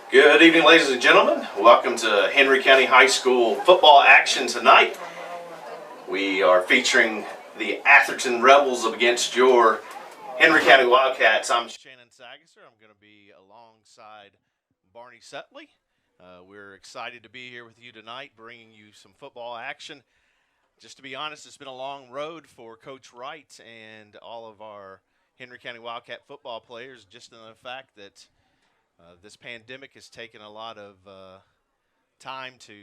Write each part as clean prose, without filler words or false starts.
Good evening, ladies and gentlemen. Welcome to Henry County High School football action tonight. We are featuring the Atherton Rebels up against your Henry County Wildcats. I'm Shannon Sagasser. I'm going to be alongside Barney Sutley. We're excited to be here with you tonight, bringing you some football action. Just to be honest, it's been a long road for Coach Wright and all of our Henry County Wildcat football players, just in the fact that this pandemic has taken a lot of time to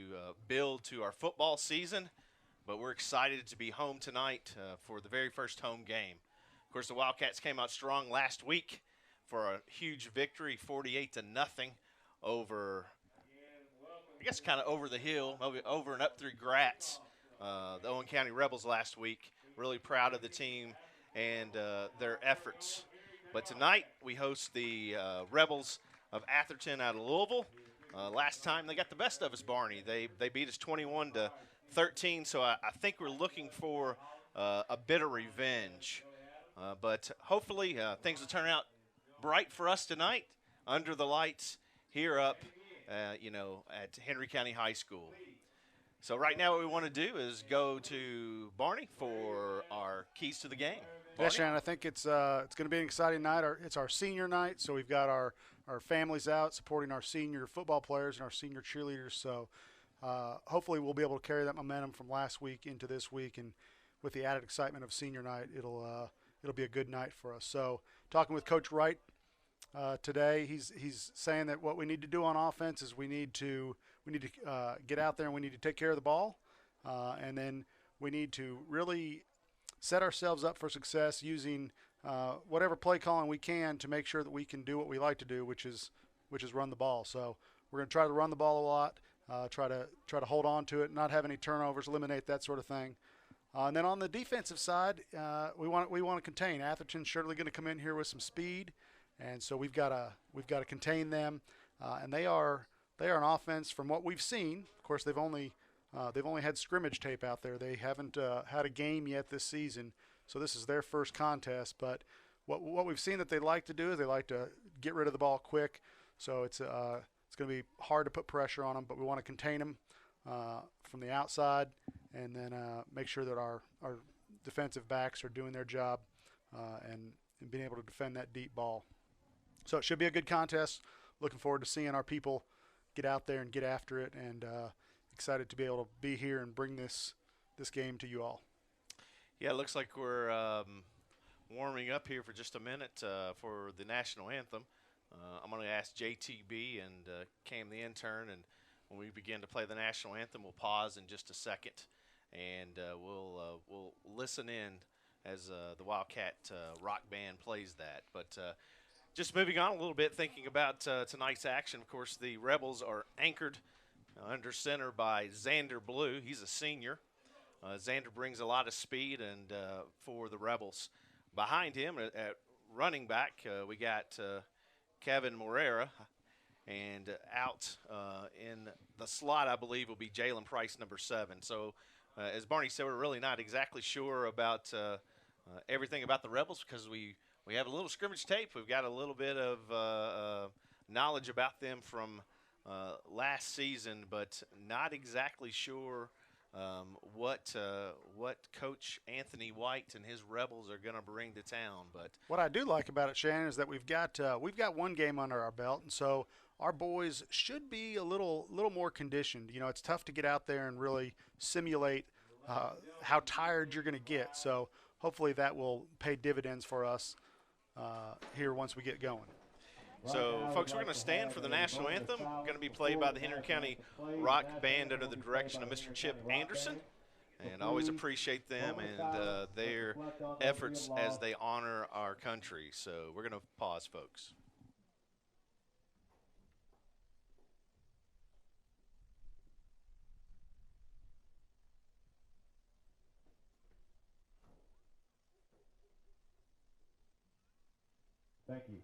build to our football season, but we're excited to be home tonight for the very first home game. Of course, the Wildcats came out strong last week for a huge victory, 48-0 over, I guess, kind of over the hill, over and up through Gratz, the Owen County Rebels last week. Really proud of the team and their efforts. But tonight we host the Rebels of Atherton out of Louisville. Last time they got the best of us, Barney. They beat us 21-13, so I think we're looking for a bit of revenge. But hopefully things will turn out bright for us tonight under the lights here up, at Henry County High School. So right now what we want to do is go to Barney for our keys to the game. Yeah, Shannon, I think it's going to be an exciting night. It's our senior night, so we've got our families out supporting our senior football players and our senior cheerleaders. So hopefully we'll be able to carry that momentum from last week into this week, and with the added excitement of senior night, it'll be a good night for us. So talking with Coach Wright today, he's saying that what we need to do on offense is we need to get out there and we need to take care of the ball, and then we need to really set ourselves up for success using whatever play calling we can to make sure that we can do what we like to do, which is run the ball. So we're going to try to run the ball a lot, try to hold on to it, not have any turnovers, eliminate that sort of thing. And then on the defensive side, we want to contain. Atherton's surely going to come in here with some speed, and so we've got to contain them. And they are an offense from what we've seen. Of course, they've only had scrimmage tape out there. They haven't had a game yet this season, so this is their first contest. But what we've seen that they like to do is they like to get rid of the ball quick. So it's going to be hard to put pressure on them, but we want to contain them from the outside, and then make sure that our defensive backs are doing their job and being able to defend that deep ball. So it should be a good contest. Looking forward to seeing our people get out there and get after it, and excited to be able to be here and bring this game to you all. Yeah, it looks like we're warming up here for just a minute for the national anthem. I'm going to ask JTB and Cam the intern, and when we begin to play the national anthem, we'll pause in just a second, and we'll listen in as the Wildcat rock band plays that. But just moving on a little bit, thinking about tonight's action, of course, the Rebels are anchored under center by Xander Blue. He's a senior. Xander brings a lot of speed and for the Rebels. Behind him at running back, we got Kevin Morera. And out in the slot, I believe, will be Jalen Price, number 7. So, as Barney said, we're really not exactly sure about everything about the Rebels because we have a little scrimmage tape. We've got a little bit of knowledge about them from last season, but not exactly sure what Coach Anthony White and his Rebels are going to bring to town. But what I do like about it, Shannon, is that we've got one game under our belt, and so our boys should be a little more conditioned. You know, it's tough to get out there and really simulate how tired you're going to get. So hopefully that will pay dividends for us here once we get going. So, folks, we're going to stand for the national anthem. Going to be played by the Henry County Rock Band under the direction of Mr. Chip Anderson. And I always appreciate them and their efforts as they honor our country. So we're going to pause, folks. Thank you.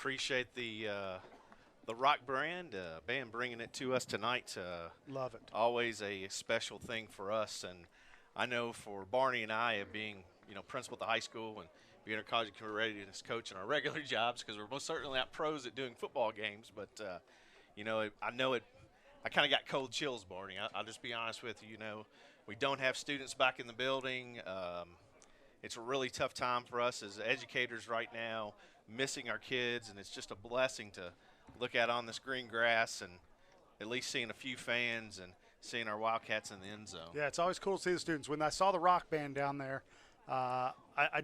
appreciate the Rock band bringing it to us tonight. Love it. Always a special thing for us, and I know for Barney and I, being principal at the high school and being a college career readiness coach in our regular jobs, because we're most certainly not pros at doing football games, but I know it. I kind of got cold chills, Barney. I'll just be honest with you. We don't have students back in the building. It's a really tough time for us as educators right now, missing our kids, and it's just a blessing to look out on this green grass and at least seeing a few fans and seeing our Wildcats in the end zone. Yeah, it's always cool to see the students. When I saw the Rock band down there, I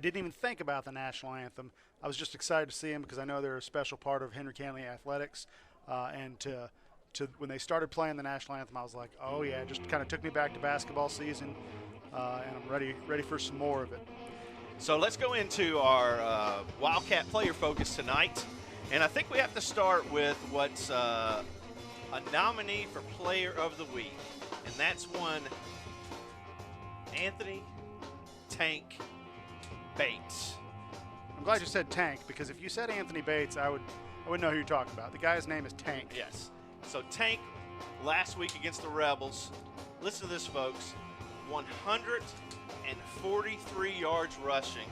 didn't even think about the national anthem. I was just excited to see them because I know they're a special part of Henry County athletics. And when they started playing the national anthem, I was like, oh yeah, it just kind of took me back to basketball season, and I'm ready for some more of it. So let's go into our Wildcat player focus tonight. And I think we have to start with what's a nominee for Player of the Week, and that's one Anthony Tank Bates. I'm glad you said Tank, because if you said Anthony Bates, I wouldn't know who you're talking about. The guy's name is Tank. Yes. So Tank, last week against the Rebels, listen to this, folks, 143 yards rushing,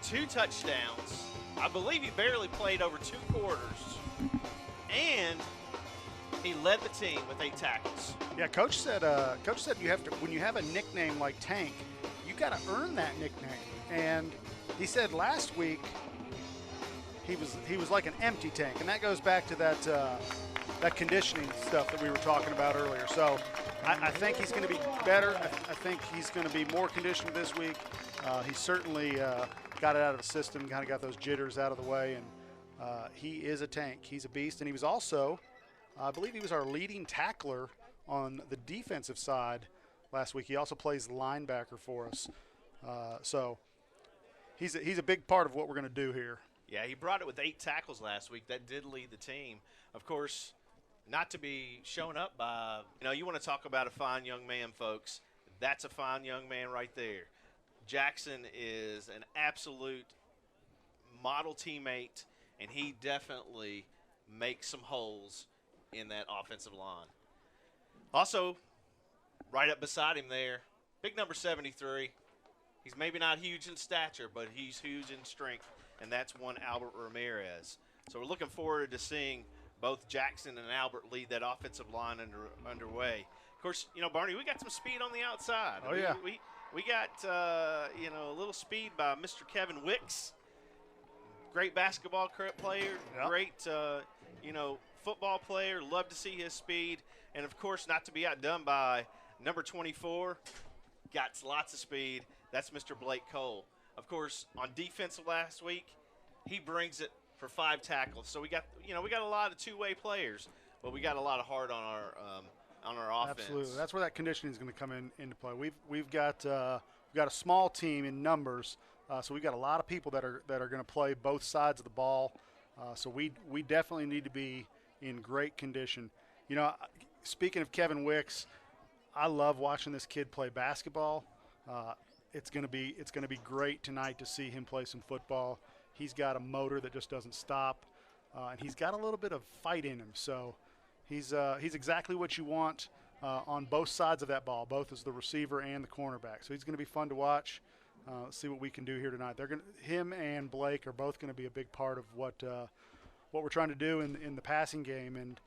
2 touchdowns. I believe he barely played over 2 quarters, and he led the team with 8 tackles. Yeah, Coach said you have to, when you have a nickname like Tank, you got to earn that nickname. And he said last week he was like an empty tank, and that goes back to that conditioning stuff that we were talking about earlier. So I think he's going to be better. I think he's going to be more conditioned this week. He certainly got it out of the system, kind of got those jitters out of the way, and he is a tank. He's a beast, and he was also, I believe he was our leading tackler on the defensive side last week. He also plays linebacker for us. So he's a big part of what we're going to do here. Yeah, he brought it with 8 tackles last week. That did lead the team. Of course, not to be shown up by, you want to talk about a fine young man, folks. That's a fine young man right there. Jackson is an absolute model teammate, and he definitely makes some holes in that offensive line. Also, right up beside him there, big number 73. He's maybe not huge in stature, but he's huge in strength, and that's one Albert Ramirez. So we're looking forward to seeing both Jackson and Albert lead that offensive line underway. Of course, Barney, we got some speed on the outside. Oh, yeah. We got, a little speed by Mr. Kevin Wicks. Great basketball player, yep. Great, football player. Love to see his speed. And, of course, not to be outdone by number 24, got lots of speed. That's Mr. Blake Cole. Of course, on defense last week, he brings it for 5 tackles. So we got a lot of two-way players, but we got a lot of heart on our offense. Absolutely, that's where that conditioning is going to come into play. We've got a small team in numbers, so we've got a lot of people that are going to play both sides of the ball. So we definitely need to be in great condition. Speaking of Kevin Wicks, I love watching this kid play basketball. It's going to be great tonight to see him play some football. He's got a motor that just doesn't stop, and he's got a little bit of fight in him. So he's exactly what you want on both sides of that ball, both as the receiver and the cornerback. So he's going to be fun to watch. See what we can do here tonight. Him and Blake are both going to be a big part of what we're trying to do in the passing game. And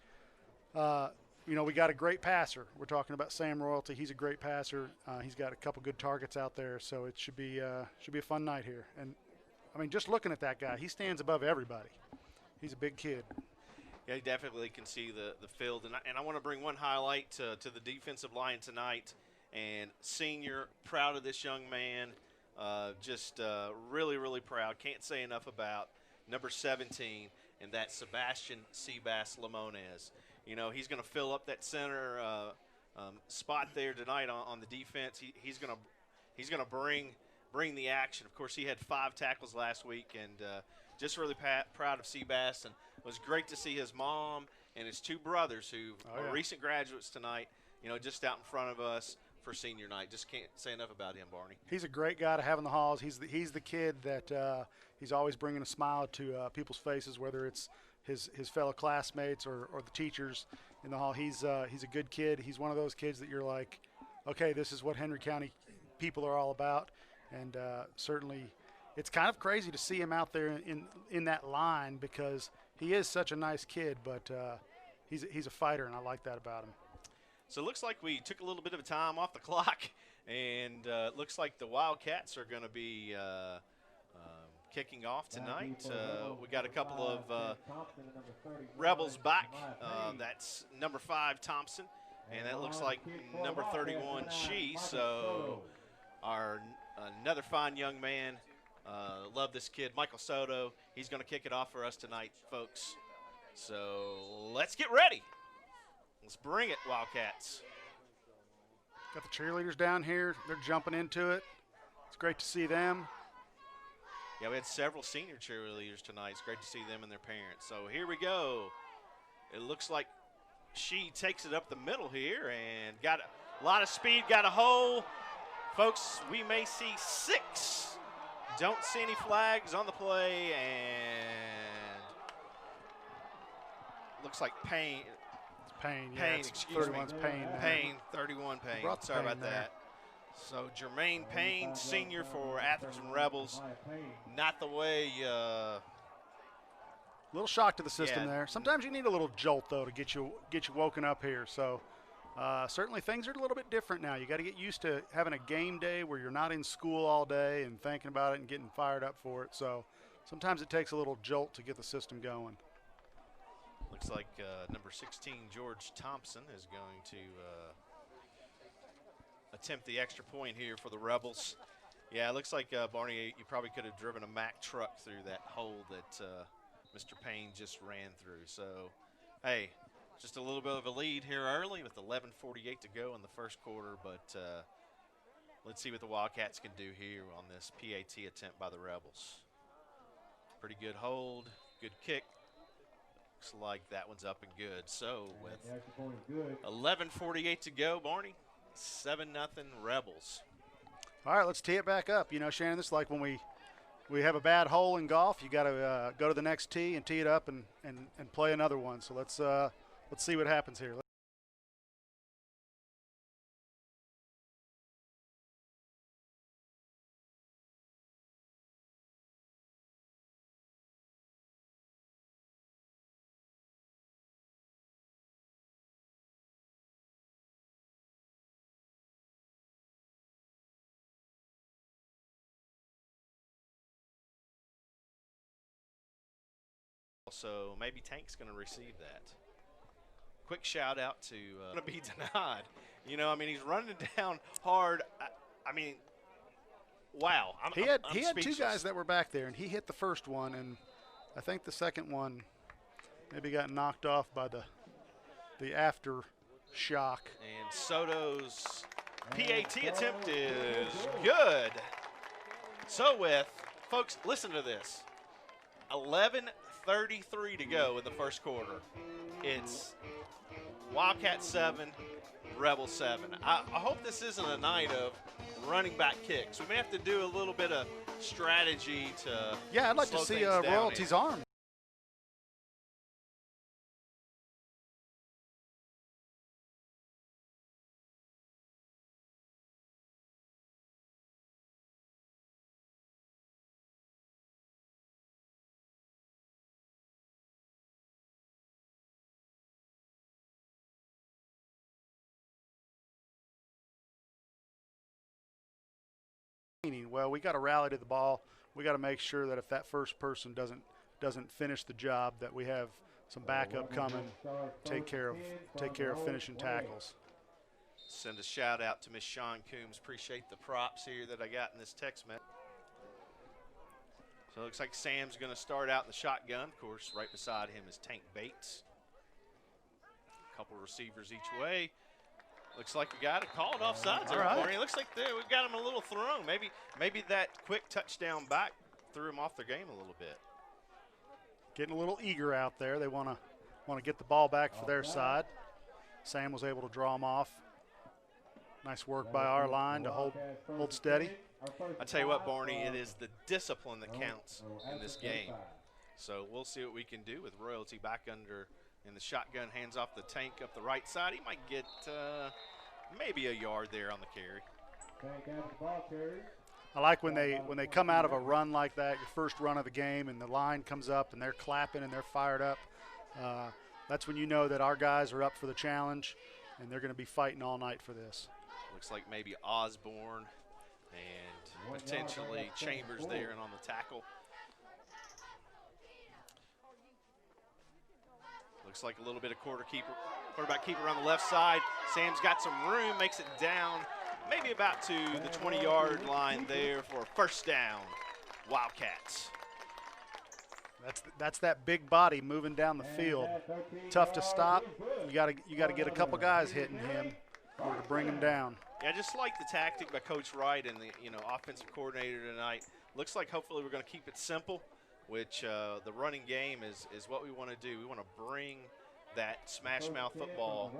we got a great passer. We're talking about Sam Royalty. He's a great passer. He's got a couple good targets out there, so it should be a fun night here. And I mean, just looking at that guy, he stands above everybody. He's a big kid. Yeah, he definitely can see the field. And I want to bring one highlight to the defensive line tonight. And senior, proud of this young man. Just really, really proud. Can't say enough about number 17, and that's Sebastian Seabass Lamones. He's going to fill up that center spot there tonight on the defense. He's going to bring the action. Of course, he had 5 tackles last week, and just really proud of Seabass. And it was great to see his mom and his 2 brothers, who are recent graduates tonight, just out in front of us, for senior night. Just can't say enough about him, Barney. He's a great guy to have in the halls. He's the kid that he's always bringing a smile to people's faces, whether it's his fellow classmates or the teachers in the hall. He's a good kid. He's one of those kids that you're like, okay, this is what Henry County people are all about. And certainly it's kind of crazy to see him out there in that line because he is such a nice kid, but he's a fighter, and I like that about him. So it looks like we took a little bit of a time off the clock, and it looks like the Wildcats are going to be kicking off tonight. We got a couple of Rebels back. That's number 5, Thompson, and that looks like number 31, She. So another fine young man. Love this kid, Michael Soto. He's going to kick it off for us tonight, folks. So let's get ready. Let's bring it, Wildcats. Got the cheerleaders down here. They're jumping into it. It's great to see them. Yeah, we had several senior cheerleaders tonight. It's great to see them and their parents. So here we go. It looks like She takes it up the middle here and got a lot of speed, got a hole. Folks, we may see 6. Don't see any flags on the play, and looks like Payne. Payne, Payne, yeah, excuse me. 31's Payne. Payne, 31 Payne. Sorry about that. So Jermaine Payne, senior for Atherton Rebels. Not the way. Little shock to the system there. Sometimes you need a little jolt though to get you woken up here. So certainly things are a little bit different now. You got to get used to having a game day where you're not in school all day and thinking about it and getting fired up for it. So sometimes it takes a little jolt to get the system going. Looks like number 16, George Thompson, is going to attempt the extra point here for the Rebels. Yeah, it looks like, Barney, you probably could have driven a Mack truck through that hole that Mr. Payne just ran through. So, hey, just a little bit of a lead here early with 11:48 to go in the first quarter, but let's see what the Wildcats can do here on this PAT attempt by the Rebels. Pretty good hold, good kick. Looks like that one's up and good. So with 11:48 to go, Barney, 7-0 Rebels. All right, let's tee it back up. You know, Shannon, this is like when we have a bad hole in golf. You got to go to the next tee and tee it up and play another one. So let's see what happens here. So maybe Tank's going to receive that. Quick shout out to going to be denied. You know, I mean, he's running down hard. I mean, wow. He had 2 guys that were back there, and he hit the first one, and I think the second one maybe got knocked off by the after shock. And Soto's PAT attempt is good. So with, folks, listen to this. 11:33 to go in the first quarter. It's Wildcat 7, Rebel 7. I hope this isn't a night of running back kicks. We may have to do a little bit of strategy to Yeah, I'd like to see Royalty's arm. Well, we got to rally to the ball. We got to make sure that if that first person doesn't finish the job, that we have some backup coming. Take care of finishing tackles. Send a shout out to Miss Sean Coombs. Appreciate the props here that I got in this text message. So it looks like Sam's going to start out in the shotgun. Of course, right beside him is Tank Bates. A couple receivers each way. Looks like we got it called offsides. All right. It looks like we've got him a little thrown. Maybe that quick touchdown back threw him off their game a little bit. Getting a little eager out there. They want to get the ball back for their side. Sam was able to draw him off. Nice work by our line to hold steady. I tell you what, Barney, it is the discipline that counts in this game. So we'll see what we can do with Royalty back under in the shotgun, hands off the Tank up the right side. He might get maybe a yard there on the carry. I like when they come out of a run like that, your first run of the game, and the line comes up and they're clapping and they're fired up. That's when you know that our guys are up for the challenge and they're going to be fighting all night for this. Looks like maybe Osborne and potentially Chambers there and on the tackle. Looks like a little bit of quarterback keeper on the left side. Sam's got some room, makes it down, maybe about to the 20-yard line there for a first down. Wildcats. That's that big body moving down the field. Tough to stop. You got to get a couple guys hitting him in order to bring him down. Yeah, I just like the tactic by Coach Wright and the offensive coordinator tonight. Looks like hopefully we're going to keep it simple, which the running game is what we want to do. We want to bring that smash mouth football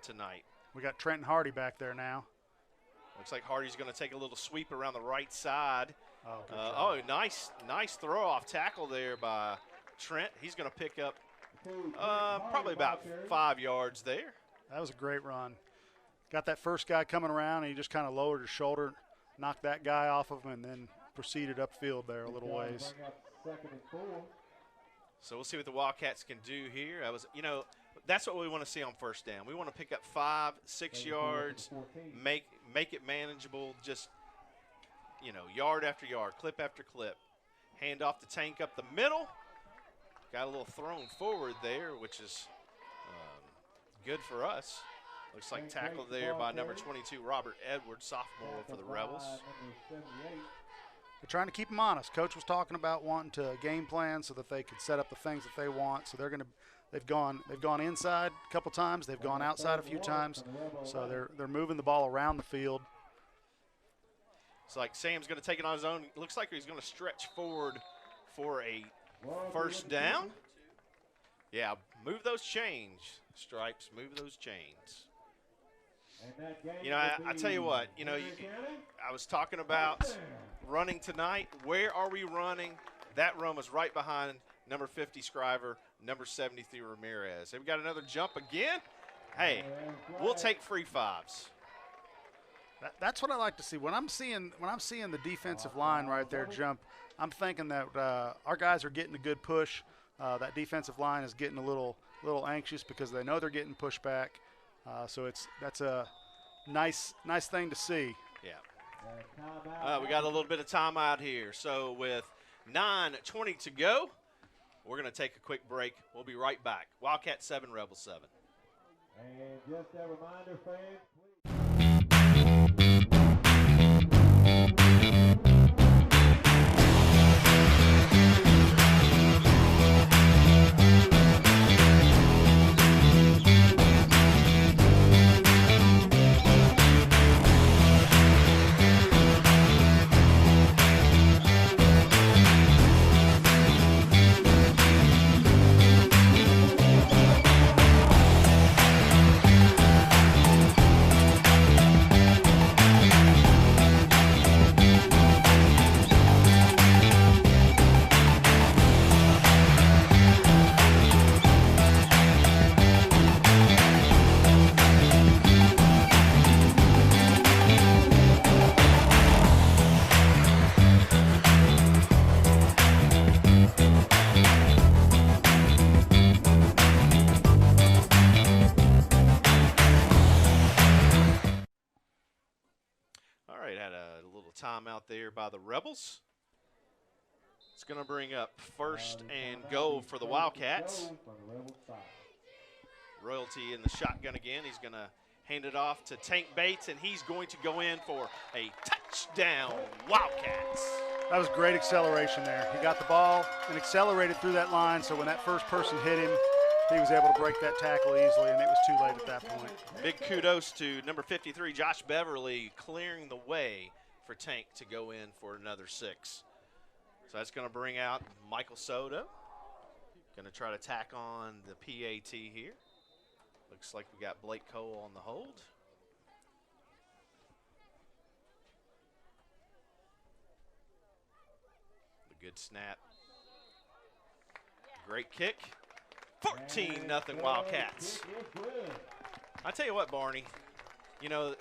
tonight. We got Trenton Hardy back there now. Looks like Hardy's going to take a little sweep around the right side. Oh, nice throw off tackle there by Trent. He's going to pick up probably about 5 yards there. That was a great run. Got that first guy coming around, and he just kind of lowered his shoulder, knocked that guy off of him, and then proceeded upfield there a little ways. So we'll see what the Wildcats can do here. That's what we want to see on first down. We want to pick up 5, 6 yards, make it manageable, just yard after yard, clip after clip. Hand off the Tank up the middle. Got a little thrown forward there, which is good for us. Looks like tackle there by number 22, Robert Edwards, sophomore for the Rebels. They're trying to keep them honest. Coach was talking about wanting to game plan so that they could set up the things that they want. So they've gone inside a couple times. They've gone outside a few times. So they're moving the ball around the field. It's like Sam's going to take it on his own. It looks like he's going to stretch forward for a first down. Yeah, move those chains, Stripes. Move those chains. I tell you what, I was talking about running tonight. Where are we running? That run was right behind number 50 Scriver, number 73 Ramirez. Have we got another jump again? Hey, we'll take free 5s. That's what I like to see. When I'm seeing the defensive line right there jump, I'm thinking that our guys are getting a good push. That defensive line is getting a little anxious because they know they're getting pushed back. So that's a nice thing to see. Yeah. We got a little bit of timeout here. So with 9:20 to go, we're going to take a quick break. We'll be right back. Wildcat 7, Rebels 7. And just a reminder, fans, timeout there by the Rebels. It's going to bring up first and goal for the Wildcats. Royalty in the shotgun again. He's going to hand it off to Tank Bates, and he's going to go in for a touchdown, Wildcats. That was great acceleration there. He got the ball and accelerated through that line, so when that first person hit him, he was able to break that tackle easily, and it was too late at that point. Big kudos to number 53, Josh Beverly, clearing the way for Tank to go in for another 6. So that's going to bring out Michael Soto. Going to try to tack on the PAT here. Looks like we got Blake Cole on the hold. Good snap. Great kick. 14-0 Wildcats. I tell you what, Barney, you know,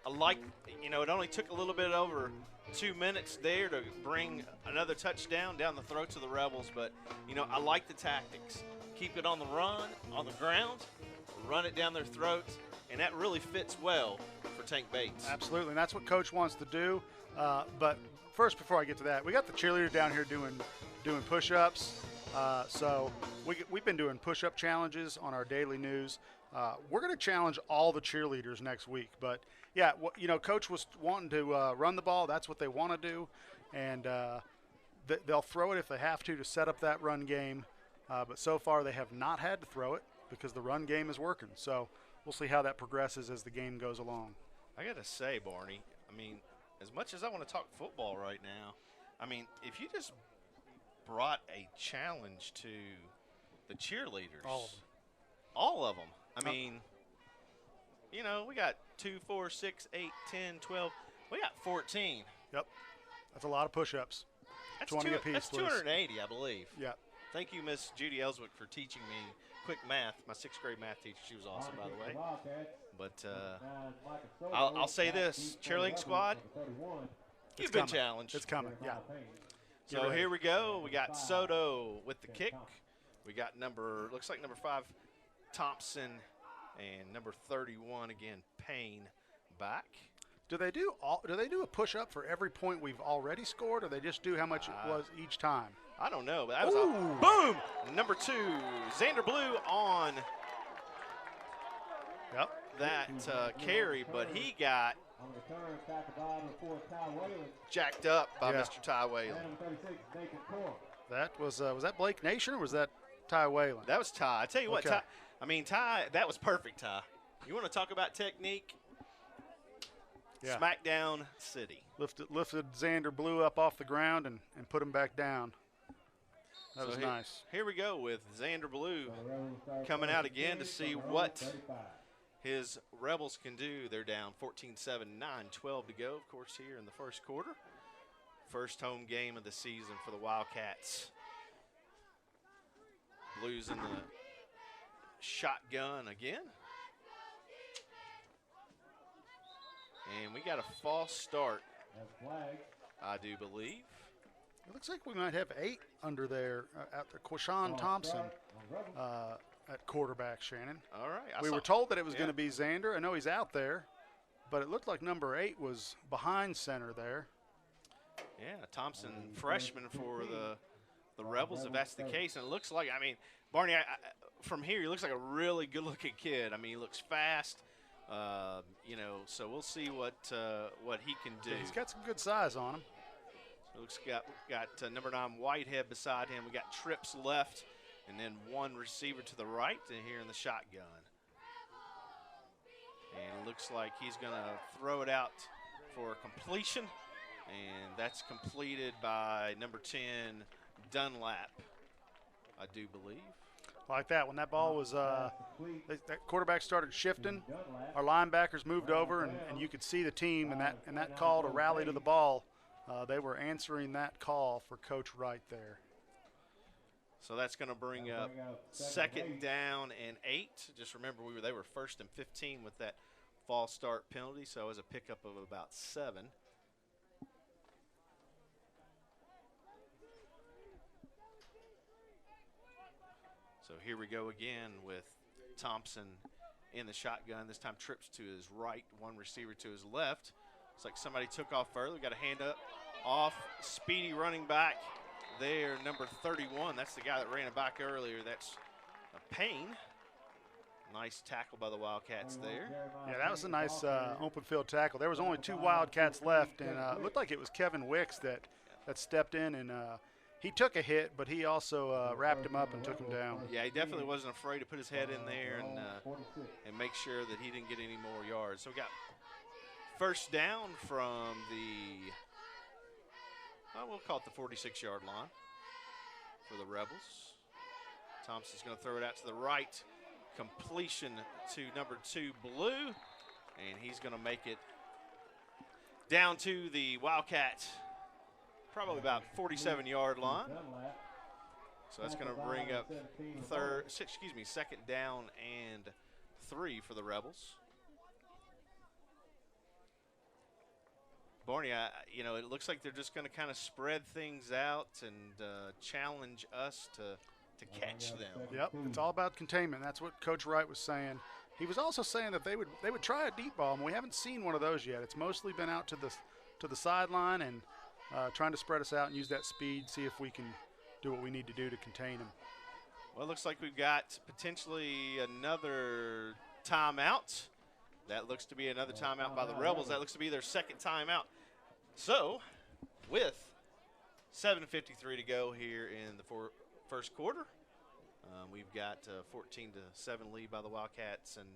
it only took a little bit over 2 minutes there to bring another touchdown down the throats of the Rebels, but, I like the tactics. Keep it on the run, on the ground, run it down their throats, and that really fits well for Tank Bates. Absolutely, and that's what Coach wants to do. But first, before I get to that, we got the cheerleader down here doing push-ups. So we've been doing push-up challenges on our daily news. We're going to challenge all the cheerleaders next week. But, yeah, Coach was wanting to run the ball. That's what they want to do. And they'll throw it if they have to set up that run game. But so far they have not had to throw it because the run game is working. So we'll see how that progresses as the game goes along. I got to say, Barney, as much as I want to talk football right now, if you just brought a challenge to the cheerleaders. All of them. We got 2, 4, 6, 8, 10, 12. We got 14. Yep. That's a lot of push-ups. That's 20 apiece, That's 280, I believe. Yeah. Thank you, Miss Judy Ellswick, for teaching me quick math. My 6th grade math teacher, she was awesome, by the way. But I'll say this, cheerleading squad, you've been challenged. It's coming, yeah. So here we go. We got Soto with the kick. We got looks like number 5, Thompson, and number 31 again, Payne, back. Do they do a push-up for every point we've already scored, or they just do how much it was each time? I don't know, but that was a boom. Number 2, Xander Blue on that carry, but he got jacked up by Mr. Ty Whalen. That was that Blake Nation or was that Ty Whalen? That was Ty. I tell you what, Okay. Ty, that was perfect, Ty. You want to talk about technique? Yeah. Smackdown City. Lifted Xander Blue up off the ground and put him back down. That was nice. Here we go with Xander Blue coming out again to see what his Rebels can do. They're down 14-7, 9-12 to go, of course, here in the first quarter. First home game of the season for the Wildcats. Blues in the shotgun again. And we got a false start, I do believe. It looks like we might have 8 under there at the Quashawn Thompson at quarterback, Shannon. All right. We were told that it was going to be Xander. I know he's out there, but it looked like number 8 was behind center there. Yeah, Thompson, freshman for the Rebels, if that's the case. And it looks like, Barney, from here, he looks like a really good-looking kid. He looks fast. So we'll see what he can do. Yeah, he's got some good size on him. So looks got number 9 Whitehead beside him. We got Trips left, and then 1 receiver to the right here in the shotgun. And it looks like he's going to throw it out for completion, and that's completed by number 10 Dunlap, I do believe. Like that, when that ball was, that quarterback started shifting, our linebackers moved over, and you could see the team and that call to rally to the ball. They were answering that call for Coach Wright there. So that's going to bring up 2nd down and 8. Just remember, they were 1st and 15 with that false start penalty, so it was a pickup of about 7. So here we go again with Thompson in the shotgun. This time Trips to his right, 1 receiver to his left. Looks like somebody took off early. Got a hand up off. Speedy running back there, number 31. That's the guy that ran it back earlier. That's a Payne. Nice tackle by the Wildcats there. Yeah, that was a nice open field tackle. There was only 2 Wildcats left, and it looked like it was Kevin Wicks that stepped in, and he took a hit, but he also wrapped him up and took him down. Yeah, he definitely wasn't afraid to put his head in there and make sure that he didn't get any more yards. So we got 1st down from the, we'll call it the 46-yard line for the Rebels. Thompson's going to throw it out to the right. Completion to number 2, Blue, and he's going to make it down to the Wildcat probably about 47-yard line. So that's going to bring up second down and 3 for the Rebels. Barney, it looks like they're just going to kind of spread things out and challenge us to catch them. Yep, it's all about containment. That's what Coach Wright was saying. He was also saying that they would try a deep ball, and we haven't seen one of those yet. It's mostly been out to the sideline and trying to spread us out and use that speed, see if we can do what we need to do to contain them. Well, it looks like we've got potentially another timeout. That looks to be another timeout by the Rebels. That looks to be their second timeout. So, with 7:53 to go here in the first quarter, we've got 14-7 lead by the Wildcats. And,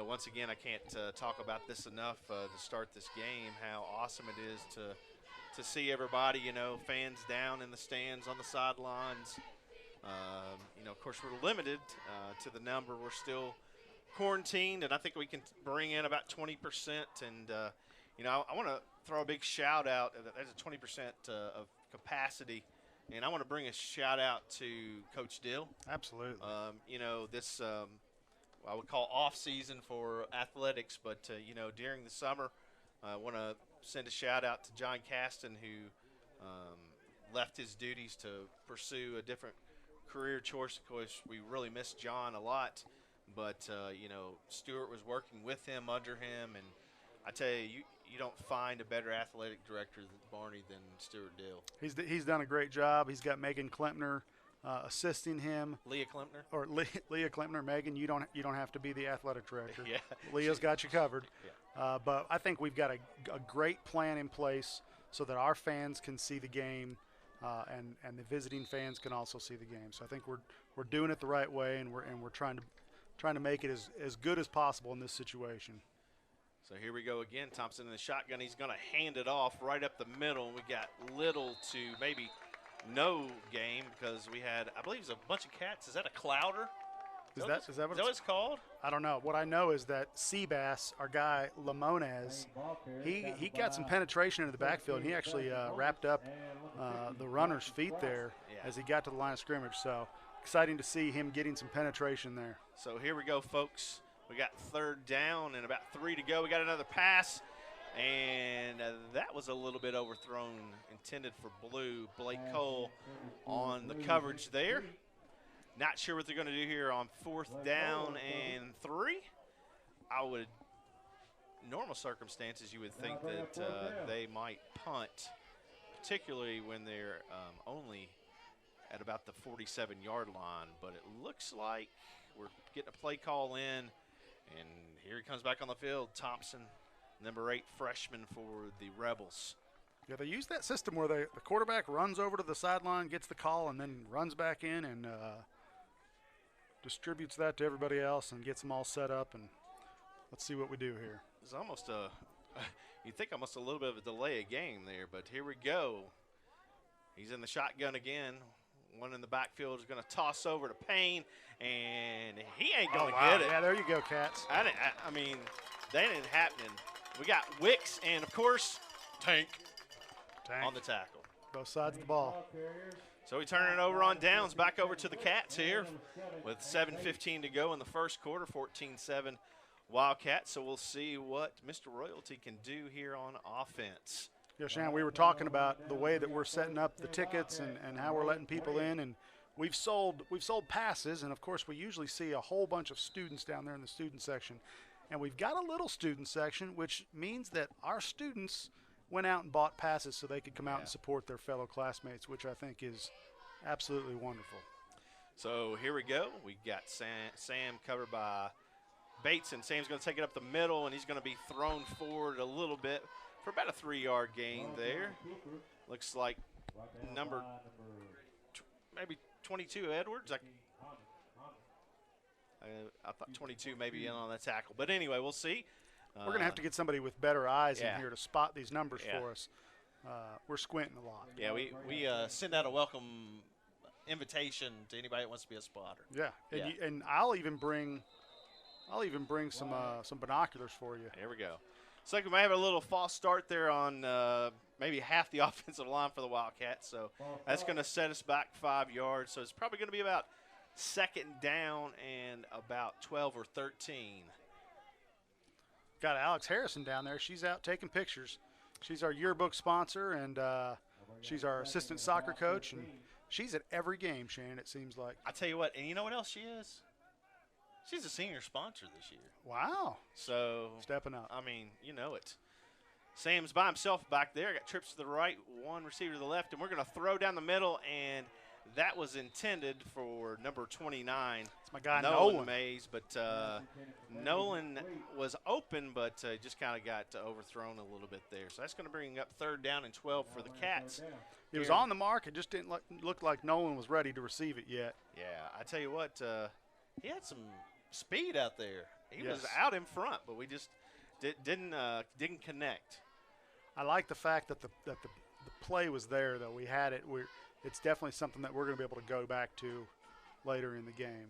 once again, I can't talk about this enough to start this game, how awesome it is to see everybody, fans down in the stands on the sidelines. Of course, we're limited to the number. We're still quarantined, and I think we can bring in about 20%. And, I want to throw a big shout out. There's a 20% of capacity. And I want to bring a shout out to Coach Dill. Absolutely. This I would call off season for athletics, but during the summer, I want to send a shout out to John Caston, who left his duties to pursue a different career choice. Of course, we really miss John a lot, but Stewart was working with him, under him, and I tell you, you don't find a better athletic director than Barney than Stewart Dill. He's done a great job. He's got Megan Klempner assisting him. Leah Klempner. Or Leah Klempner. Megan, you don't have to be the athletic director. Yeah. Leah's got you covered. Yeah. But I think we've got a great plan in place so that our fans can see the game, and the visiting fans can also see the game. So I think we're doing it the right way, and we're trying to make it as good as possible in this situation. So here we go again. Thompson in the shotgun. He's going to hand it off right up the middle. We got little to maybe no game because we had, I believe, it's a bunch of cats. Is that a clouder? Is that what it's called? I don't know. What I know is that Seabass, our guy Lamonez, he got some penetration into the backfield. And he actually wrapped up the runner's feet there as he got to the line of scrimmage. So exciting to see him getting some penetration there. So here we go, folks. We got third down and about 3 to go. We got another pass, and that was a little bit overthrown, intended for Blue. Blake Cole on the coverage there. Not sure what they're going to do here on 4th down and 3. Normal circumstances, you would think that they might punt, particularly when they're only at about the 47-yard line. But it looks like we're getting a play call in. And here he comes back on the field, Thompson, number 8 freshman for the Rebels. Yeah, they use that system where the quarterback runs over to the sideline, gets the call, and then runs back in and distributes that to everybody else and gets them all set up. And let's see what we do here. It's almost you think almost a little bit of a delay of game there, but here we go. He's in the shotgun again. One in the backfield is going to toss over to Payne, and he ain't going to get it. Yeah, there you go, Cats. I mean, that ain't happening. We got Wicks and, of course, Tank on the tackle. Both sides of the ball. So we turn it over on downs, back over to the Cats here with 7:15 to go in the first quarter, 14-7 Wildcats. So we'll see what Mr. Royalty can do here on offense. Yeah, Shannon, we were talking about the way that we're setting up the tickets and how we're letting people in, and we've sold passes, and of course we usually see a whole bunch of students down there in the student section, and we've got a little student section, which means that our students went out and bought passes so they could come out and support their fellow classmates, which I think is absolutely wonderful. So here we go. We got Sam covered by Bates, and Sam's going to take it up the middle, and he's going to be thrown forward a little bit for about a 3-yard gain there. Looks like number maybe 22 Edwards. I thought 22 maybe in on that tackle. But anyway, we'll see. We're going to have to get somebody with better eyes in here to spot these numbers for us. We're squinting a lot. Yeah, we send out a welcome invitation to anybody that wants to be a spotter. Yeah, and I'll even bring some binoculars for you. There we go. Looks like we may have a little false start there on maybe half the offensive line for the Wildcats. So that's going to set us back 5 yards. So it's probably going to be about 2nd down and about 12 or 13. Got Alex Harrison down there. She's out taking pictures. She's our yearbook sponsor, and she's our assistant soccer coach, and she's at every game, Shannon, it seems like. I tell you what, and you know what else she is? She's a senior sponsor this year. Wow. So Stepping up. I mean, you know it. Sam's by himself back there. Got trips to the right, one receiver to the left, and we're going to throw down the middle, and that was intended for number 29. It's my guy, Nolan Nolan. Mays, but Nolan was open, but just kind of got overthrown a little bit there. So that's going to bring up 3rd down and 12 for the Cats. He was on the mark. It just didn't look like Nolan was ready to receive it yet. Yeah, I tell you what, he had some speed out there. He was Yes. out in front, but we just didn't connect. I like the fact that the play was there, though. We had it. It's definitely something that we're going to be able to go back to later in the game.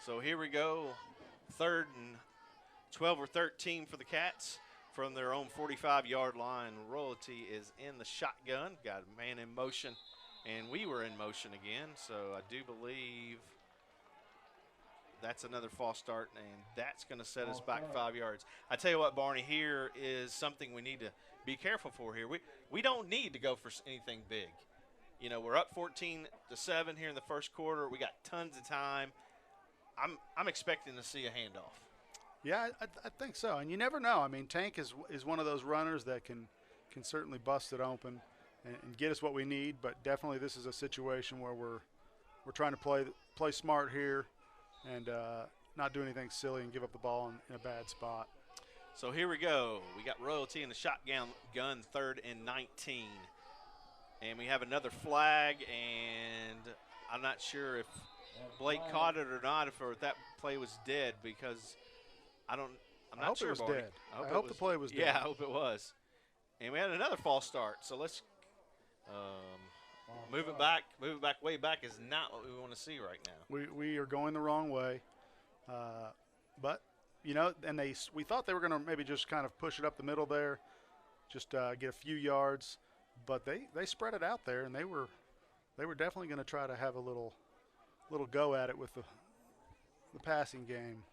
So here we go, 3rd and 12 or 13 for the Cats from their own 45-yard line. Royalty is in the shotgun, got a man in motion, and we were in motion again. So I do believe that's another false start, and that's going to set us back 5 yards. I tell you what, Barney, here is something we need to be careful for here. We don't need to go for anything big. You know, we're up 14-7 here in the first quarter. We got tons of time. I'm expecting to see a handoff. Yeah, I think so. And you never know. I mean, Tank is one of those runners that can certainly bust it open and get us what we need. But definitely, this is a situation where we're trying to play smart here and not do anything silly and give up the ball in a bad spot. So here we go. We got Royalty in the shotgun, 3rd and 19. And we have another flag, and I'm not sure if Blake caught it or not, or if that play was dead, because I'm not sure. I hope it was dead. I hope the play was dead. Yeah, I hope it was. And we had another false start. So let's move it back. Move it back way back is not what we want to see right now. We are going the wrong way, but you know, and we thought they were going to maybe just kind of push it up the middle there, just get a few yards. But they spread it out there, and they were definitely going to try to have a little go at it with the passing game.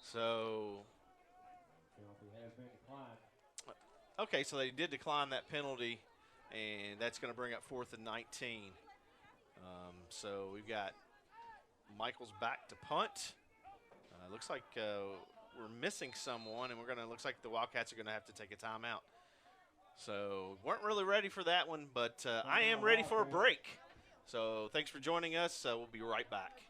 So, okay, so they did decline that penalty, and that's going to bring up 4th and 19. So we've got Michaels back to punt. Looks like we're missing someone, and looks like the Wildcats are going to have to take a timeout. So weren't really ready for that one, but I am ready for a break. So thanks for joining us. We'll be right back.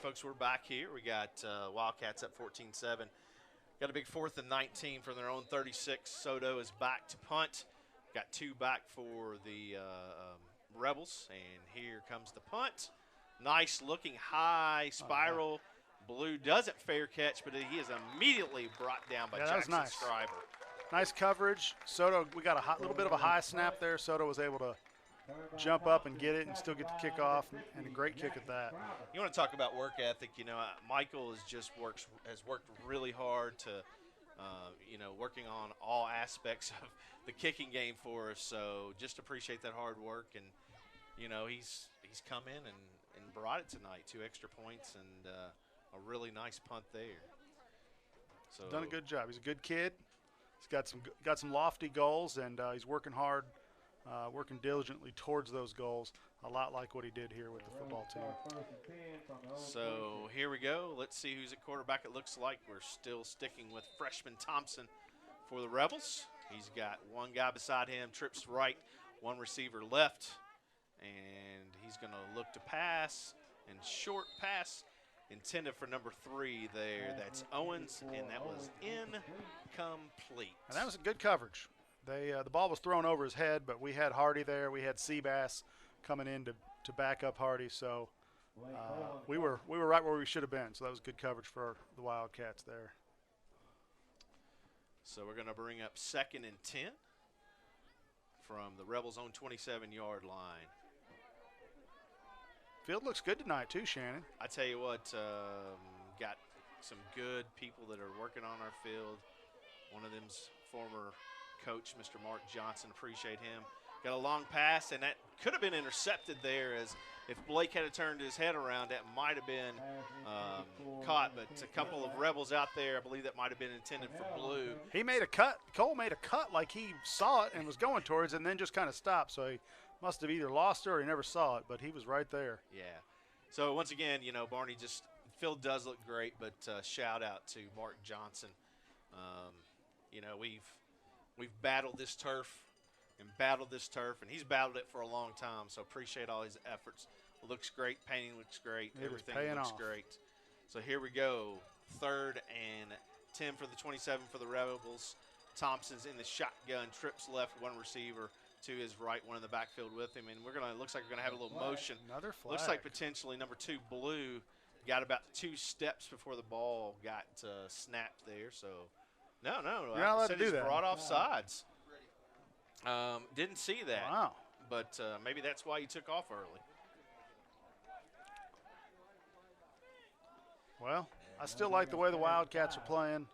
Folks, we're back here. We got Wildcats up 14-7. Got a big 4th and 19 from their own 36. Soto is back to punt. Got 2 back for the Rebels, and here comes the punt. Nice looking high spiral. Blue doesn't fair catch, but he is immediately brought down by Jackson nice. Scriber. Nice coverage. Soto, we got a little bit of a high snap there. Soto was able to jump up and get it and still get the kick off, and a great kick at that. You want to talk about work ethic? You know, Michael has worked really hard to, working on all aspects of the kicking game for us. So just appreciate that hard work, and you know he's come in and brought it tonight, 2 extra points, and a really nice punt there. So Done a good job. He's a good kid. He's got some lofty goals, and he's working hard, working diligently towards those goals, a lot like what he did here with the football team. So here we go. Let's see who's at quarterback. It looks like we're still sticking with freshman Thompson for the Rebels. He's got one guy beside him, trips right, one receiver left, and he's going to look to pass, and short pass intended for number 3 there. That's Owens, and that was incomplete. And that was a good coverage. The ball was thrown over his head, but we had Hardy there. We had Seabass coming in to back up Hardy, so we were right where we should have been. So that was good coverage for the Wildcats there. So we're going to bring up 2nd and 10 from the Rebels' own 27-yard line. Field looks good tonight too, Shannon. I tell you what, got some good people that are working on our field. One of them's former coach, Mr. Mark Johnson. Appreciate him. Got a long pass, and that could have been intercepted there, as if Blake had turned his head around, that might have been caught. But a couple of Rebels out there, I believe that might have been intended for Blue. He made a cut. Cole made a cut like he saw it and was going towards it, and then just kind of stopped. So he must have either lost it or he never saw it, but he was right there. Yeah. So once again, Barney, just field does look great, but shout out to Mark Johnson. We've battled this turf and he's battled it for a long time. So appreciate all his efforts. It looks great. Painting looks great. Everything looks great. So here we go. 3rd and 10 for the 27 for the Rebels. Thompson's in the shotgun. Trips left, one receiver to his right, one in the backfield with him. And looks like we're gonna have a little motion. Another flag. Looks like potentially number 2, Blue, got about 2 steps before the ball got snapped there. So no, you're not allowed to do that. Brought off sides. Didn't see that. Wow. But maybe that's why he took off early. Well, I still like the way the Wildcats are playing.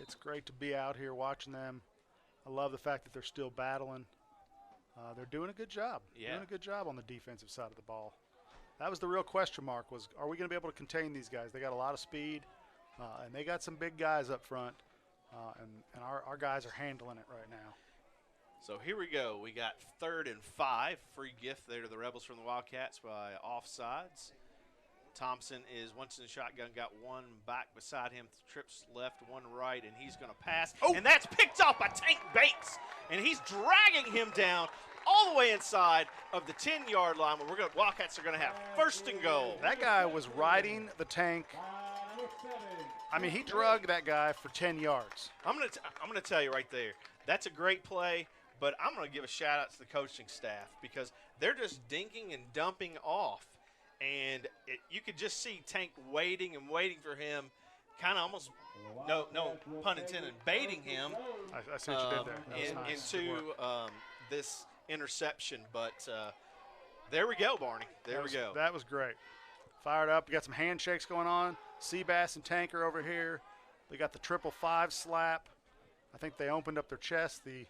It's great to be out here watching them. I love the fact that they're still battling. They're doing a good job. Yeah. Doing a good job on the defensive side of the ball. That was the real question mark, was are we going to be able to contain these guys? They got a lot of speed, and they got some big guys up front, and our guys are handling it right now. So here we go. We got 3rd and 5. Free gift there to the Rebels from the Wildcats by offsides. Thompson is once in the shotgun, got one back beside him, trips left, one right, and he's going to pass. Oh. And that's picked up by Tank Bates, and he's dragging him down all the way inside of the 10-yard line, where Wildcats are going to have 1st and goal. That guy was riding the tank. I mean, he drugged that guy for 10 yards. I'm gonna tell you right there, that's a great play, but I'm going to give a shout-out to the coaching staff, because they're just dinking and dumping off. And you could just see Tank waiting and waiting for him, kind of almost, no pun intended, baiting him I see what you did there. That was nice. Into this interception. But there we go, Barney. There we go. That was great. Fired up. We got some handshakes going on. Seabass and Tanker over here. They got the 555 slap. I think they opened up their chest. The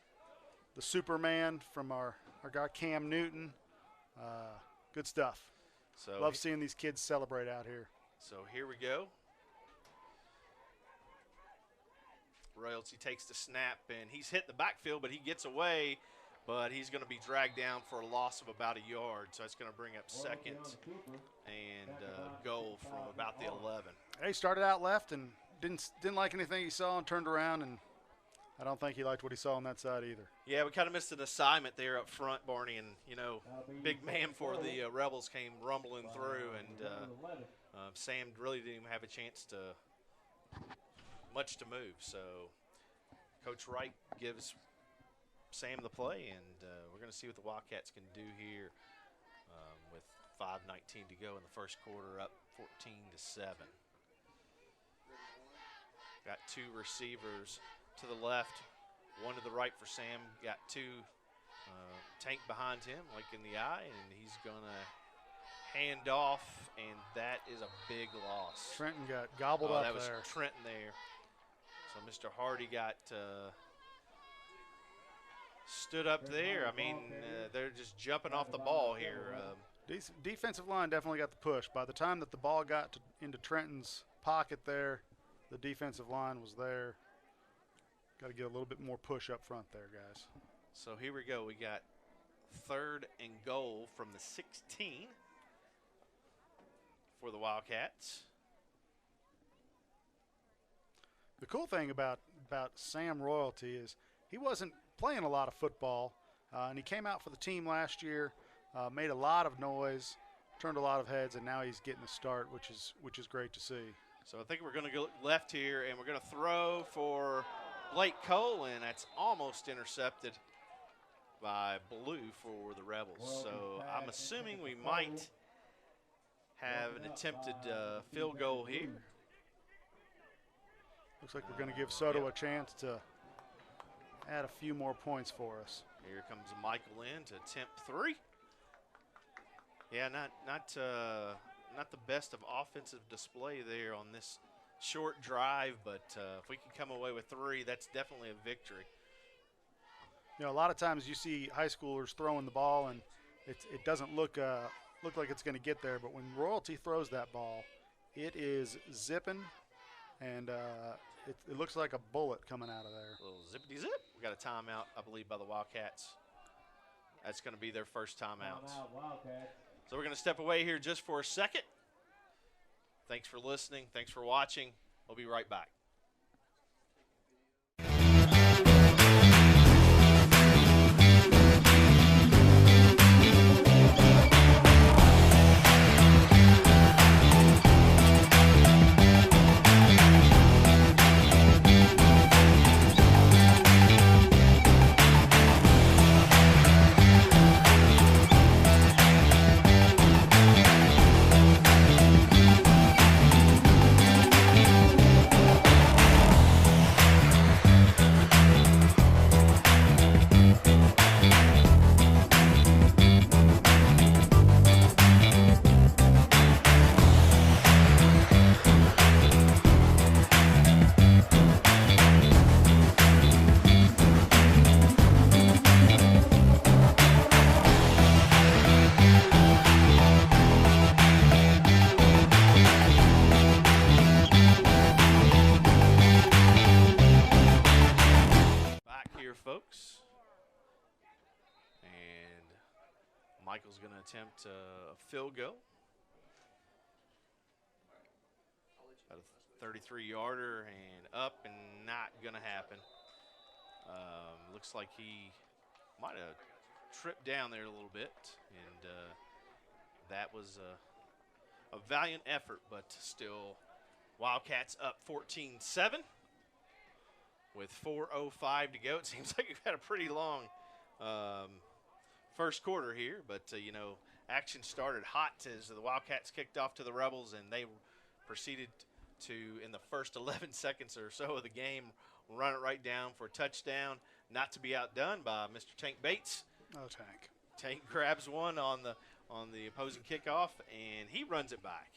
Superman from our guy Cam Newton. Good stuff. So love seeing these kids celebrate out here. So here we go. Royalty takes the snap, and he's hit the backfield, but he gets away, but he's going to be dragged down for a loss of about a yard. So it's going to bring up 2nd and goal from about the 11. He started out left and didn't like anything he saw and turned around, and I don't think he liked what he saw on that side either. Yeah, we kind of missed an assignment there up front, Barney, and, big man for the Rebels came rumbling through, and Sam really didn't even have a chance to much to move. So Coach Wright gives Sam the play, and we're going to see what the Wildcats can do here with 5:19 to go in the first quarter, up 14-7. Got 2 receivers to the left, one to the right for Sam. Got 2 Tank behind him, like in the eye, and he's going to hand off, and that is a big loss. Trenton got gobbled up there. That was Trenton there. So Mr. Hardy got stood up there. I mean, they're just jumping off the ball here. Defensive line definitely got the push. By the time that the ball got into Trenton's pocket there, the defensive line was there. Got to get a little bit more push up front there, guys. So here we go. We got 3rd and goal from the 16 for the Wildcats. The cool thing about Sam Royalty is he wasn't playing a lot of football, and he came out for the team last year, made a lot of noise, turned a lot of heads, and now he's getting the start, which is great to see. So I think we're going to go left here, and we're going to throw for Blake Cole, and that's almost intercepted by Blue for the Rebels. So I'm assuming we might have an attempted field goal here. Looks like we're going to give Soto a chance to add a few more points for us. Here comes Michael in to attempt 3. Yeah, not the best of offensive display there on this short drive, but if we can come away with 3, that's definitely a victory. You know, a lot of times you see high schoolers throwing the ball, and it doesn't look like it's going to get there. But when Royalty throws that ball, it is zipping, and it looks like a bullet coming out of there. A little zippity zip. We got a timeout, I believe, by the Wildcats. That's going to be their first timeout. So we're going to step away here just for a second. Thanks for listening. Thanks for watching. We'll be right back. Folks, and Michael's going to attempt a field goal, about a 33-yarder, and up and not going to happen. Looks like he might have tripped down there a little bit, and that was a valiant effort, but still Wildcats up 14-7. With 4:05 to go. It seems like we've had a pretty long first quarter here, but, you know, action started hot as the Wildcats kicked off to the Rebels, and they proceeded to, in the first 11 seconds or so of the game, run it right down for a touchdown, not to be outdone by Mr. Tank Bates. Oh, Tank. Tank grabs one on the opposing kickoff, and he runs it back.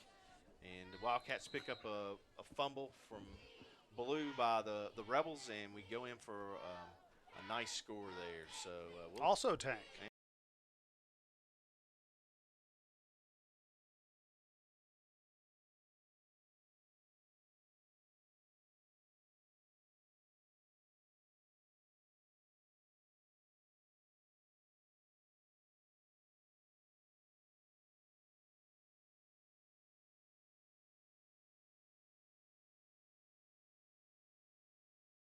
And the Wildcats pick up a fumble from Blue by the Rebels, and we go in for a nice score there. So also Tank.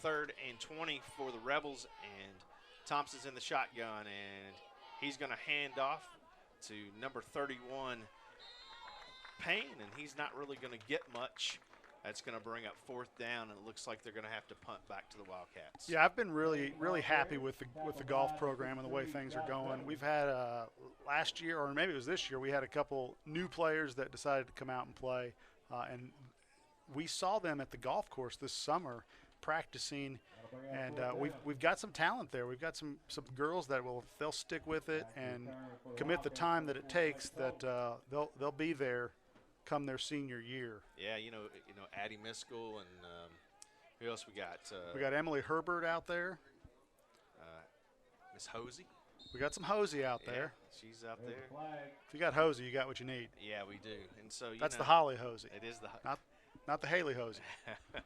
Third and 20 for the Rebels, and Thompson's in the shotgun, and he's going to hand off to number 31, Payne, and he's not really going to get much. That's going to bring up 4th down, and it looks like they're going to have to punt back to the Wildcats. Yeah, I've been really happy with the golf program and the way things are going. We've had last year, or maybe it was this year, we had a couple new players that decided to come out and play, and we saw them at the golf course this summer practicing, and we've got some talent there. We've got some girls that they'll stick with it and commit the time that it takes. That they'll be there come their senior year. Yeah, you know, Addie Miskell, and who else we got? We got Emily Herbert out there. Miss Hosey. We got some Hosey out Yeah, there. she's out There's there. a flag. If you got Hosey, you got what you need. Yeah, we do. And so That's the Holly Hosey, It is the. not the Haley Hosey. Yeah,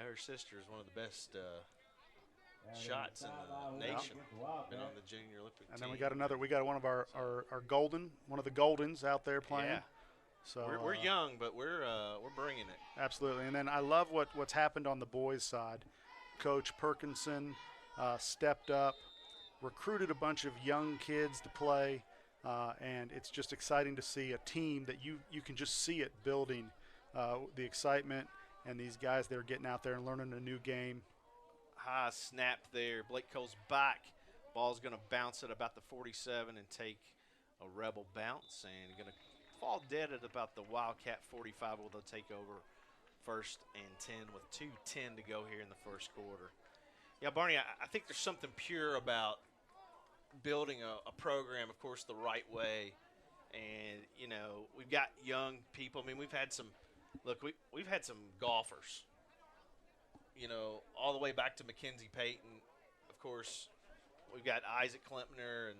her sister is one of the best And shots in the sideline nation. against the Wildcats. Been on the junior Olympic And team. then we got one of our one of the Goldens out there playing. Yeah. So We're young, but we're bringing it. Absolutely. And then I love what's happened on the boys' side. Coach Perkinson stepped up, recruited a bunch of young kids to play, and it's just exciting to see a team that you can just see it building, the excitement, and these guys that are getting out there and learning a new game. High snap there. Blake Cole's back. Ball's going to bounce at about the 47 and take a Rebel bounce, and going to fall dead at about the Wildcat 45, where they'll take over 1st and 10 with 2:10 to go here in the first quarter. Yeah, Barney, I think there's something pure about building a program, of course, the right way. And, you know, we've got young people. I mean, we've had some – look, we've had some golfers, you know, all the way back to Mackenzie Payton. Of course, we've got Isaac Klempner and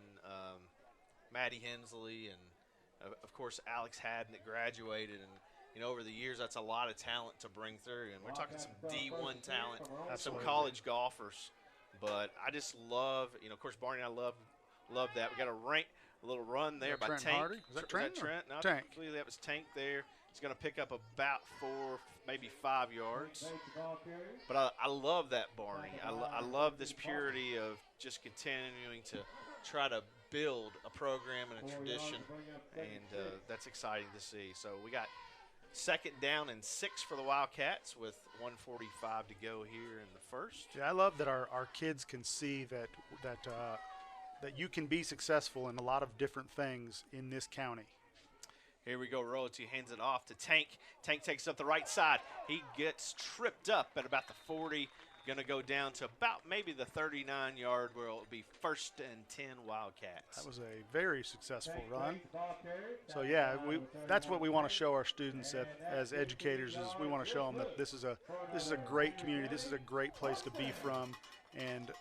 Maddie Hensley and, of course, Alex Haddon that graduated. And, you know, over the years, that's a lot of talent to bring through. And we're talking some D1 talent, some college golfers. But I just love, you know, of course, Barney and I love that. We got a little run there by Trent Tank. Hardy? Is that Trent? Trent? No, Tank. I believe that was Tank there. He's going to pick up about 4, maybe 5 yards. But I love that, Barney. I love this purity of just continuing to try to build a program and a tradition, and that's exciting to see. So we got 2nd down and 6 for the Wildcats with 1:45 to go here in the first. Yeah, I love that our kids can see that you can be successful in a lot of different things in this county. Here we go. Royalty hands it off to Tank. Tank takes up the right side. He gets tripped up at about the 40. Going to go down to about maybe the 39-yard, where it'll be 1st and 10 Wildcats. That was a very successful run. So yeah, that's what we want to show our students as educators, is we want to show them that this is a great community. This is a great place to be from, and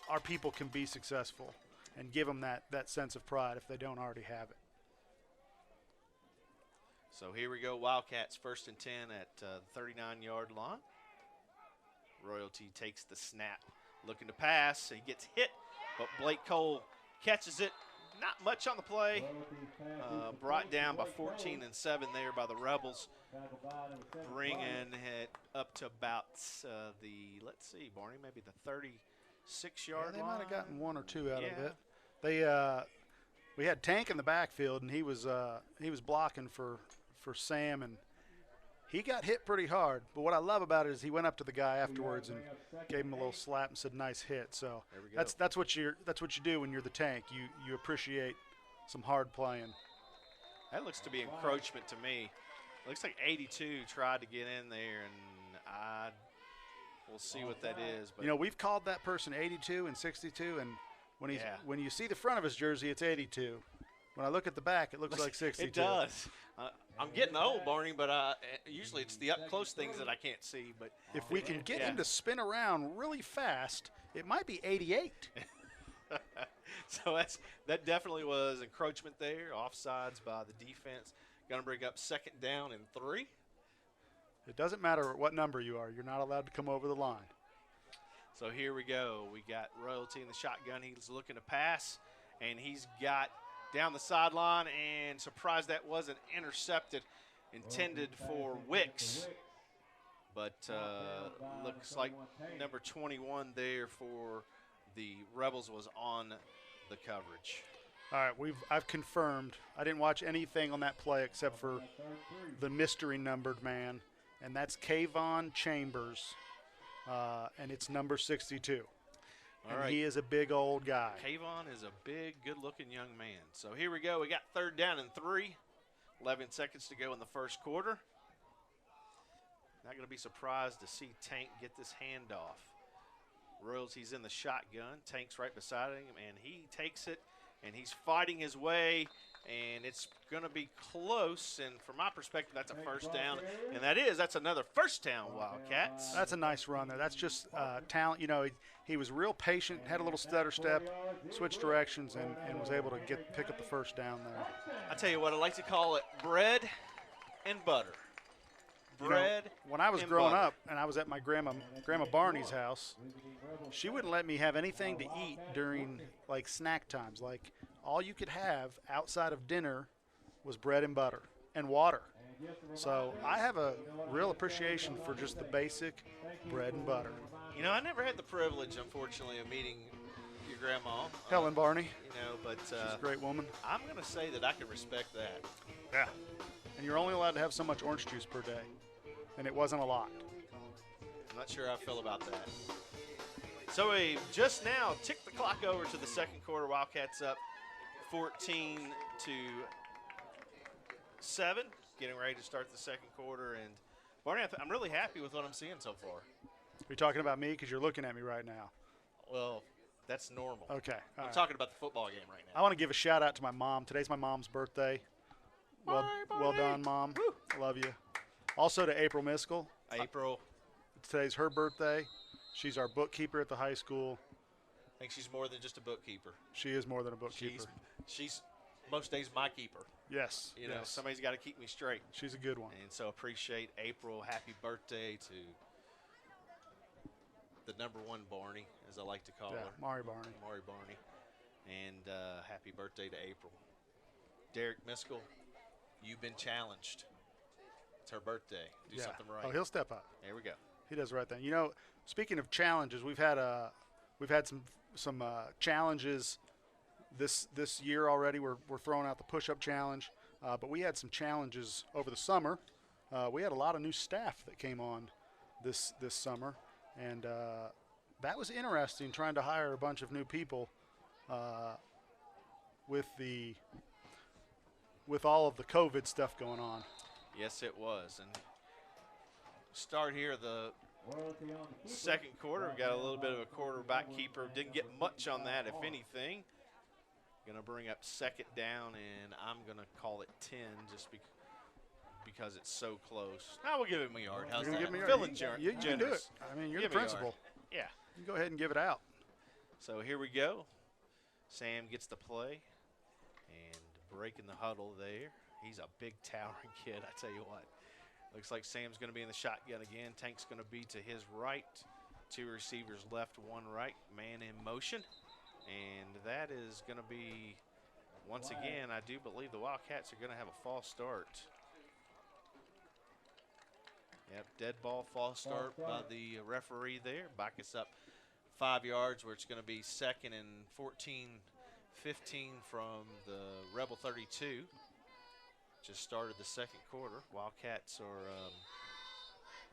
our people can be successful, and give them that sense of pride if they don't already have it. So here we go, Wildcats 1st and 10 at the 39-yard line. Royalty takes the snap, looking to pass. He gets hit, but Blake Cole catches it. Not much on the play. Brought down by 14 and 7 there by the Rebels. Bringing it up to about let's see, Barney, maybe the 36-yard line. They might have gotten 1 or 2 out of it. We had Tank in the backfield, and he was blocking for Sam, and he got hit pretty hard. But what I love about it is he went up to the guy afterwards and gave him a little slap and said, "Nice hit." So that's what you do when you're the Tank. You appreciate some hard playing. That looks to be encroachment to me. It looks like 82 tried to get in there, and we'll see what that is. But you know, we've called that person 82 and 62, and when you see the front of his jersey, it's 82. When I look at the back, it looks like 62. It does. I'm getting old, Barney, but usually it's the up-close things that I can't see. But if we can get him to spin around really fast, it might be 88. So that definitely was encroachment there. Offsides by the defense. Going to bring up 2nd down and 3. It doesn't matter what number you are. You're not allowed to come over the line. So here we go. We got Royalty in the shotgun. He's looking to pass, and he's got down the sideline, and surprised that wasn't intercepted, intended for Wicks. But looks like number 21 there for the Rebels was on the coverage. All right, I've confirmed. I didn't watch anything on that play except for the mystery numbered man, and that's Kayvon Chambers, and it's number 62. All and right. He is a big old guy. Kayvon is a big, good-looking young man. So here we go. We got 3rd down and 3. 11 seconds to go in the first quarter. Not going to be surprised to see Tank get this handoff. Royalty's in the shotgun. Tank's right beside him, and he takes it, and he's fighting his way, and it's going to be close. And from my perspective, that's a first down, and that's another first down, Wildcats. That's a nice run there. That's just talent. You know, he was real patient, had a little stutter step, switched directions, and was able to pick up the first down there. I tell you what, I like to call it bread and butter. Bread. You know, when I was and growing butter. up and I was at my grandma Barney's house, she wouldn't let me have anything to eat during like snack times. Like all you could have outside of dinner was bread and butter and water. So I have a real appreciation for just the basic bread and butter. You know, I never had the privilege, unfortunately, of meeting your grandma. Helen Barney, You know, but she's a great woman. I'm going to say that I can respect that. Yeah. And you're only allowed to have so much orange juice per day, and it wasn't a lot. I'm not sure how I feel about that. So we just now ticked the clock over to the second quarter. Wildcats up 14-7, getting ready to start the second quarter. And Barney, I'm really happy with what I'm seeing so far. Are you talking about me? Because you're looking at me right now. Well, that's normal. Okay. all I'm right. talking about the football game right I now. want to give a shout out to my mom. Today's my mom's birthday. Well done, Mom. Woo. Love you. Also to April Miskell. April, Today's her birthday. She's our bookkeeper at the high school. I think she's more than just a bookkeeper. She is more than a bookkeeper. She's most days my keeper. Yes. You know, yes. somebody's got to keep me straight. She's a good one. And so appreciate April. Happy birthday to the number one Barney, as I like to call Yeah, her. Mari Barney. Maury Barney. And happy birthday to April. Derek Miskell, you've been challenged. It's her birthday. Do Yeah. something right. Oh, he'll step up. There we go. He does the right thing. You know, speaking of challenges, we've had some challenges this year already. We're throwing out the push-up challenge, but we had some challenges over the summer. We had a lot of new staff that came on this summer, and that was interesting trying to hire a bunch of new people with all of the COVID stuff going on. Yes, it was. And start here the second quarter. We got a little bit of a quarterback keeper. Didn't get much on that, if anything. Going to bring up second down, and I'm going to call it 10 just because it's so close. I will give him a yard. How's You're gonna that? give me Feeling you can do it. generous. I mean, you're Give the me a yard. principal. Yeah. You go ahead and give it out. So here we go. Sam gets the play and breaking the huddle there. He's a big towering kid, I tell you what. Looks like Sam's going to be in the shotgun again. Tank's going to be to his right. Two receivers left, one right. Man in motion. And that is going to be, once again, I do believe the Wildcats are going to have a false start. Yep, dead ball, false start by the referee there. Back us up 5 yards where it's going to be second and 14-15 from the Rebel 32. Just started the second quarter. Wildcats are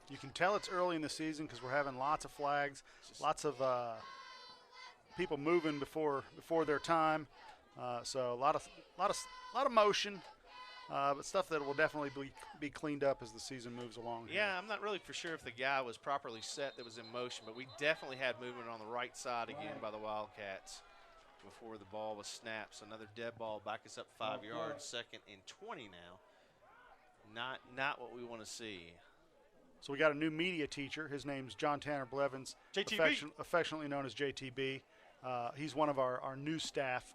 You can tell it's early in the season because we're having lots of flags, lots of people moving before their time. So a lot of motion, but stuff that will definitely be cleaned up as the season moves along. here. yeah, I'm not really for sure if the guy was properly set that was in motion, but we definitely had movement on the right side again by the Wildcats before the ball was snapped. So another dead ball, back us up 5 yards, second and 20 now. Not what we want to see. So we got a new media teacher. His name's John Tanner Blevins, JTB. affectionately known as JTB. He's one of our new staff.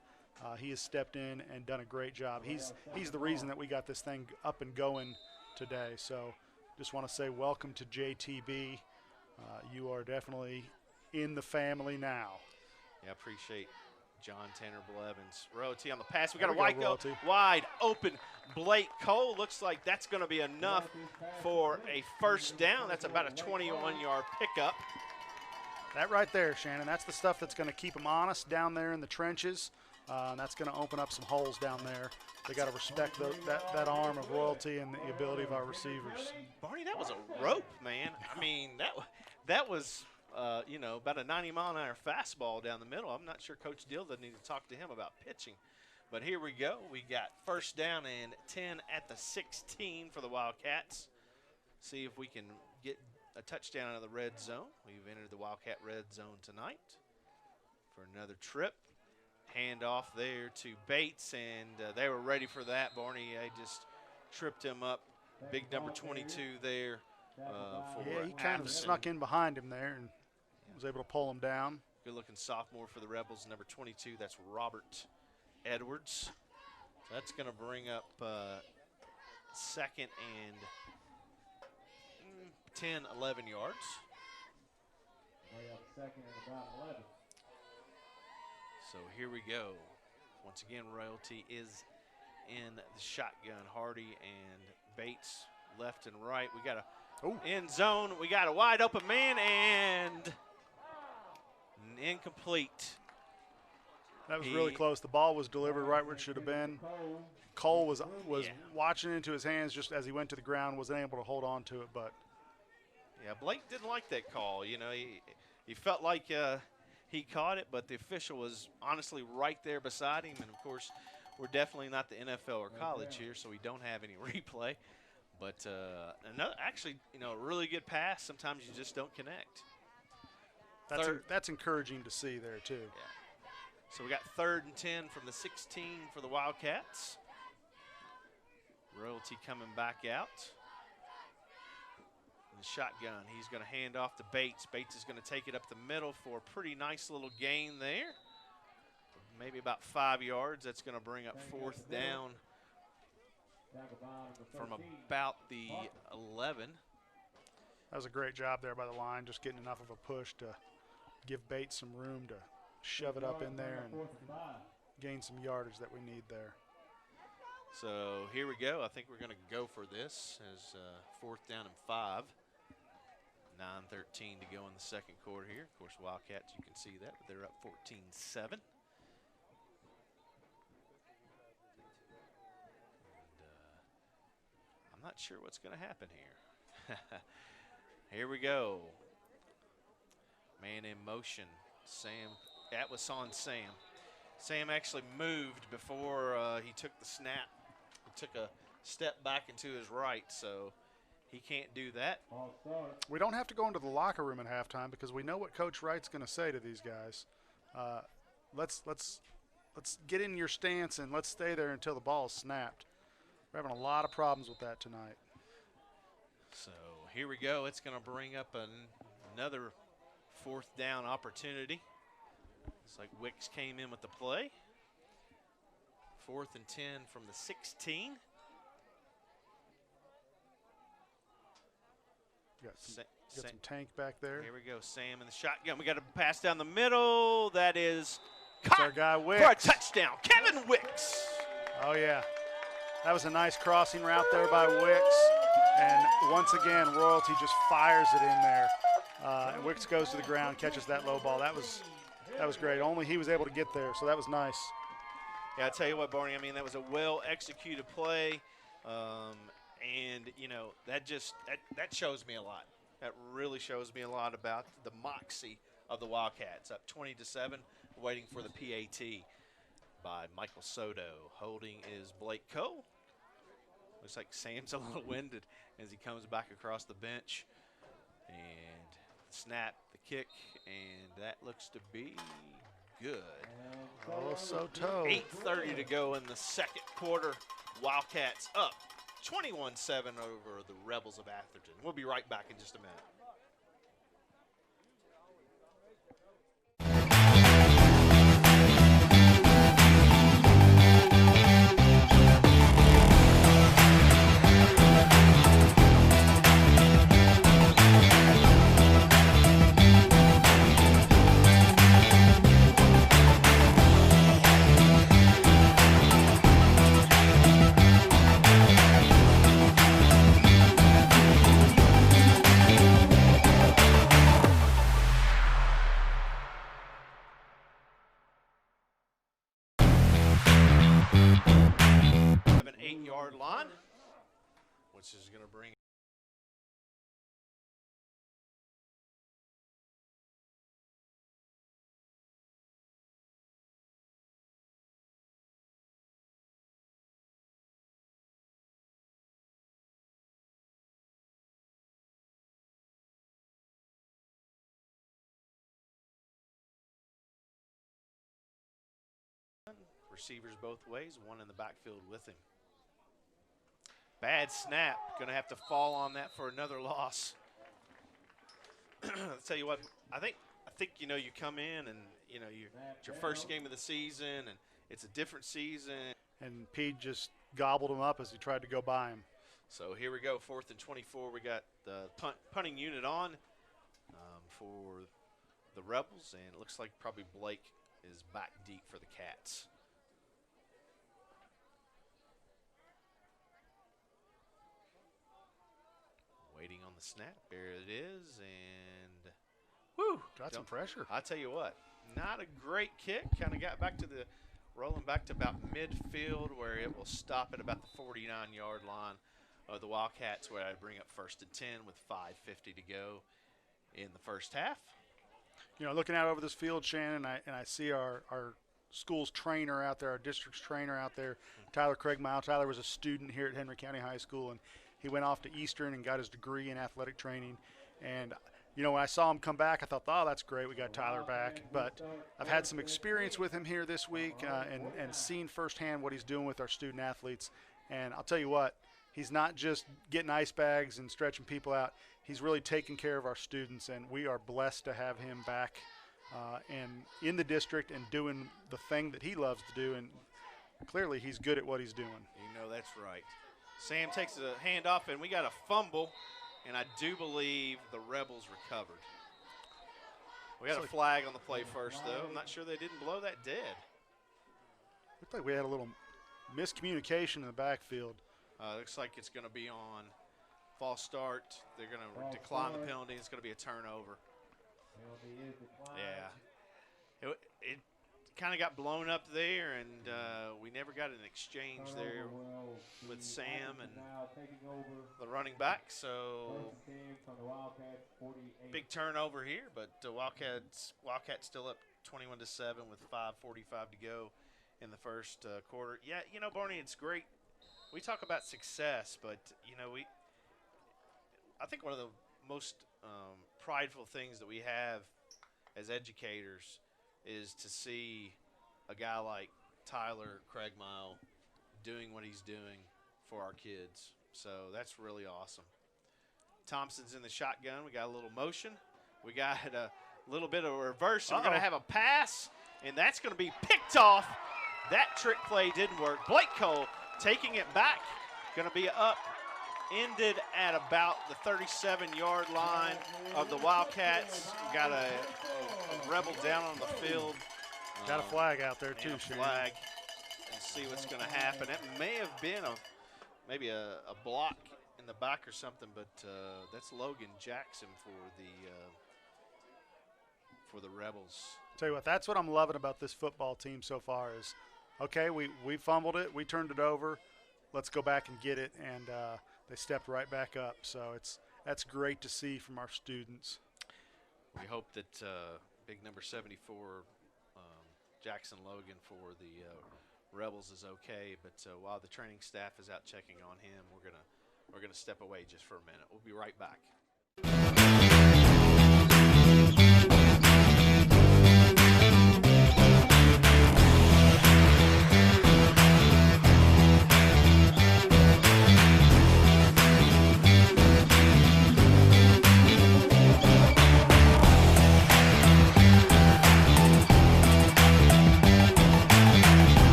He has stepped in and done a great job. He's the reason that we got this thing up and going today. So just want to say welcome to JTB. You are definitely in the family now. Yeah, I appreciate John Tanner Blevins. Royalty on the pass. We got There a we go, wide, Royalty. wide open Blake Cole. Looks like that's going to be enough for a first down. That's about a 21-yard pickup. That right there, Shannon, that's the stuff that's going to keep them honest down there in the trenches. And that's going to open up some holes down there. They got to respect that arm of Royalty and the ability of our receivers. Barney, that was a rope, man. I mean, that was, about a 90-mile-an-hour fastball down the middle. I'm not sure Coach Dill doesn't need to talk to him about pitching. But here we go. We got first down and 10 at the 16 for the Wildcats. See if we can get a touchdown out of the red zone. We've entered the Wildcat red zone tonight for another trip. Hand off there to Bates, and they were ready for that. Barney just tripped him up. Big number 22 there for Yeah, he kind of Atherton. snuck in behind him there and was able to pull him down. Good-looking sophomore for the Rebels, number 22. That's Robert Edwards. So that's going to bring up second and 10, 11 yards. Way up second and about 11. So here we go. Once again, Royalty is in the shotgun. Hardy and Bates left and right. We got a end zone. We got a wide open man and incomplete. That was really close. The ball was delivered right where it should have been. Cole was watching into his hands just as he went to the ground, wasn't able to hold on to it, but. Yeah, Blake didn't like that call. You know, he felt like he caught it, but the official was honestly right there beside him. And, of course, we're definitely not the NFL or college here, so we don't have any replay. But actually, you know, a really good pass. Sometimes you just don't connect. That's encouraging to see there, too. Yeah. So we got 3rd and 10 from the 16 for the Wildcats. Royalty coming back out. The shotgun, he's going to hand off to Bates. Bates is going to take it up the middle for a pretty nice little gain there. Maybe about 5 yards. That's going to bring up 4th down from about the 11. That was a great job there by the line, just getting enough of a push to give Bates some room to shove it up in there and gain some yardage that we need there. So here we go. I think we're going to go for this as 4th down and 5. 9:13 to go in the second quarter here. Of course, Wildcats, you can see that, but they're up 14-7. I'm not sure what's going to happen here. Here we go. Man in motion. Sam, that was on Sam. Sam actually moved before he took the snap. He took a step back into his right, so he can't do that. We don't have to go into the locker room at halftime because we know what Coach Wright's going to say to these guys. Let's get in your stance and let's stay there until the ball is snapped. We're having a lot of problems with that tonight. So here we go. It's going to bring up another 4th down opportunity. It's like Wicks came in with the play. 4th and 10 from the 16. Got some tank back there. Here we go, Sam in the shotgun. We got a pass down the middle. That is caught our guy Wicks for a touchdown. Kevin Wicks. Oh, yeah. That was a nice crossing route there by Wicks. And once again, Royalty just fires it in there. And Wicks goes to the ground, catches that low ball. That was great. Only he was able to get there, so that was nice. Yeah, I tell you what, Barney, I mean, that was a well-executed play. And, you know, that shows me a lot. That really shows me a lot about the moxie of the Wildcats. Up 20-7, waiting for the PAT by Michael Soto. Holding is Blake Cole. Looks like Sam's a little winded as he comes back across the bench. And snap, the kick, and that looks to be good. Oh, Soto. 8:30 to go in the second quarter. Wildcats up 21-7 over the Rebels of Atherton. We'll be right back in just a minute. An 8-yard line, which is going to bring Receivers both ways, one in the backfield with him. Bad snap. Going to have to fall on that for another loss. I'll tell you what, I think you know, you come in and it's your first game of the season and it's a different season. And Pete just gobbled him up as he tried to go by him. So here we go, 4th and 24. We got the punting unit on for the Rebels, and it looks like probably Blake is back deep for the Cats. Waiting on the snap. There it is, and whoo, Got some pressure. I tell you what, not a great kick. Kind of got back to rolling back to about midfield where it will stop at about the 49-yard line of the Wildcats, where I bring up 1st and 10 with 5:50 to go in the first half. You know, looking out over this field, Shannon, and I see our school's trainer out there, our district's trainer out there, Tyler Craigmile. Tyler was a student here at Henry County High School, and he went off to Eastern and got his degree in athletic training. And, you know, when I saw him come back, I thought, oh, that's great, we got Tyler back. But I've had some experience with him here this week and seen firsthand what he's doing with our student athletes. And I'll tell you what, he's not just getting ice bags and stretching people out. He's really taking care of our students, and we are blessed to have him back and in the district and doing the thing that he loves to do. And clearly he's good at what he's doing. You know, that's right. Sam takes a handoff, and we got a fumble, and I do believe the Rebels recovered. We got a flag on the play first, though. I'm not sure they didn't blow that dead. Looked like we had a little miscommunication in the backfield. Looks like it's going to be on false start. They're going to decline the penalty. It's going to be a turnover. Yeah. It kind of got blown up there, and we never got an exchange there with Sam and the running back. So big turnover here, but Wildcats still up 21-7 with 5:45 to go in the first quarter. Yeah, you know, Barney, it's great. We talk about success, but you know, I think one of the most prideful things that we have as educators is to see a guy like Tyler Craigmile doing what he's doing for our kids. So that's really awesome. Thompson's in the shotgun. We got a little motion. We got a little bit of a reverse. And we're going to have a pass, and that's going to be picked off. That trick play didn't work. Blake Cole taking it back. Going to be up. Ended at about the 37-yard line of the Wildcats. Got a Rebel down on the field. Got a flag out there, too, Shane. Flag. And see what's going to happen. It may have been maybe a block in the back or something, but that's Logan Jackson for the Rebels. Tell you what, that's what I'm loving about this football team so far is, okay, we fumbled it, we turned it over, let's go back and get it, and they stepped right back up. So that's great to see from our students. We hope that big number 74, Jackson Logan for the Rebels is okay. But while the training staff is out checking on him, we're gonna step away just for a minute. We'll be right back.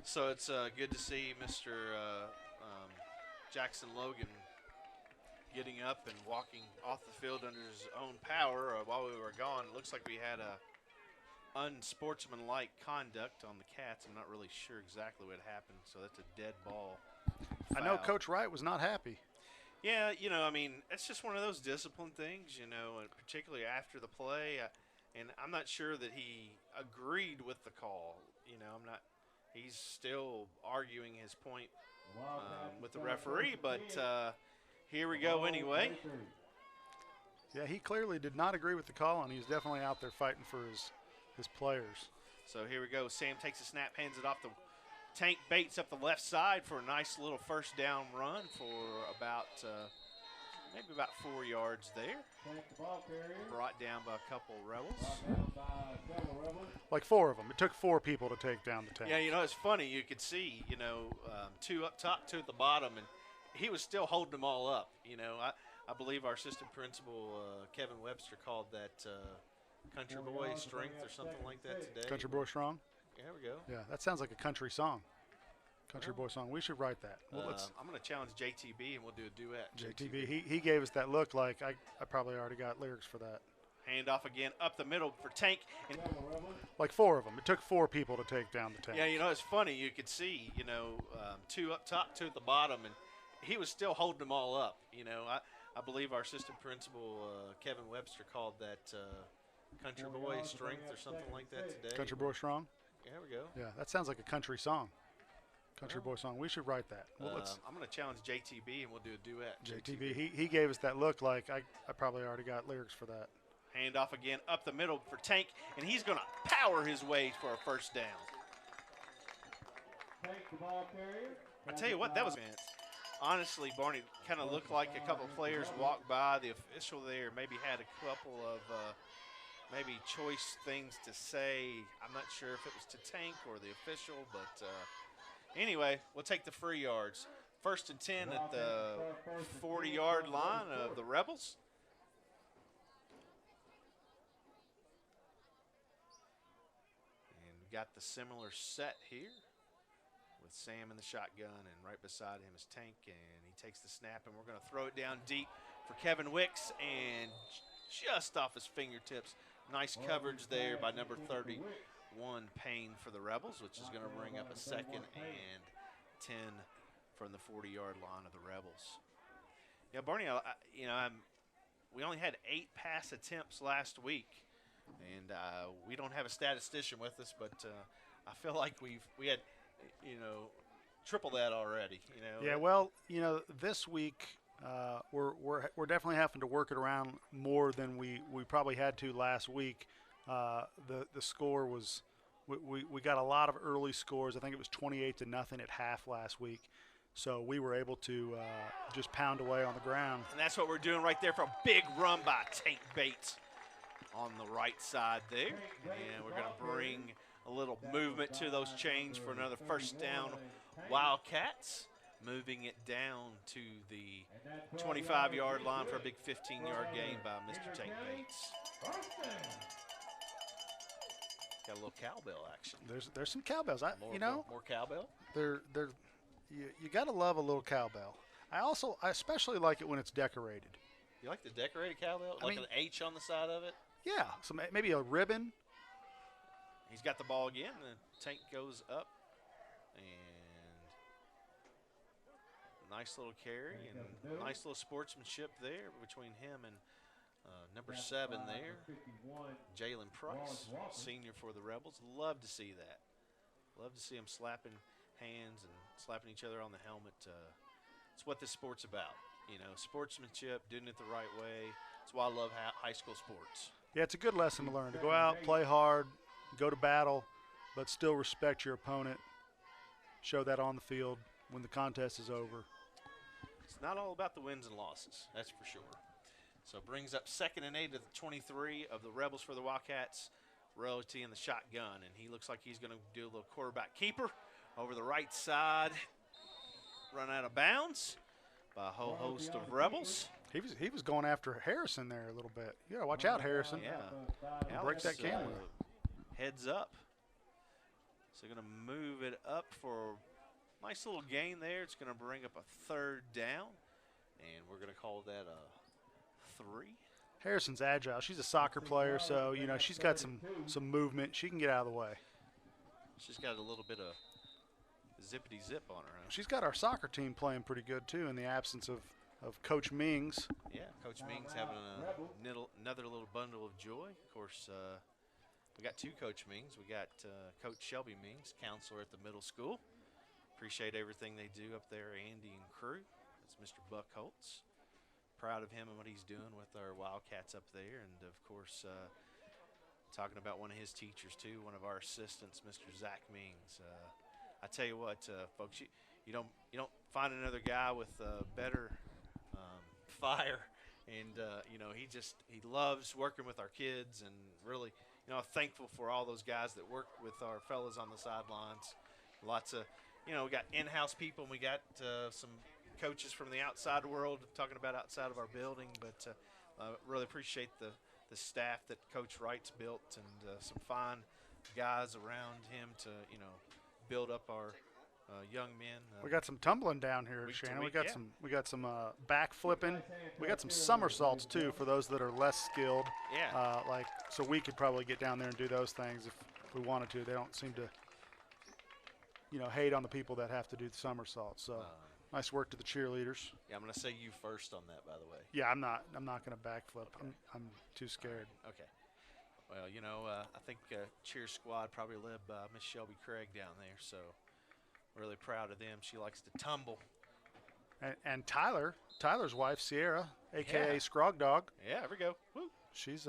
So it's good to see Mr. Jackson Logan getting up and walking off the field under his own power while we were gone. It looks like we had a unsportsmanlike conduct on the Cats. I'm not really sure exactly what happened, so that's a dead ball foul. I know Coach Wright was not happy. Yeah, you know, I mean, it's just one of those discipline things, you know, and particularly after the play. And I'm not sure that he agreed with the call. You know, he's still arguing his point with the referee, but here we go anyway. Yeah, he clearly did not agree with the call, and he's definitely out there fighting for his players. So here we go. Sam takes a snap, hands it off to Tank Bates up the left side for a nice little first down run for about maybe about 4 yards there. Brought down by a couple Rebels. Like 4 of them. It took 4 people to take down the Tank. Yeah, you know, it's funny. You could see, 2 up top, 2 at the bottom, and he was still holding them all up. You know, I believe our assistant principal, Kevin Webster, called that Country Boy Strength or something like that today. Country Boy Strong? There we go. Yeah, that sounds like a country song. Country Boy song. We should write that. Well, I'm going to challenge JTB, and we'll do a duet. JTB, he gave us that look like I probably already got lyrics for that. Handoff again up the middle for Tank. And like 4 of them. It took 4 people to take down the Tank. yeah, you know, it's funny. You could see, 2 up top, 2 at the bottom, and he was still holding them all up. You know, I believe our assistant principal, Kevin Webster, called that Country Boy Strength or something like that today. Country Boy Strong? There we go. Yeah, that sounds like a country song. Country Boy song. We should write that. Well, I'm going to challenge JTB, and we'll do a duet. JTB, he gave us that look like I probably already got lyrics for that. Handoff again up the middle for Tank, and he's going to power his way for a first down. I tell you what, that was honestly, Barney, kind of looked like a couple of players walked by. The official there maybe had a couple of maybe choice things to say. I'm not sure if it was to Tank or the official, but anyway, we'll take the free yards. 1st and 10 at the 40-yard line of the Rebels. And we got the similar set here with Sam in the shotgun, and right beside him is Tank, and he takes the snap, and we're going to throw it down deep for Kevin Wicks, and just off his fingertips. Nice coverage there by number 31, Payne, for the Rebels, which is going to bring up a 2nd and 10 from the 40-yard line of the Rebels. Yeah, Barney, we only had 8 pass attempts last week, and we don't have a statistician with us, but I feel like we had, triple that already. Yeah, well, this week we're definitely having to work it around more than we probably had to last week. The score was we got a lot of early scores. I think it was 28-0 at half last week. So we were able to just pound away on the ground. And that's what we're doing right there for a big run by Tank Bates on the right side there. And we're going to bring a little movement to those chains for another first down. Wildcats moving it down to the 25-yard line for a big 15-yard gain by Mr. Tank Bates. Got a little cowbell action. There's some cowbells. More cowbell. You got to love a little cowbell. I especially like it when it's decorated. You like the decorated cowbell? Like an H on the side of it? Yeah, so maybe a ribbon. He's got the ball again. The Tank goes up, and nice little carry and nice little sportsmanship there between him and number 7 there, Jalen Price, senior for the Rebels. Love to see that. Love to see him slapping hands and slapping each other on the helmet. It's what this sport's about. Sportsmanship, doing it the right way. That's why I love high school sports. Yeah, it's a good lesson to learn. To go out, play hard, go to battle, but still respect your opponent. Show that on the field when the contest is over. It's not all about the wins and losses, that's for sure. So it brings up 2nd and 8 at the 23 of the Rebels for the Wildcats. Royalty in the shotgun, and he looks like he's going to do a little quarterback keeper over the right side. Run out of bounds by a whole host of Rebels. He was going after Harrison there a little bit. You got to watch out, Harrison. Yeah. Break that camera. Heads up. So going to move it up for a nice little gain there. It's going to bring up a 3rd down, and we're going to call that a 3. Harrison's agile. She's a soccer player, so she's got some movement. She can get out of the way. She's got a little bit of zippity zip on her. Huh? She's got our soccer team playing pretty good too, in the absence of Coach Mings. Yeah, Coach Mings having another little bundle of joy. Of course, we got 2 Coach Mings. We got Coach Shelby Mings, counselor at the middle school, appreciate everything they do up there, Andy and crew. That's Mr. Buck Holtz. Proud of him and what he's doing with our Wildcats up there. And, of course, talking about one of his teachers, too, one of our assistants, Mr. Zach Mings. I tell you what, folks, you don't find another guy with better fire. And, he loves working with our kids, and really, I'm thankful for all those guys that work with our fellas on the sidelines. Lots of, we got in-house people, and we got some coaches from the outside world talking about outside of our building. But really appreciate the staff that Coach Wright's built, and some fine guys around him to, build up our young men. We got some tumbling down here, Shannon. We got some back flipping. We got some somersaults too for those that are less skilled. Yeah. So we could probably get down there and do those things if we wanted to. They don't seem to, hate on the people that have to do the somersaults. So nice work to the cheerleaders. Yeah, I'm going to say you first on that, by the way. Yeah, I'm not going to backflip. Okay. I'm too scared. Okay. Well, I think cheer squad probably led by Miss Shelby Craig down there, so really proud of them. She likes to tumble. And Tyler's wife, Sierra, a.k.a. Scrog Dog. Yeah, there we go. Woo. She's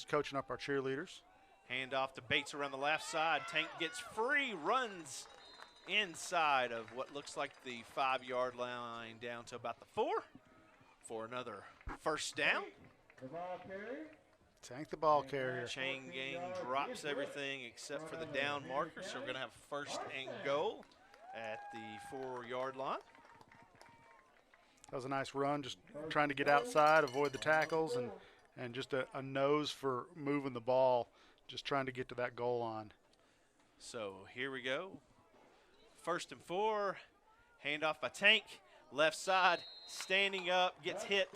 coaching up our cheerleaders. Hand off to Bates around the left side. Tank gets free, runs inside of what looks like the 5-yard line down to about the 4 for another first down. The ball carrier. Tank the ball carrier. Chain gang drops everything except for the down marker, so we're going to have first and goal at the 4-yard line. That was a nice run, just trying to get outside, avoid the tackles, and just a nose for moving the ball, just trying to get to that goal line. So here we go. First and 4, handoff by Tank, left side, standing up, gets hit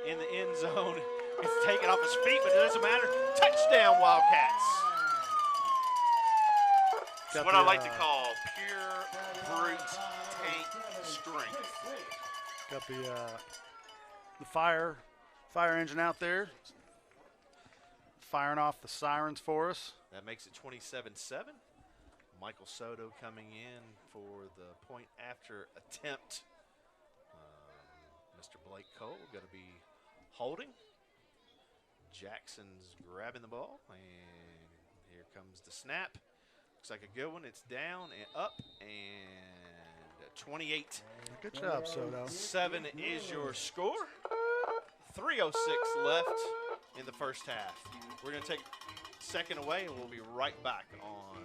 in the end zone. It's taken off his feet, but it doesn't matter. Touchdown, Wildcats. It's what I like to call pure, brute Tank strength. Got the fire engine out there, firing off the sirens for us. That makes it 27-7. Michael Soto coming in for the point after attempt. Mr. Blake Cole going to be holding. Jackson's grabbing the ball, and here comes the snap. Looks like a good one. It's down and up, and 28. Good job, Soto. 7 is your score. 3:06 left in the first half. We're going to take second away, and we'll be right back on.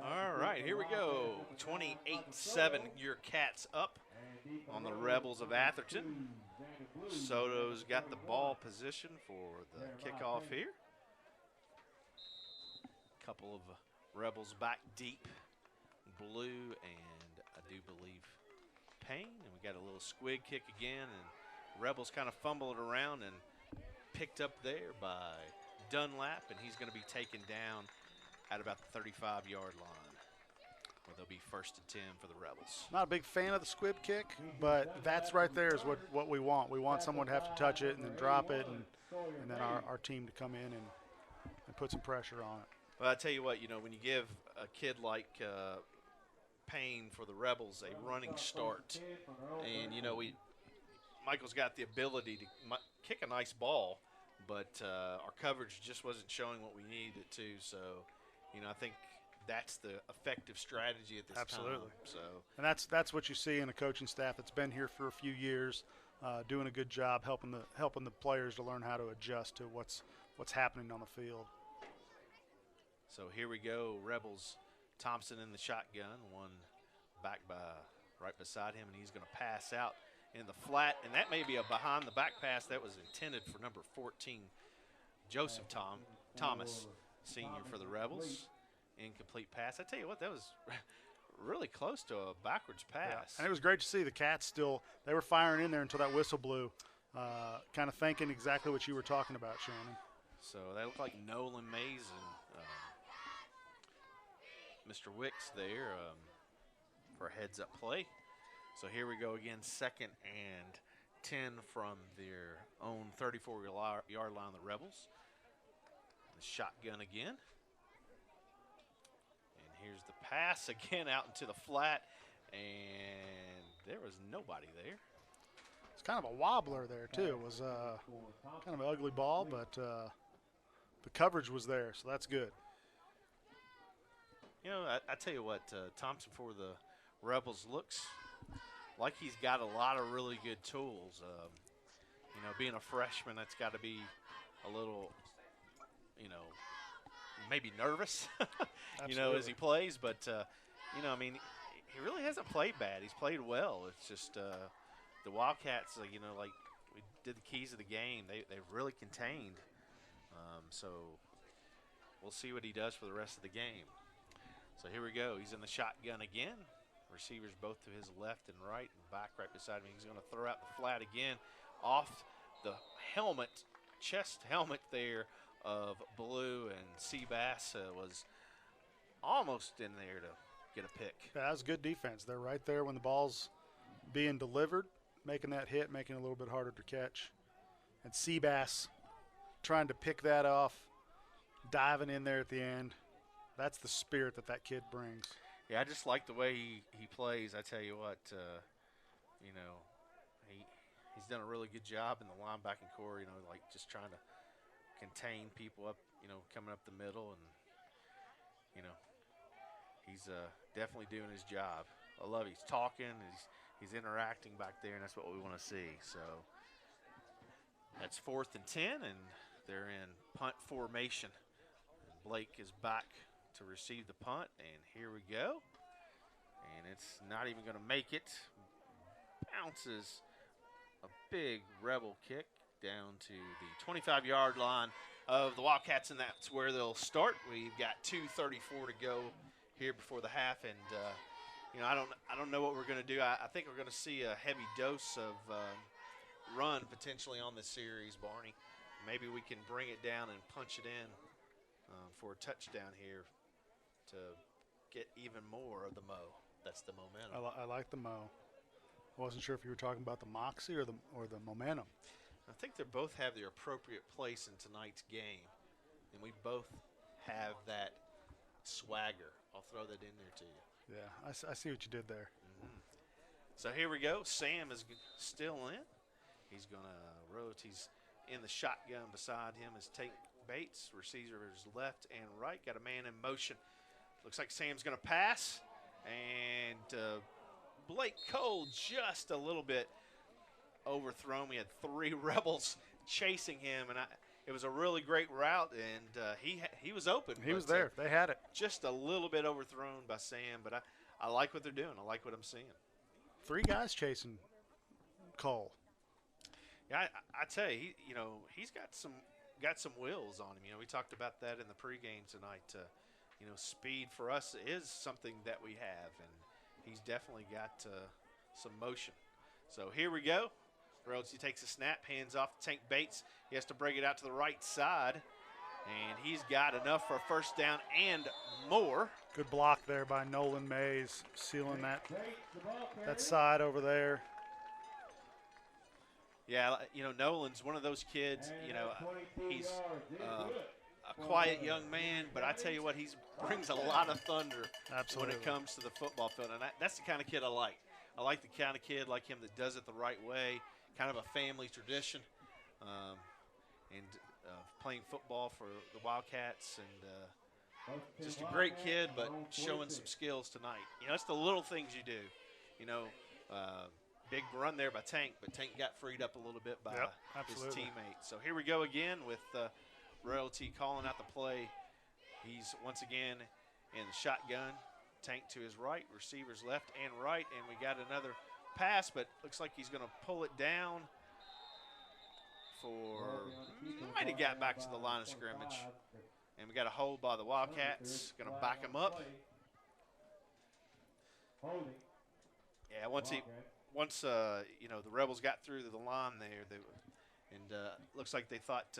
All right, here we go. 28-7, your Cats up on the Rebels of Atherton. Soto's got the ball position for the kickoff here. Couple of Rebels back deep. Blue and I do believe Payne. And we got a little squig kick again, and Rebels kind of fumbled it around and picked up there by Dunlap, and he's going to be taken down at about the 35-yard line, where they'll be 1st and 10 for the Rebels. Not a big fan of the squib kick, but that's right there is what we want. We want someone to have to touch it and then drop it, and then our team to come in and put some pressure on it. Well, I tell you what, when you give a kid like Payne for the Rebels a running start, and Michael's got the ability to kick a nice ball, but our coverage just wasn't showing what we needed it to. So, I think that's the effective strategy at this time. Absolutely. So, and that's what you see in a coaching staff that's been here for a few years. doing a good job helping the players to learn how to adjust to what's happening on the field. So here we go, Rebels. Thompson in the shotgun, one back right beside him, and he's going to pass out in the flat, and that may be a behind-the-back pass that was intended for number 14, Joseph Thomas, senior for the Rebels. Incomplete pass. I tell you what, that was really close to a backwards pass. Yeah. And it was great to see the Cats they were firing in there until that whistle blew, kind of thinking exactly what you were talking about, Shannon. So that looked like Nolan Mays and Mr. Wicks there for a heads-up play. So here we go again, 2nd and 10 from their own 34-yard line, the Rebels. The shotgun again. And here's the pass again out into the flat, and there was nobody there. It's kind of a wobbler there, too. It was kind of an ugly ball, but the coverage was there, so that's good. You know, I tell you what, Thompson for the Rebels looks like he's got a lot of really good tools. You know, being a freshman, that's got to be a little, you know, maybe nervous, you know, as he plays. But, you know, I mean, he really hasn't played bad. He's played well. It's just the Wildcats, you know, like we did the keys of the game, they've really contained. So we'll see what he does for the rest of the game. So here we go. He's in the shotgun again. Receivers both to his left and right, and back right beside me. He's going to throw out the flat again off the helmet, chest helmet there of Blue, and Seabass was almost in there to get a pick. Yeah, that was good defense. They're right there when the ball's being delivered, making that hit, making it a little bit harder to catch. And Seabass trying to pick that off, diving in there at the end. That's the spirit that kid brings. Yeah, I just like the way he plays. I tell you what, you know, he's done a really good job in the linebacking core, you know, like just trying to contain people up, you know, coming up the middle. And, you know, he's definitely doing his job. I love it. He's talking, he's interacting back there, and that's what we want to see. So that's 4th and 10, and they're in punt formation. And Blake is back to receive the punt, and here we go. And it's not even going to make it. Bounces a big Rebel kick down to the 25-yard line of the Wildcats, and that's where they'll start. We've got 2:34 to go here before the half, and you know, I don't know what we're going to do. I think we're going to see a heavy dose of run potentially on this series, Barney. Maybe we can bring it down and punch it in for a touchdown here to get even more of the mo. That's the momentum. I like the mo. I wasn't sure if you were talking about the moxie or the momentum. I think they both have their appropriate place in tonight's game, and we both have that swagger. I'll throw that in there to you. Yeah, I see what you did there. Mm-hmm. So here we go. Sam is still in. He's going to rotate. He's in the shotgun beside him is Tate Bates. Receivers left and right. Got a man in motion. Looks like Sam's going to pass. And Blake Cole just a little bit overthrown. We had 3 Rebels chasing him, and it was a really great route, and he was open. He was there. They had it. Just a little bit overthrown by Sam, but I like what they're doing. I like what I'm seeing. 3 guys chasing Cole. Yeah, I tell you, he's got some wheels on him. You know, we talked about that in the pregame tonight. You know, speed for us is something that we have, and he's definitely got some motion. So here we go. He takes a snap, hands off to Tank Bates. He has to bring it out to the right side, and he's got enough for a first down and more. Good block there by Nolan Mays, sealing that side over there. Yeah, you know, Nolan's one of those kids, you know, he's a quiet young man, but I tell you what, he brings a lot of thunder Absolutely. when it comes to the football field. And that's the kind of kid I like. I like the kind of kid like him that does it the right way, kind of a family tradition, and playing football for the Wildcats, and just a great kid, but showing some skills tonight. You know, it's the little things you do. You know, Big run there by Tank, but Tank got freed up a little bit by Yep, his absolutely. teammate. So here we go again with Royalty calling out the play. He's once again in the shotgun. Tank to his right, receivers left and right, and we got another pass, but looks like he's going to pull it down might have got back to the line of scrimmage. And we got a hold by the Wildcats. Going to back him up. Yeah, once the Rebels got through to the line there, looks like they thought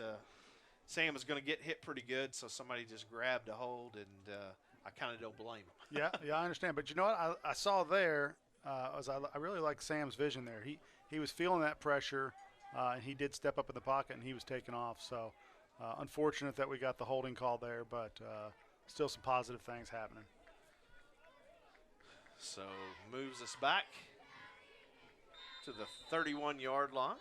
Sam was going to get hit pretty good, so somebody just grabbed a hold, and I kind of don't blame him. Yeah, I understand. But you know what I saw there I really like Sam's vision there. He was feeling that pressure, and he did step up in the pocket, and he was taken off. So unfortunate that we got the holding call there, but still some positive things happening. So moves us back to the 31-yard line.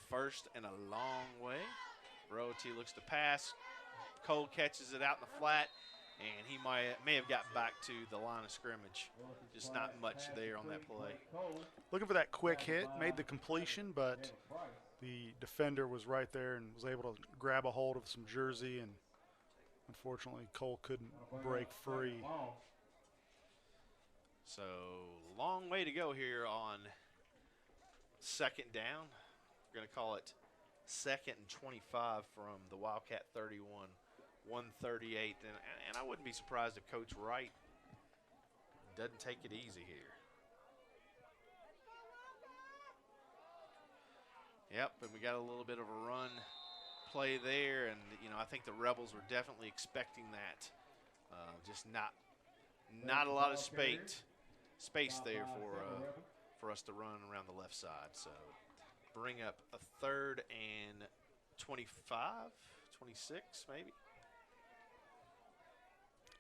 First and a long way. Royalty looks to pass. Cole catches it out in the flat, and he may have got back to the line of scrimmage. Just not much there on that play. Looking for that quick hit, made the completion, but the defender was right there and was able to grab a hold of some jersey, and unfortunately Cole couldn't break free. So long way to go here on second down. We're going to call it 2nd and 25 from the Wildcat 31, 138. And I wouldn't be surprised if Coach Wright doesn't take it easy here. Yep, and we got a little bit of a run play there, and I think the Rebels were definitely expecting that. Just not a lot of space there for us to run around the left side. So bring up a 3rd and 25, 26 maybe.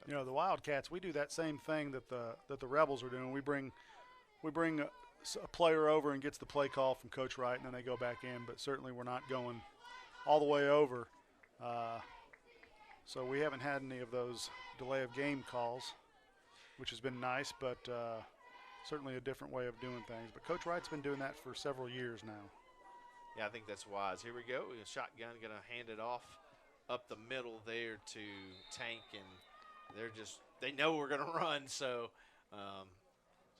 The Wildcats, we do that same thing that the Rebels are doing. We bring a player over and gets the play call from Coach Wright, and then they go back in. But certainly we're not going all the way over. So we haven't had any of those delay of game calls, which has been nice, but certainly a different way of doing things. But Coach Wright's been doing that for several years now. Yeah, I think that's wise. Here we go. Shotgun going to hand it off up the middle there to Tank, and they know we're going to run, so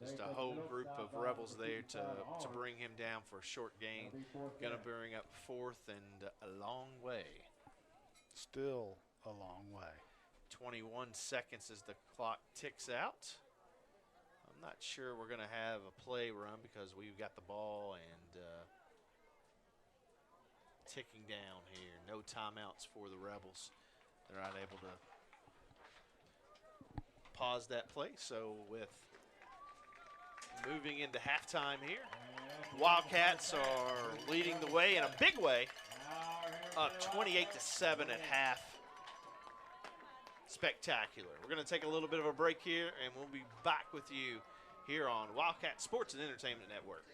just a whole group of Rebels there to bring him down for a short gain. Going to bring up 4th and a long way. Still a long way. 21 seconds as the clock ticks out. I'm not sure we're going to have a play run because we've got the ball and ticking down here. No timeouts for the Rebels. They're not able to pause that play. So with moving into halftime here, Wildcats are leading the way in a big way, up 28-7 at half. Spectacular. We're going to take a little bit of a break here, and we'll be back with you here on Wildcat Sports and Entertainment Network.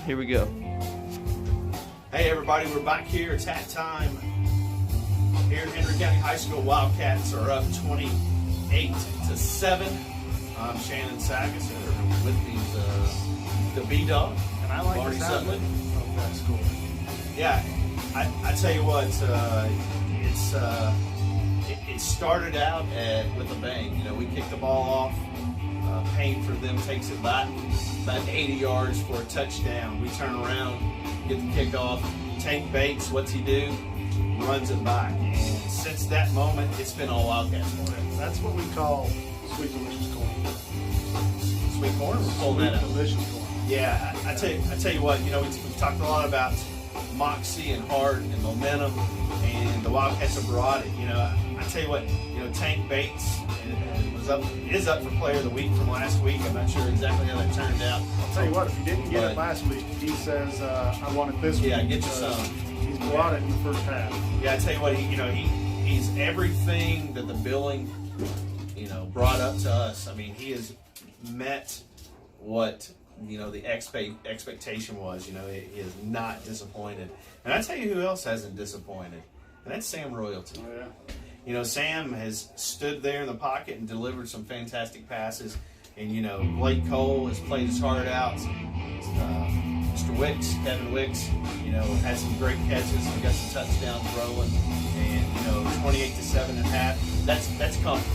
Here we go. Hey everybody, we're back here. It's hat time. Here at Henry County High School, Wildcats are up 28-7. I'm Shannon Sagas. With me's the B-Dog. And I like Marty the sound Sutton. of that score. Yeah, I tell you what, it started out with a bang. You know, we kicked the ball off. Payne for them takes it back about 80 yards for a touchdown. We turn around, get the kickoff. Tank Bates, what's he do? Runs it back. And since that moment, it's been all Wildcats for him. That's what we call sweet delicious corn. Sweet corn, we're pulling that out. Delicious corn. Yeah, I tell you what, you know, we've talked a lot about moxie and heart and momentum, and the Wildcats have brought it. You know, I tell you what, you know, Tank Bates is up for Player of the Week from last week. I'm not sure exactly how that turned out. I'll tell you what, if you didn't get it last week, he says, I want it this week. Yeah, get you some. He's brought it in the first half. Yeah, I tell you what, he's everything that the billing, you know, brought up to us. I mean, he has met what, you know, the expectation was. You know, he is not disappointed. And I tell you who else hasn't disappointed, and that's Sam Royalty. Oh, yeah. You know, Sam has stood there in the pocket and delivered some fantastic passes. And, you know, Blake Cole has played his heart out. Mr. Wicks, Kevin Wicks, you know, had some great catches. We got some touchdowns rolling. And, you know, 28-7 at half. That's comfort.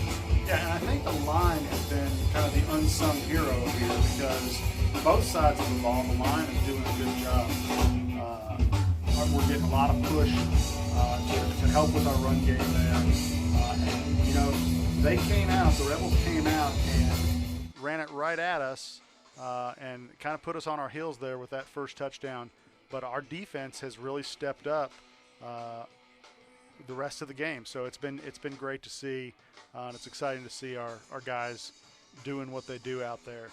Yeah, and I think the line has been kind of the unsung hero here because both sides of the ball, the line is doing a good job. We're getting a lot of push to help with our run game there. And, you know, they came out, the Rebels came out and ran it right at us and kind of put us on our heels there with that first touchdown. But our defense has really stepped up the rest of the game. So it's been great to see, and it's exciting to see our guys doing what they do out there.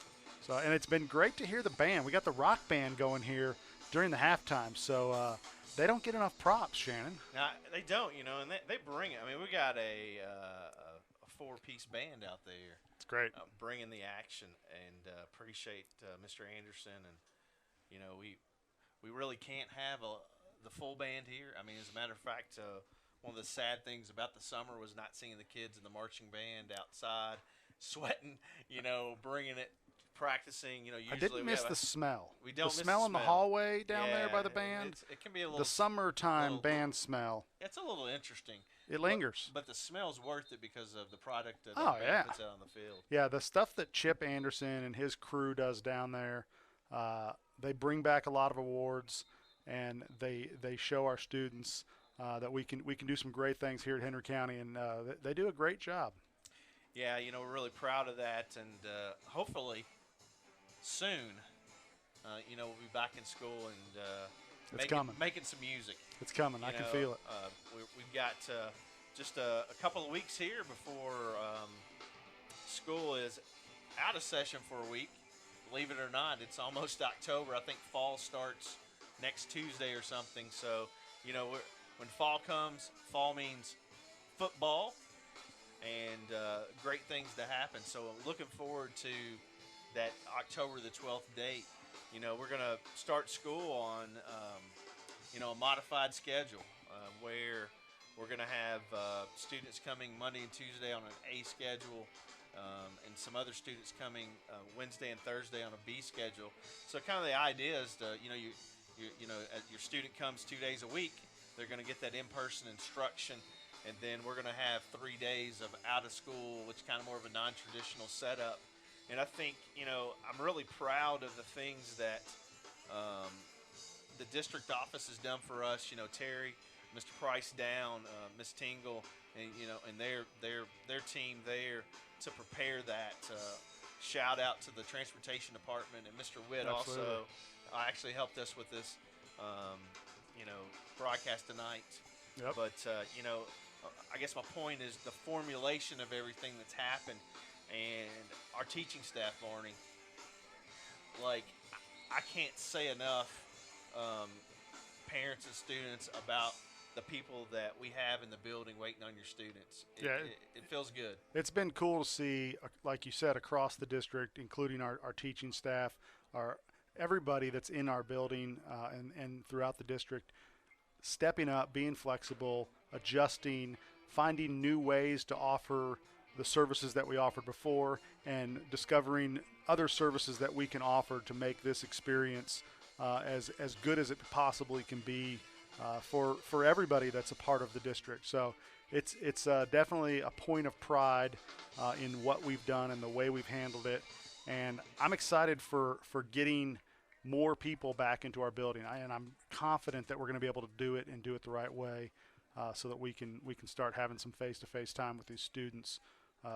So, and it's been great to hear the band. We got the rock band going here during the halftime. So they don't get enough props, Shannon. Now, they don't, you know, and they bring it. I mean, we got a four-piece band out there. It's great. Bringing the action, and appreciate Mr. Anderson. And, you know, we really can't have the full band here. I mean, as a matter of fact, one of the sad things about the summer was not seeing the kids in the marching band outside sweating, you know, bringing it, practicing. You know, usually I didn't miss the smell. We don't the miss smell the in the smell. hallway down there by the band. It can be a little. The summertime band smell. It's a little interesting. It lingers. But the smell's worth it because of the product that Oh, yeah. puts out on the field. Yeah, the stuff that Chip Anderson and his crew does down there, they bring back a lot of awards, and they show our students that we can do some great things here at Henry County, and they do a great job. Yeah, you know, we're really proud of that, and hopefully soon, you know, we'll be back in school and making some music. It's coming. I can feel it. We've got just a couple of weeks here before school is out of session for a week. Believe it or not, it's almost October. I think fall starts next Tuesday or something. So, you know, when fall comes, fall means football and great things to happen. So I'm looking forward to that October the 12th date. You know, we're going to start school on, you know, a modified schedule where we're going to have students coming Monday and Tuesday on an A schedule and some other students coming Wednesday and Thursday on a B schedule. So kind of the idea is to, you know, your student comes 2 days a week, they're going to get that in-person instruction, and then we're going to have 3 days of out of school, which is kind of more of a non-traditional setup. And I think, you know, I'm really proud of the things that the district office has done for us. You know, Terry, Mr. Price down, Miss Tingle, and you know, and their team there to prepare that. Shout out to the transportation department and Mr. Witt. Absolutely. Also actually helped us with this, you know, broadcast tonight. Yep. But you know, I guess my point is the formulation of everything that's happened. And our teaching staff, Barney, like, I can't say enough, parents and students, about the people that we have in the building waiting on your students. It feels good. It's been cool to see, like you said, across the district, including our teaching staff, everybody that's in our building and throughout the district stepping up, being flexible, adjusting, finding new ways to offer the services that we offered before, and discovering other services that we can offer to make this experience as good as it possibly can be for everybody that's a part of the district. So it's definitely a point of pride in what we've done and the way we've handled it. And I'm excited for getting more people back into our building, and I'm confident that we're going to be able to do it and do it the right way, so that we can start having some face-to-face time with these students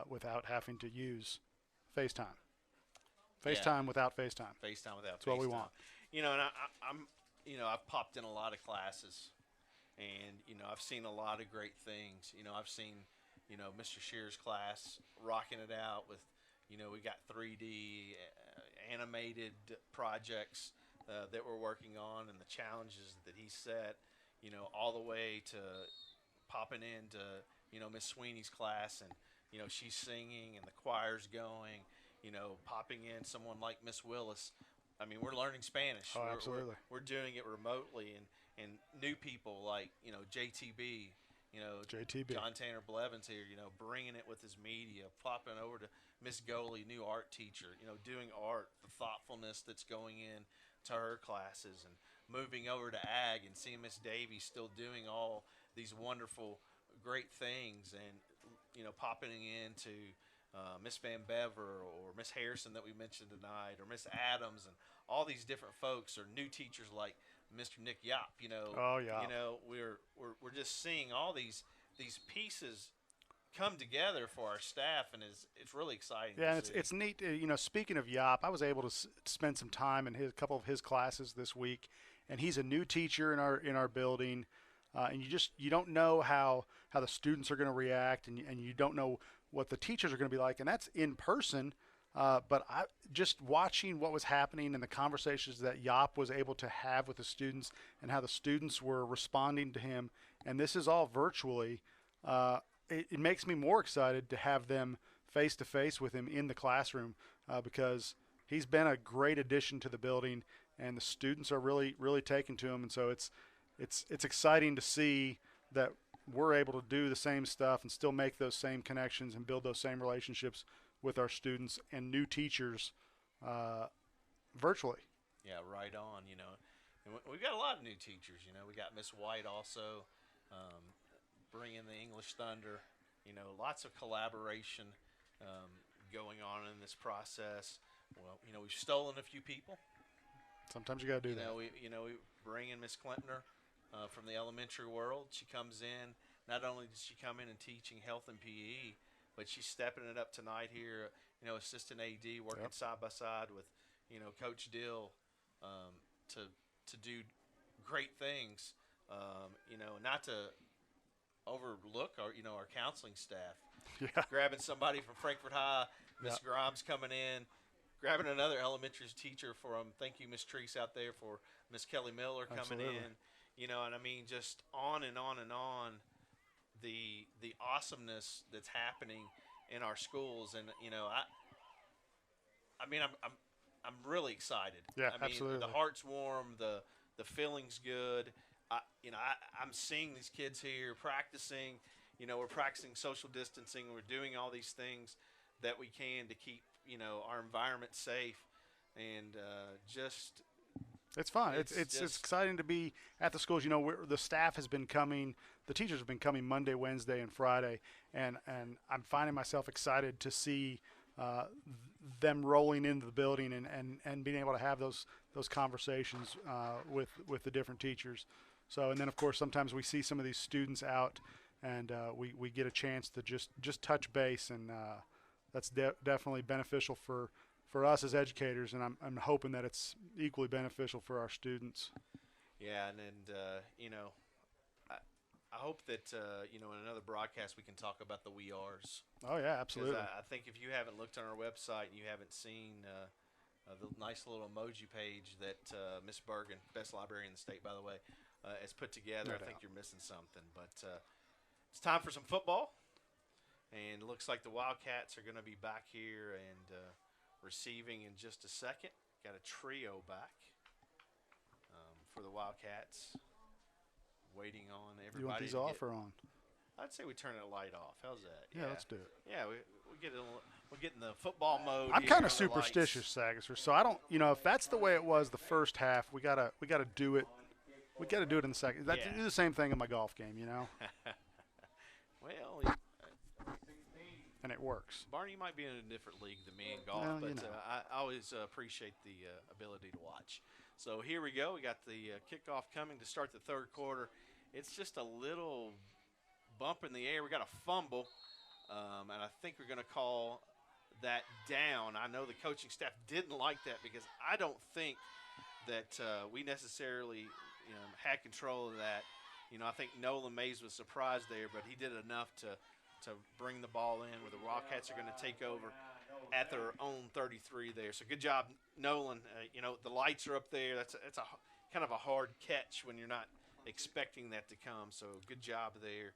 without having to use FaceTime. FaceTime without FaceTime. FaceTime without That's what we want. You know, and I'm I've popped in a lot of classes, and I've seen a lot of great things. I've seen Mr. Shear's class rocking it out with we got 3D animated projects that we're working on, and the challenges that he set, all the way to popping into Miss Sweeney's class, and she's singing and the choir's going, popping in someone like Miss Willis. I mean, we're learning Spanish. Oh, absolutely. We're doing it remotely, and new people like JTB, JTB. John Tanner Blevins here, bringing it with his media, popping over to Miss Goley, new art teacher, doing art, the thoughtfulness that's going in to her classes, and moving over to Ag and seeing Miss Davies still doing all these wonderful, great things, and popping into Miss Van Bever or Miss Harrison that we mentioned tonight, or Miss Adams, and all these different folks, or new teachers like Mr. Nick Yop. Oh, yeah. We're just seeing all these pieces come together for our staff, and it's really exciting. Yeah, and it's neat. Speaking of Yop, I was able to spend some time in a couple of his classes this week, and he's a new teacher in our building, and you don't know how the students are going to react, and you don't know what the teachers are going to be like, and that's in person. But I just watching what was happening and the conversations that Yop was able to have with the students, and how the students were responding to him, and this is all virtually. It makes me more excited to have them face to face with him in the classroom, because he's been a great addition to the building, and the students are really taking to him, and so it's exciting to see that we're able to do the same stuff and still make those same connections and build those same relationships with our students and new teachers virtually. Yeah, right on. And we've got a lot of new teachers. We got Miss White also, bringing the English Thunder. Lots of collaboration going on in this process. Well, we've stolen a few people. Sometimes you got to do that. We bring in Miss Clintner from the elementary world. She comes in. Not only does she come in and teaching health and PE, but she's stepping it up tonight here. Assistant AD working side by side with Coach Dill to do great things. Not to overlook our counseling staff. Yeah. Grabbing somebody from Frankfurt High, Miss Grimes coming in, grabbing another elementary teacher for them. Thank you, Miss Treese out there, for Miss Kelly Miller coming in. And I mean, just on and on and on. The awesomeness that's happening in our schools, and I'm really excited. Yeah, I mean, absolutely. The heart's warm, the feeling's good. I'm seeing these kids here practicing. We're practicing social distancing. We're doing all these things that we can to keep our environment safe, and just. It's fun. It's exciting to be at the schools. The staff has been coming. The teachers have been coming Monday, Wednesday, and Friday, and I'm finding myself excited to see them rolling into the building and being able to have those conversations with the different teachers. So, and then of course sometimes we see some of these students out, and we get a chance to just touch base, and that's definitely beneficial for us as educators, and I'm hoping that it's equally beneficial for our students. Yeah, and I hope that in another broadcast we can talk about the We Ares. Oh yeah, absolutely. I think if you haven't looked on our website and you haven't seen the nice little emoji page that Miss Bergen, best librarian in the state, by the way, has put together, I think you're missing something. But it's time for some football, and it looks like the Wildcats are going to be back here and receiving in just a second. got a trio back for the Wildcats, waiting on everybody. You want these to off get, or on? I'd say we turn the light off. How's that? Yeah, let's do it. Yeah, we'll get in the football mode. I'm here kind on of the lights. superstitious, Sagasser, so I don't. If that's the way it was the first half, we gotta do it. We gotta do it in the second. That's Yeah. do the same thing in my golf game, Well, and it works. Barney, you might be in a different league than me in golf, Well, but I always appreciate the ability to watch. So here we go. We got the kickoff coming to start the third quarter. It's just a little bump in the air. We got a fumble, and I think we're going to call that down. I know the coaching staff didn't like that because I don't think that we necessarily had control of that. I think Nolan Mays was surprised there, but he did enough to bring the ball in where the Wildcats are going to take over at their own 33 there. So good job, Nolan. The lights are up there. That's a kind of a hard catch when you're not expecting that to come. So good job there.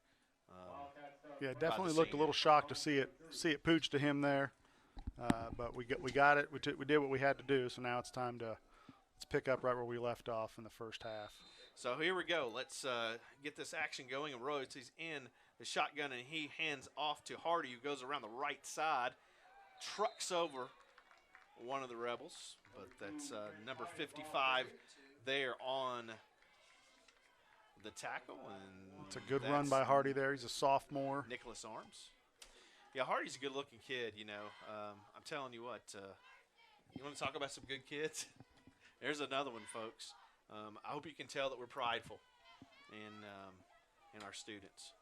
Yeah, definitely looked a little shocked to see it pooch to him there, but we got it. We did what we had to do. So now it's time to pick up right where we left off in the first half. So here we go. Let's get this action going. And Rhodes, he's in the shotgun, and he hands off to Hardy, who goes around the right side, trucks over one of the Rebels. But that's number 55 there on the tackle. And it's a good run by Hardy there. He's a sophomore. Nicholas Arms. Yeah, Hardy's a good-looking kid, I'm telling you what. You want to talk about some good kids? There's another one, folks. I hope you can tell that we're prideful in our students.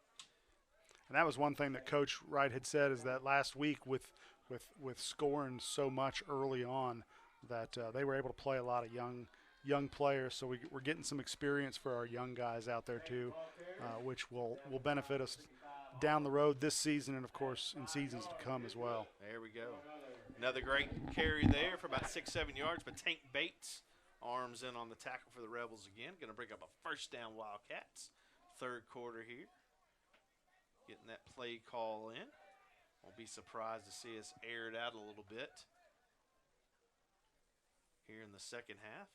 And that was one thing that Coach Wright had said, is that last week with scoring so much early on, that they were able to play a lot of young players. So we're getting some experience for our young guys out there too, which will benefit us down the road this season and, of course, in seasons to come as well. There we go. Another great carry there for about 6-7 yards, but Tank Bates arms in on the tackle for the Rebels again. Going to bring up a first down Wildcats. Third quarter here. Getting that play call in. Won't be surprised to see us air it out a little bit here in the second half.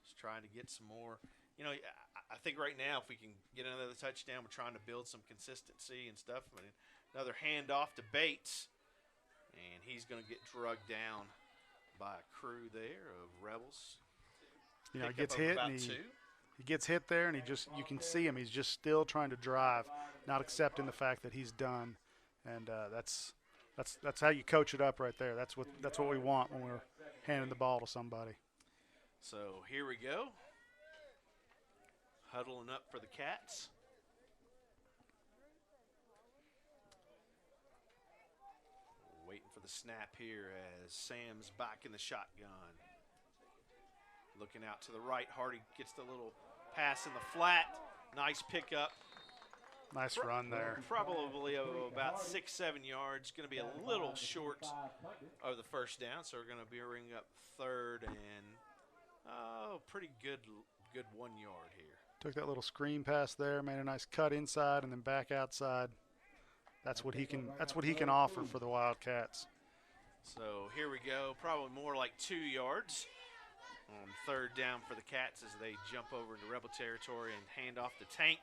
Just trying to get some more. I think right now if we can get another touchdown, we're trying to build some consistency and stuff. But another handoff to Bates, and he's going to get drugged down by a crew there of Rebels. He gets hit and he gets hit there, and you can see him. He's just still trying to drive, not accepting the fact that he's done. And that's how you coach it up right there. That's what we want when we're handing the ball to somebody. So here we go. Huddling up for the Cats. Waiting for the snap here as Sam's back in the shotgun. Looking out to the right. Hardy gets the little pass in the flat. Nice pickup. Nice run there. Probably about 6-7 yards. Going to be a little short of the first down, so we're going to bring up third and pretty good 1 yard here. Took that little screen pass there, made a nice cut inside and then back outside. That's what he can offer for the Wildcats. So here we go. Probably more like 2 yards on third down for the Cats as they jump over into Rebel territory and hand off to Tank.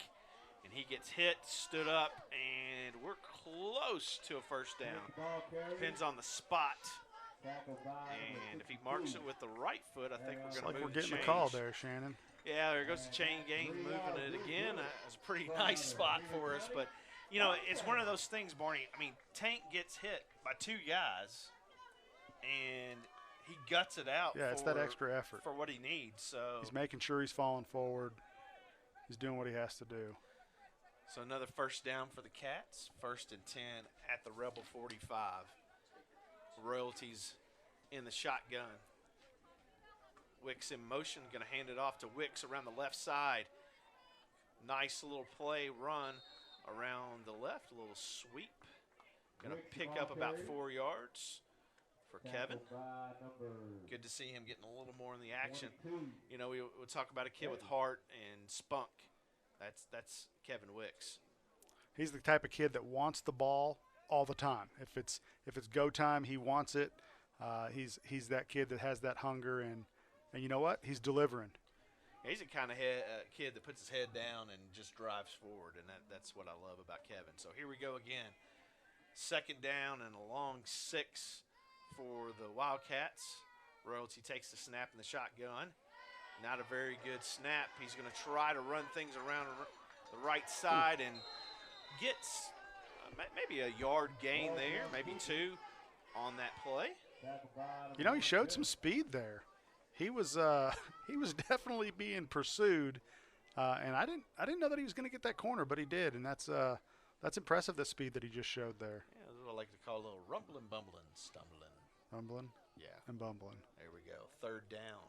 And he gets hit, stood up, and we're close to a first down. Depends on the spot. And if he marks it with the right foot, I think we're going to move we're getting the the call there, Shannon. Yeah, there goes the chain gang, moving it again. It's a pretty nice spot for us. But, it's one of those things, Barney. I mean, Tank gets hit by 2 guys, and he guts it out. Yeah, it's that extra effort. For what he needs. So he's making sure he's falling forward. He's doing what he has to do. So another first down for the Cats. 1st and 10 at the Rebel 45. Royalties in the shotgun. Wicks in motion, going to hand it off to Wicks around the left side. Nice little play run around the left, a little sweep. Going to pick up about 4 yards for Kevin. Good to see him getting a little more in the action. We'll talk about a kid with heart and spunk. That's Kevin Wicks. He's the type of kid that wants the ball all the time. If it's go time, he wants it. He's that kid that has that hunger, and you know what? He's delivering. He's a kind of kid that puts his head down and just drives forward, and that's what I love about Kevin. So here we go again. Second down and a long 6 for the Wildcats. Royalty takes the snap in the shotgun. Not a very good snap. He's going to try to run things around the right side and gets maybe a yard gain there, maybe 2 on that play. You know, he showed some speed there. He was definitely being pursued, and I didn't know that he was going to get that corner, but he did, and that's impressive, the speed that he just showed there. Yeah, that's what I like to call a little rumbling, bumbling, stumbling. Rumbling? Yeah. And bumbling. There we go. Third down,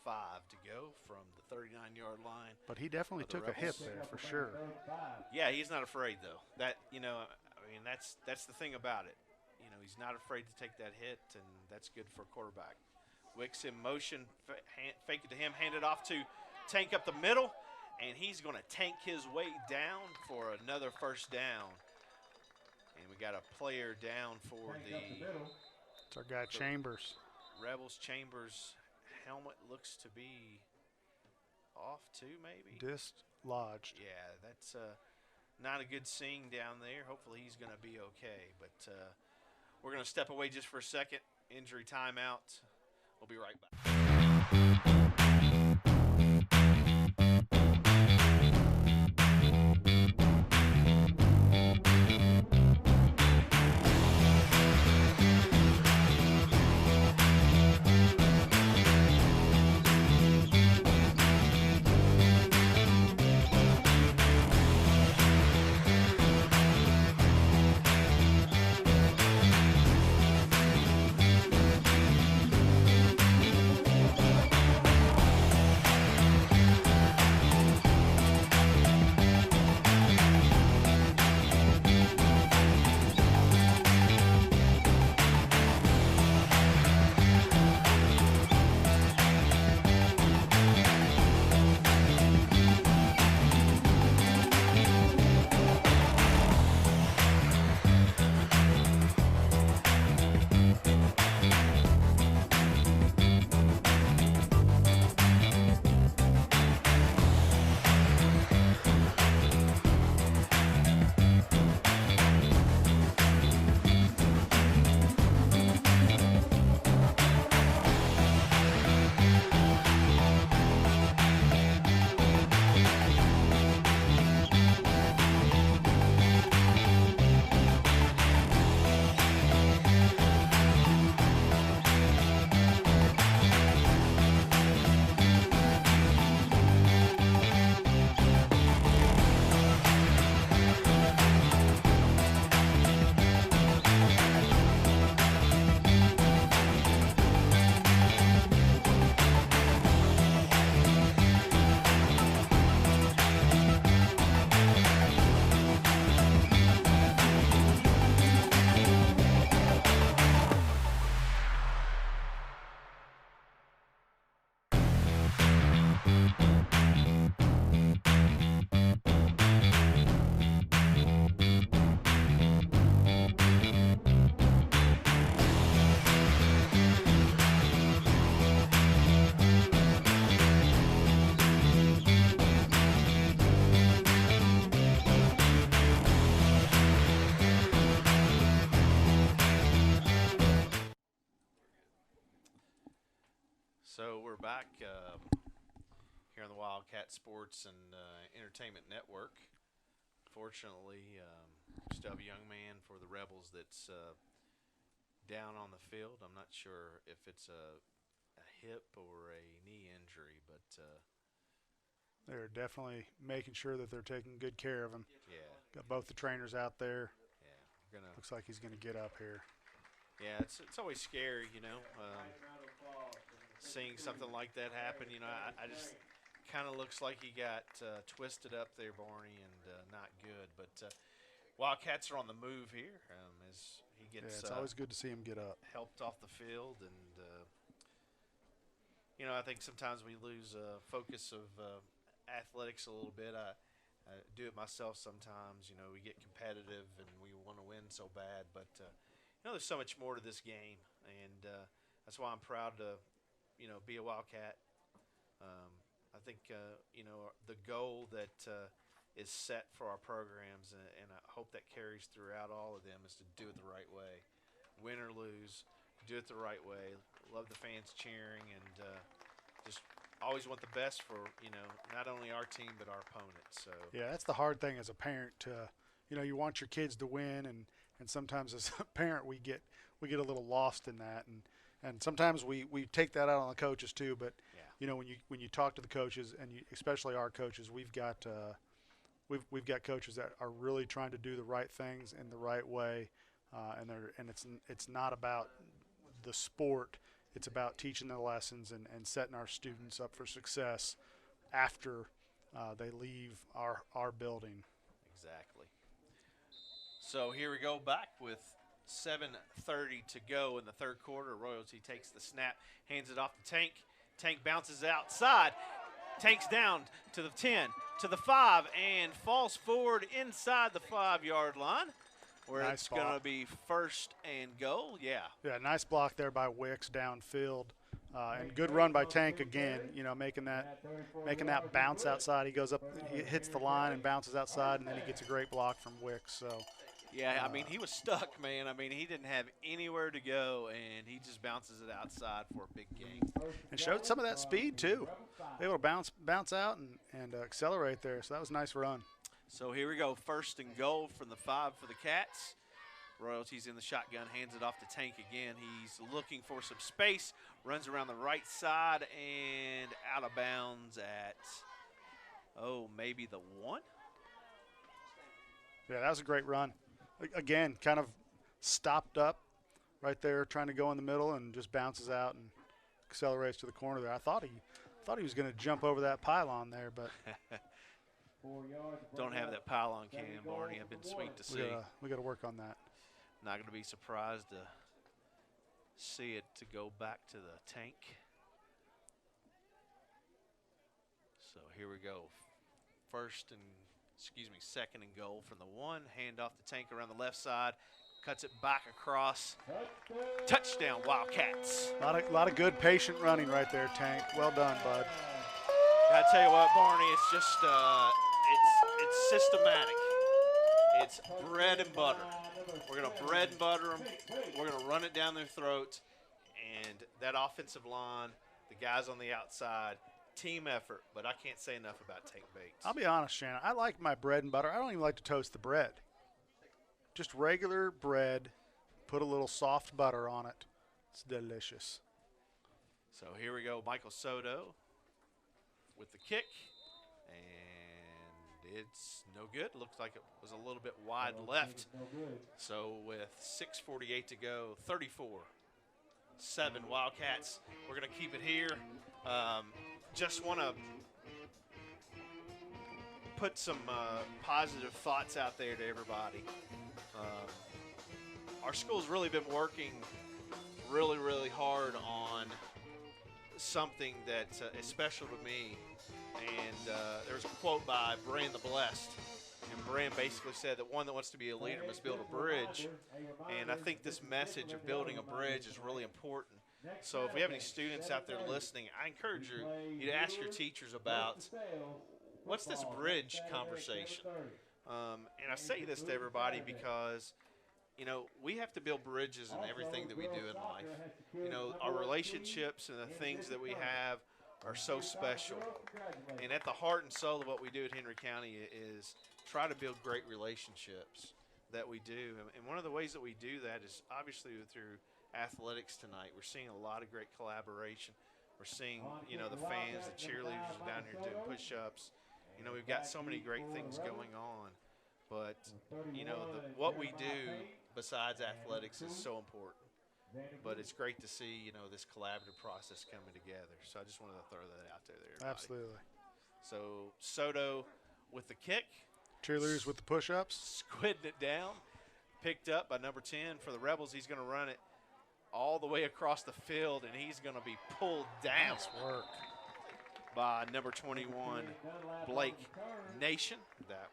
5 to go from the 39-yard line. But he definitely took a hit there for sure. Yeah, he's not afraid though. That that's the thing about it. He's not afraid to take that hit, and that's good for a quarterback. Wicks in motion, fake it to him, hand it off to Tank up the middle, and he's going to tank his way down for another first down. And we got a player down for It's our guy Chambers. Rebels. Chambers' helmet looks to be off too, maybe? Dislodged. Yeah, that's not a good scene down there. Hopefully he's going to be okay. But we're going to step away just for a second. Injury timeout. We'll be right back. So we're back here on the Wildcat Sports and Entertainment Network. Fortunately, we still have a young man for the Rebels that's down on the field. I'm not sure if it's a hip or a knee injury, but they're definitely making sure that they're taking good care of him. Yeah. Got both the trainers out there. Yeah, looks like he's going to get up here. Yeah, it's always scary, seeing something like that happen. I just kind of looks like he got twisted up there, Barney, and not good. But Wildcats are on the move here as he gets. It's always good to see him get up. Helped off the field, and I think sometimes we lose focus of athletics a little bit. I do it myself sometimes. We get competitive and we want to win so bad, but there's so much more to this game and that's why I'm proud to, be a Wildcat. I think, the goal that is set for our programs, and I hope that carries throughout all of them, is to do it the right way. Win or lose, do it the right way. Love the fans cheering, and just always want the best for, not only our team but our opponents. So Yeah, that's the hard thing as a parent to, you want your kids to win, and sometimes as a parent we get a little lost in that, and sometimes we take that out on the coaches too. But yeah. when you talk to the coaches, and especially our coaches, we've got coaches that are really trying to do the right things in the right way, and it's not about the sport. It's about teaching the lessons and setting our students up for success after they leave our building. Exactly. So here we go back with 7:30 to go in the third quarter. Royalty takes the snap, hands it off to Tank. Tank bounces outside. Tank's down to the 10, to the 5, and falls forward inside the 5-yard line, where Nice it's going to be first and goal. Yeah. Yeah, nice block there by Wicks downfield, and good run by Tank again. Making that bounce outside. He goes up, he hits the line and bounces outside, and then he gets a great block from Wicks. So. Yeah, I mean, he was stuck, man. I mean, he didn't have anywhere to go, and he just bounces it outside for a big gain. And showed some of that speed, too. Able to bounce out and accelerate there. So that was a nice run. So here we go, first and goal from the 5 for the Cats. Royalty's in the shotgun, hands it off to Tank again. He's looking for some space, runs around the right side and out of bounds at, maybe the 1? Yeah, that was a great run. Again, kind of stopped up right there, trying to go in the middle, and just bounces out and accelerates to the corner there. I thought he was going to jump over that pylon there, but don't have that pylon cam, Barney. I've been sweet to see. We got to work on that. Not going to be surprised to see it to go back to the Tank. So here we go. Second and goal from the 1. Hand off the Tank around the left side. Cuts it back across. Touchdown, Wildcats. A lot of good patient running right there, Tank. Well done, bud. I tell you what, Barney, it's just it's systematic. It's bread and butter. We're going to bread and butter them. We're going to run it down their throats. And that offensive line, the guys on the outside, team effort. But I can't say enough about Tank Bates. I'll be honest, Shannon. I like my bread and butter. I don't even like to toast the bread. Just regular bread, put a little soft butter on it. It's delicious. So here we go, Michael Soto with the kick, and it's no good. Looks like it was a little bit wide left. So with 6:48 to go, 34-7 Wildcats. We're going to keep it here. Just want to put some positive thoughts out there to everybody. Our school's really been working really, really hard on something that is special to me. And there was a quote by Bran the Blessed. And Bran basically said that one that wants to be a leader must build a bridge. And I think this message of building a bridge is really important. So if we have any students out there listening, I encourage you to ask your teachers about what's this bridge conversation. And I say this to everybody because, we have to build bridges in everything that we do in life. Our relationships and the things that we have are so special. And at the heart and soul of what we do at Henry County is try to build great relationships that we do. And one of the ways that we do that is obviously through athletics tonight. We're seeing a lot of great collaboration. We're seeing, the fans, the cheerleaders are down here doing push-ups. We've got so many great things going on. But, what we do besides athletics is so important. But it's great to see, this collaborative process coming together. So I just wanted to throw that out there. Everybody. Absolutely. So Soto with the kick. Cheerleaders with the push-ups. Squidding it down. Picked up by number 10 for the Rebels. He's going to run it all the way across the field, and he's going to be pulled down. Nice work. by number 21, Blake Nation. That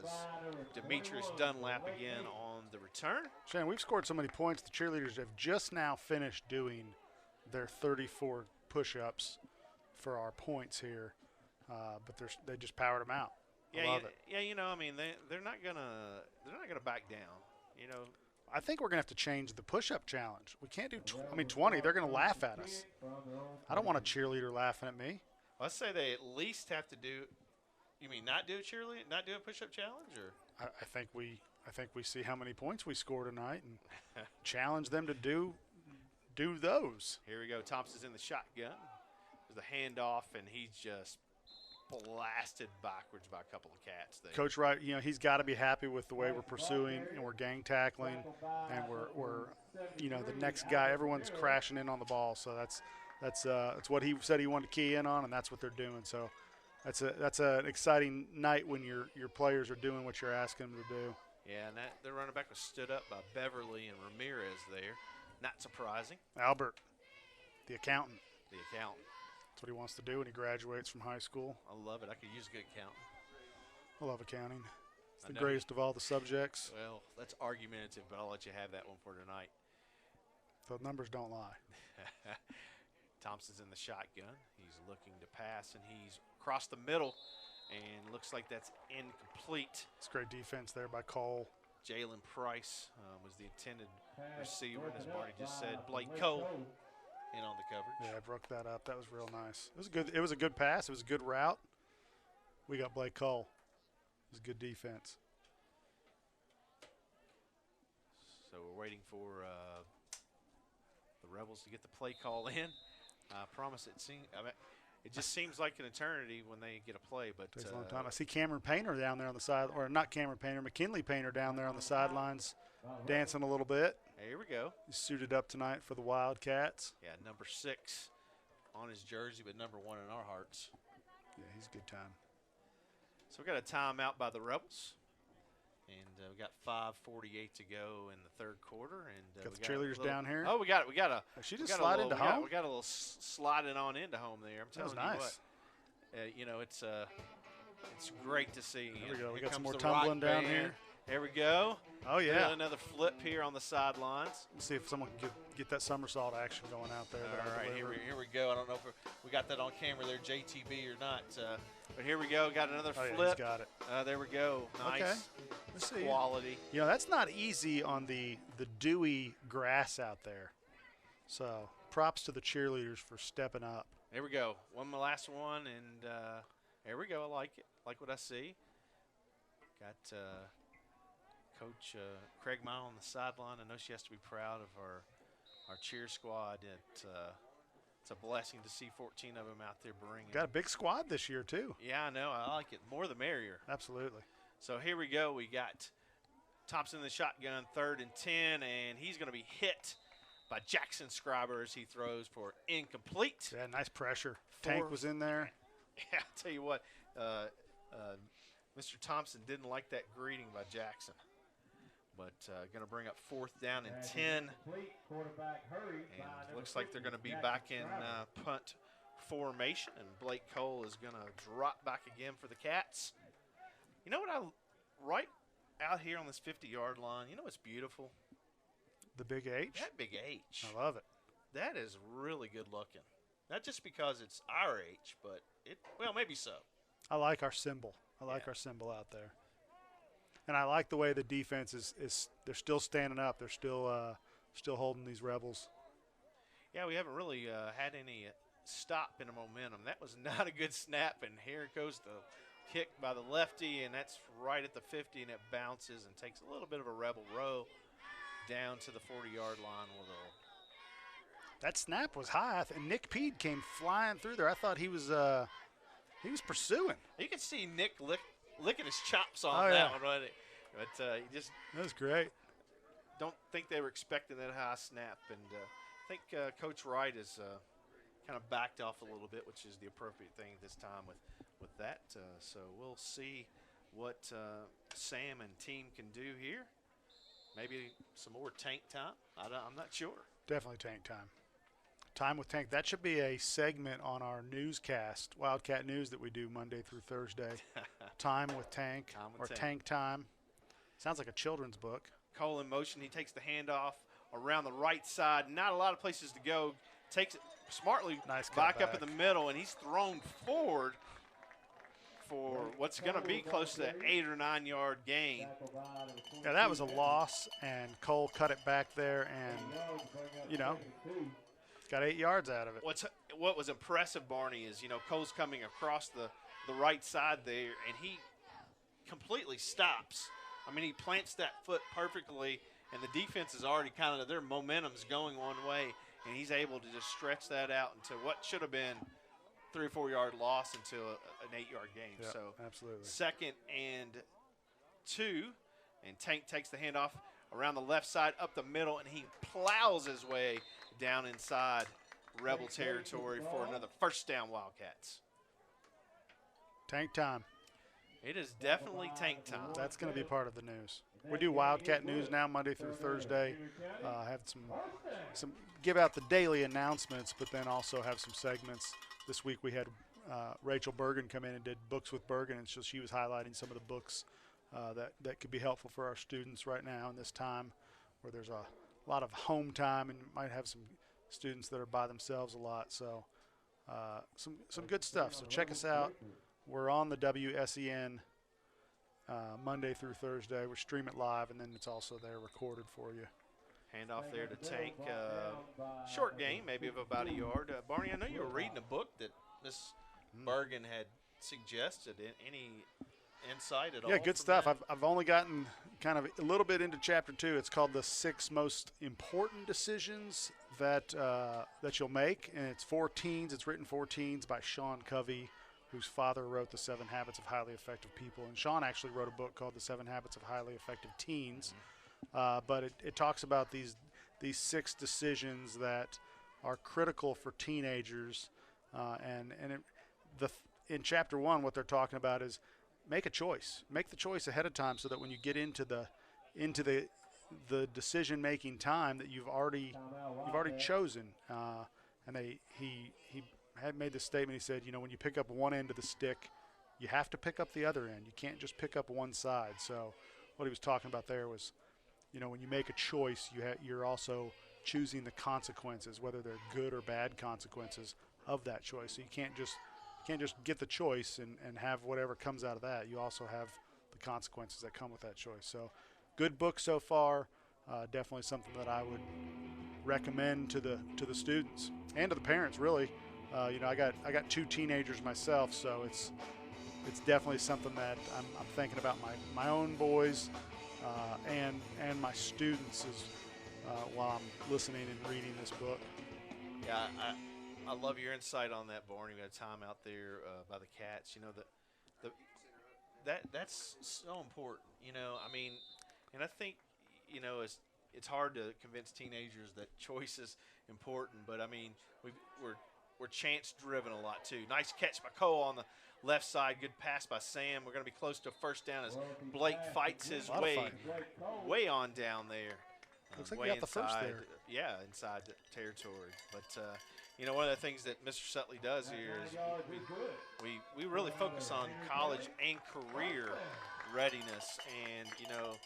was Demetrius Dunlap again on the return. Shane, we've scored so many points. The cheerleaders have just now finished doing their 34 push-ups for our points here, but they just powered them out. I love it. Yeah, you know, I mean, they're not gonna back down. You know, I think we're gonna have to change the push-up challenge. We can't do 20. They're gonna laugh at us. I don't want a cheerleader laughing at me. let's say they at least have to do. You mean not do a cheerleader, not do a push-up challenge, or? I think we see how many points we score tonight and challenge them to do those. Here we go. Thompson's in the shotgun. There's the handoff, and he's just blasted backwards by a couple of cats there. Coach Wright, you know, he's got to be happy with the way we're pursuing and we're gang tackling and we're you know, the next guy, everyone's crashing in on the ball. So that's what he said he wanted to key in on, and that's what they're doing. So that's an exciting night when your players are doing what you're asking them to do. Yeah, and the running back was stood up by Beverly and Ramirez there. Not surprising. Albert, the accountant. The accountant. That's what he wants to do when he graduates from high school. I love it. I could use a good accountant. I love accounting. It's the greatest of all the subjects. Well, that's argumentative, but I'll let you have that one for tonight. The numbers don't lie. Thompson's in the shotgun. He's looking to pass, and he's across the middle, and looks like that's incomplete. It's great defense there by Cole. Jalen Price was the intended receiver, and as Marty just said, Blake Cole in on the coverage. Yeah, I broke that up. That was real nice. It was a good pass. It was a good route. We got Blake Cole. It was good defense. So we're waiting for the Rebels to get the play call in. I promise it just seems like an eternity when they get a play, but takes a long time. I see Cameron Painter down there on the side, or not Cameron Painter, McKinley Painter down there on the sidelines, dancing a little bit. Here we go. He's suited up tonight for the Wildcats. Yeah, number 6 on his jersey, but number 1 in our hearts. Yeah, he's a good time. So we got a timeout by the Rebels, and we got 5:48 to go in the third quarter. And got the cheerleaders down here. Oh, we got it. She just slide into home. We got a little sliding on into home there. I'm telling nice. you what. You know, it's great to see. There we go. We Here got some comes more the rock tumbling down band. here. There we go. Oh, yeah. We got another flip here on the sidelines. Let's see if someone can get that somersault action going out there. All right, here we go. I don't know if we got that on camera there, JTB or not. But here we go. Got another flip. Yeah, he's got it. There we go. Nice. Okay. Let's see. Quality. You know, that's not easy on the dewy grass out there. So props to the cheerleaders for stepping up. There we go. One last one, and there we go. I like it. Like what I see. Got Coach Craig Mile on the sideline. I know she has to be proud of our cheer squad. It's a blessing to see 14 of them out there bringing. Got a big squad this year, too. Yeah, I know. I like it. More the merrier. Absolutely. So here we go. We got Thompson in the shotgun, 3rd and 10, and he's going to be hit by Jackson Scriber as he throws for incomplete. Yeah, nice pressure. Tank was in there. Yeah, I'll tell you what, Mr. Thompson didn't like that greeting by Jackson. But going to bring up 4th down and 10. And looks like they're going to be back in punt formation, and Blake Cole is going to drop back again for the Cats. You know what, right out here on this 50-yard line, you know what's beautiful? The big H? That big H. I love it. That is really good looking. Not just because it's our H, but well, maybe so. I like our symbol. I like our symbol out there. And I like the way the defense is they're still standing up. They're still holding these Rebels. Yeah, we haven't really had any stop in a momentum. That was not a good snap, and here goes the kick by the lefty, and that's right at the 50, and it bounces and takes a little bit of a Rebel row down to the 40-yard line with a. That snap was high, and Nick Peed came flying through there. I thought he was pursuing. You can see Nick licking his chops on that one, wasn't it? But he just that was great. Don't think they were expecting that high snap, and I think Coach Wright has kind of backed off a little bit, which is the appropriate thing this time with that. So we'll see what Sam and team can do here. Maybe some more tank time. I'm not sure. Definitely tank time. Time with Tank. That should be a segment on our newscast, Wildcat News, that we do Monday through Thursday. Time with Tank, or Tank Time. Sounds like a children's book. Cole in motion. He takes the handoff around the right side. Not a lot of places to go. Takes it smartly back up in the middle, and he's thrown forward for what's going to be close to an 8 or 9 yard gain. Yeah, that was a loss, and Cole cut it back there, and, you know, got 8 yards out of it. What was impressive, Barney, is, you know, Cole's coming across the right side there, and he completely stops. I mean, he plants that foot perfectly, and the defense is already kind of, their momentum's going one way, and he's able to just stretch that out into what should have been 3 or 4 yard loss into an 8 yard gain. Yeah, so absolutely. 2nd and 2, and Tank takes the handoff around the left side up the middle, and he plows his way down inside Rebel territory for another first down, Wildcats. Tank time. It is definitely Tank time. That's going to be part of the news. We do Wildcat News now Monday through Thursday. Have some give out the daily announcements, but then also have some segments. This week we had Rachel Bergen come in and did Books with Bergen, and so she was highlighting some of the books that could be helpful for our students right now in this time where there's a lot of home time and might have some students that are by themselves a lot. So some good stuff. So check us out. We're on the WSEN Monday through Thursday. We stream it live, and then it's also there recorded for you. Handoff there to Tank. Short game, maybe of about a yard. Barney, I know you were reading a book that Miss Bergen had suggested. Any insight at all? Yeah, good stuff. I've only gotten kind of a little bit into chapter 2. It's called The 6 Most Important Decisions that you'll make, and it's for teens. It's written for teens by Sean Covey, whose father wrote The 7 Habits of Highly Effective People. And Sean actually wrote a book called The 7 Habits of Highly Effective Teens. But it talks about these 6 decisions that are critical for teenagers. In chapter 1, what they're talking about is make a choice. Make the choice ahead of time so that when you get into the decision-making time that you've already chosen. And he had made this statement. He said, you know, when you pick up one end of the stick, you have to pick up the other end. You can't just pick up one side. So what he was talking about there was, you know, when you make a choice, you're also choosing the consequences, whether they're good or bad consequences of that choice. So you can't just get the choice and have whatever comes out of that. You also have the consequences that come with that choice. So good book so far. Definitely something that I would recommend to the students and to the parents, really. You know, I got 2 teenagers myself, so it's definitely something that I'm thinking about my own boys and my students while I'm listening and reading this book. Yeah, I love your insight on that, Barney. We had time out there by the Cats. You know, that's so important. You know, I mean, and I think, you know, it's hard to convince teenagers that choice is important, but I mean, we're chance driven a lot too. Nice catch by Cole on the left side. Good pass by Sam. We're going to be close to a first down as Blake fights his way on down there. Looks like we got the first there. Yeah, inside the territory. But, you know, one of the things that Mr. Sutley does here is we really focus on college and career readiness. And, you know,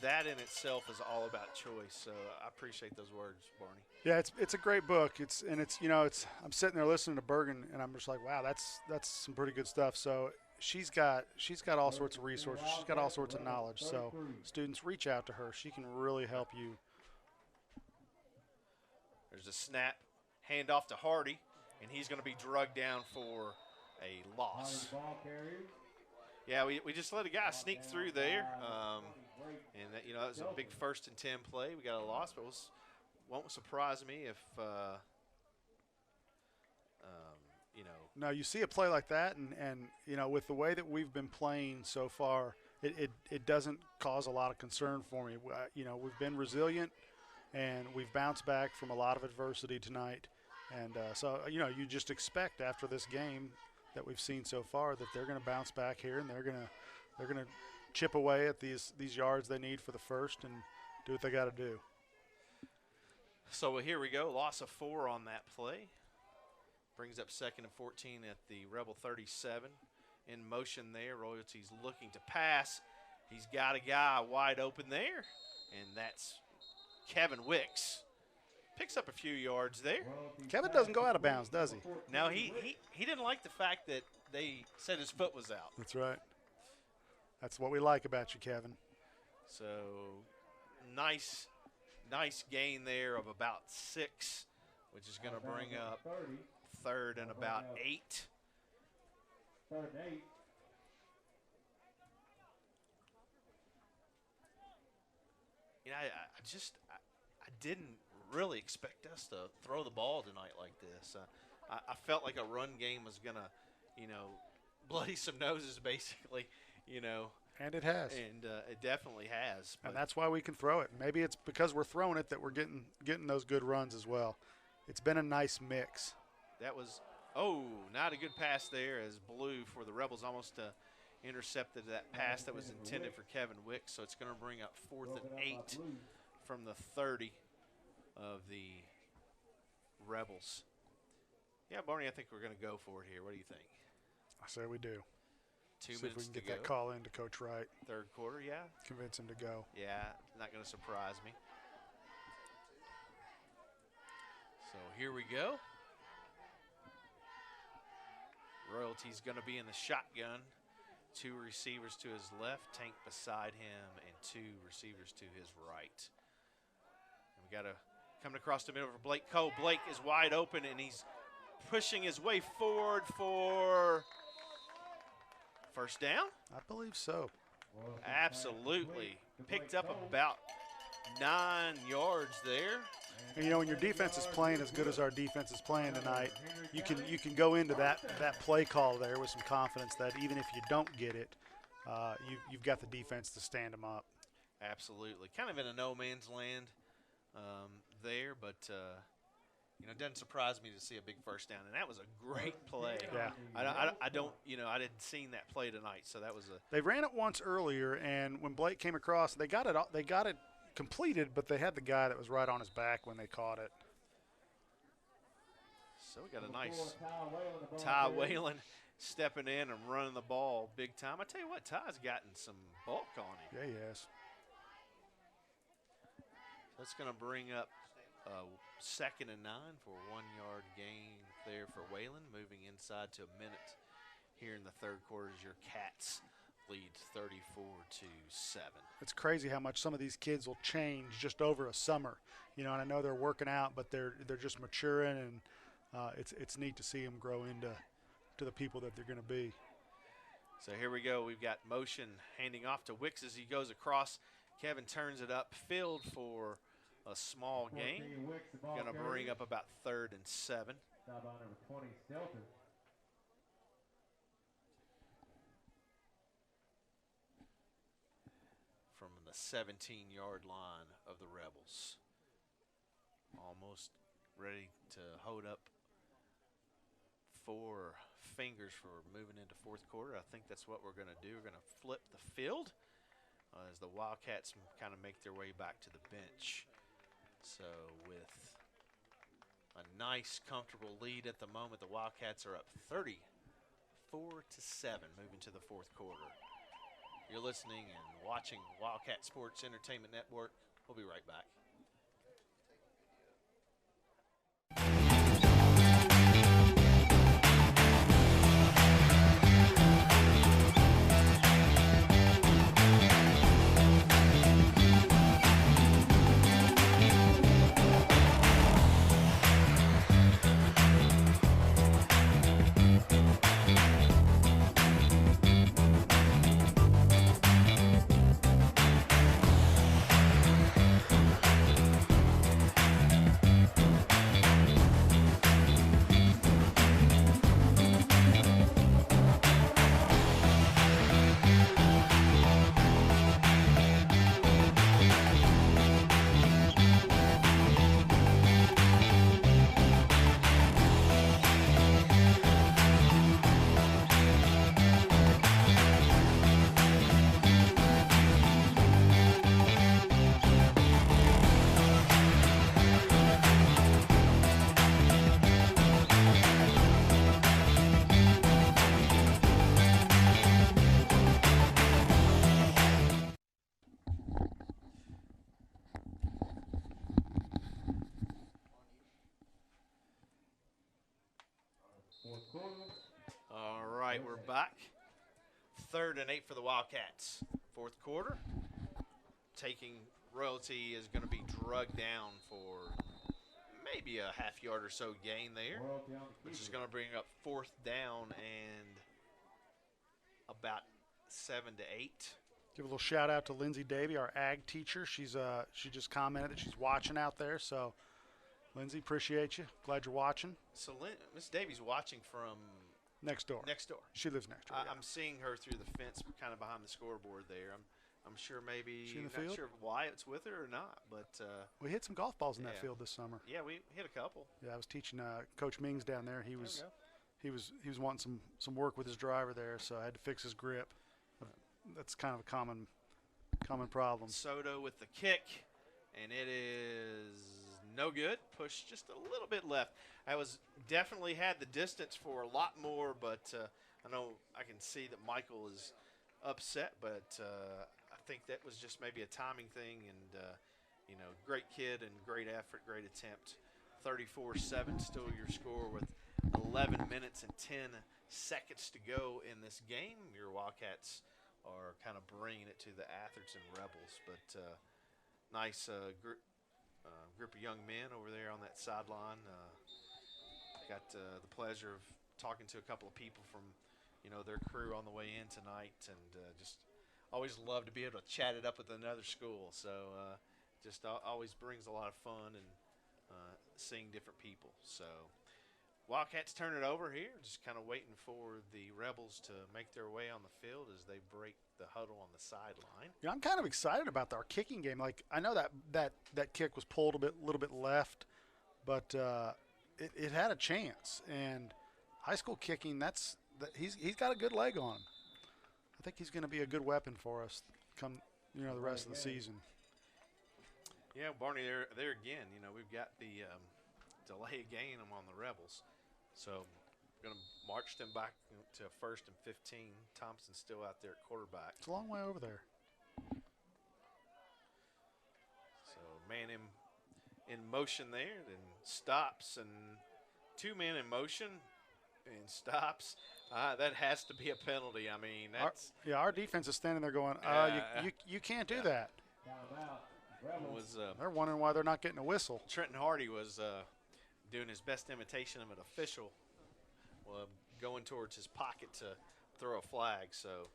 that in itself is all about choice. So I appreciate those words, Barney. Yeah, it's a great book. I'm sitting there listening to Bergen, and I'm just like, wow, that's some pretty good stuff. So she's got all sorts of resources. She's got all sorts of knowledge. So students, reach out to her. She can really help you. There's a snap, handoff to Hardy, and he's going to be drugged down for a loss. Yeah, we just let a guy sneak through there. And that, you know, that was a big 1st and 10 play. We got a loss, but won't surprise me if, you know. No, you see a play like that, and you know, with the way that we've been playing so far, it doesn't cause a lot of concern for me. You know, we've been resilient, and we've bounced back from a lot of adversity tonight. And so, you know, you just expect after this game that we've seen so far that they're going to bounce back here, and they're going to chip away at these yards they need for the first and do what they got to do. So here we go. Loss of 4 on that play. Brings up 2nd and 14 at the Rebel 37. In motion there. Royalty's looking to pass. He's got a guy wide open there, and that's Kevin Wicks. Picks up a few yards there. Kevin doesn't go out of bounds, does he? Now, he didn't like the fact that they said his foot was out. That's right. That's what we like about you, Kevin. So, nice gain there of about 6, which is going to bring up 3rd and about 8. 3rd and 8. You know, I didn't really expect us to throw the ball tonight like this. I felt like a run game was going to, bloody some noses basically, And it has. And it definitely has. And that's why we can throw it. Maybe it's because we're throwing it that we're getting those good runs as well. It's been a nice mix. That was, not a good pass there as Blue for the Rebels almost intercepted that pass that was intended for Kevin Wicks. So it's going to bring up 4th and 8 from the 30 of the Rebels. Yeah, Barney, I think we're going to go for it here. What do you think? I say we do. 2 See if we minutes can to get go. that call in to Coach Wright. 3rd quarter, yeah. Convince him to go. Yeah, not going to surprise me. So here we go. Royalty's going to be in the shotgun. 2 receivers to his left, Tank beside him, and 2 receivers to his right. And we got to coming across the middle for Blake Cole. Blake is wide open, and he's pushing his way forward for first down. I believe so. Absolutely. Picked up about 9 yards there. And, when your defense is playing as good as our defense is playing tonight, you can go into that play call there with some confidence that even if you don't get it, you've got the defense to stand them up. Absolutely. Kind of in a no man's land there, but it doesn't surprise me to see a big first down, and that was a great play. Yeah. I didn't seen that play tonight, so that was a. They ran it once earlier, and when Blake came across, they got it completed, but they had the guy that was right on his back when they caught it. So we got a nice Ty Whalen stepping in and running the ball big time. I tell you what, Ty's gotten some bulk on him. Yeah, he has. That's going to bring up 2nd and 9 for a 1-yard gain there for Whalen. Moving inside to a minute here in the 3rd quarter as your Cats lead 34-7. It's crazy how much some of these kids will change just over a summer. And I know they're working out, but they're just maturing, and it's neat to see them grow into the people that they're going to be. So here we go. We've got motion handing off to Wicks as he goes across. Kevin turns it up field for a small gain. Going to bring up about 3rd and 7. Stop on number 20, Stelton. From the 17-yard line of the Rebels. Almost ready to hold up 4 fingers for moving into 4th quarter. I think that's what we're going to do. We're going to flip the field as the Wildcats kind of make their way back to the bench. So with a nice, comfortable lead at the moment, the Wildcats are up 34-7 moving to the 4th quarter. You're listening and watching Wildcat Sports Entertainment Network. We'll be right back. All right, we're back. 3rd and 8 for the Wildcats. 4th quarter. Taking Royalty is going to be drugged down for maybe a half yard or so gain there, which is going to bring up 4th down and about 7 to 8. Give a little shout out to Lindsay Davey, our ag teacher. She just commented that she's watching out there. So, Lindsay, appreciate you. Glad you're watching. So Miss Davies watching from Next door. next door. She lives next door. I'm seeing her through the fence, kind of behind the scoreboard there. I'm sure maybe She in the not field? sure why it's with her or not, but We hit some golf balls in that yeah. field this summer. yeah, we hit a couple. Yeah, I was teaching Coach Mings down there. He There was we go. he was wanting some work with his driver there, so I had to fix his grip. That's kind of a common problem. Soto with the kick, and it is no good. Pushed just a little bit left. I was definitely had the distance for a lot more, but I know I can see that Michael is upset, but I think that was just maybe a timing thing, and great kid and great effort, great attempt. 34-7 still your score with 11 minutes and 10 seconds to go in this game. Your Wildcats are kind of bringing it to the Atherton Rebels, but nice group of young men over there on that sideline. Got the pleasure of talking to a couple of people from their crew on the way in tonight, and just always love to be able to chat it up with another school. So just always brings a lot of fun and seeing different people. So Wildcats turn it over here, just kind of waiting for the Rebels to make their way on the field as they break the huddle on the sideline. Yeah, I'm kind of excited about our kicking game. Like, I know that kick was pulled a little bit left, but it had a chance. And high school kicking, he's got a good leg on him. I think he's going to be a good weapon for us come the rest of the season. Yeah, Barney, there again. We've got the delay game on the Rebels, so we're going to march them back to 1st and 15. Thompson's still out there at quarterback. It's a long way over there. So man in motion there, then stops, and 2 men in motion and stops. That has to be a penalty. I mean, that's our defense is standing there going, you can't do that. They're wondering why they're not getting a whistle. Trenton Hardy was doing his best imitation of an official, going towards his pocket to throw a flag. So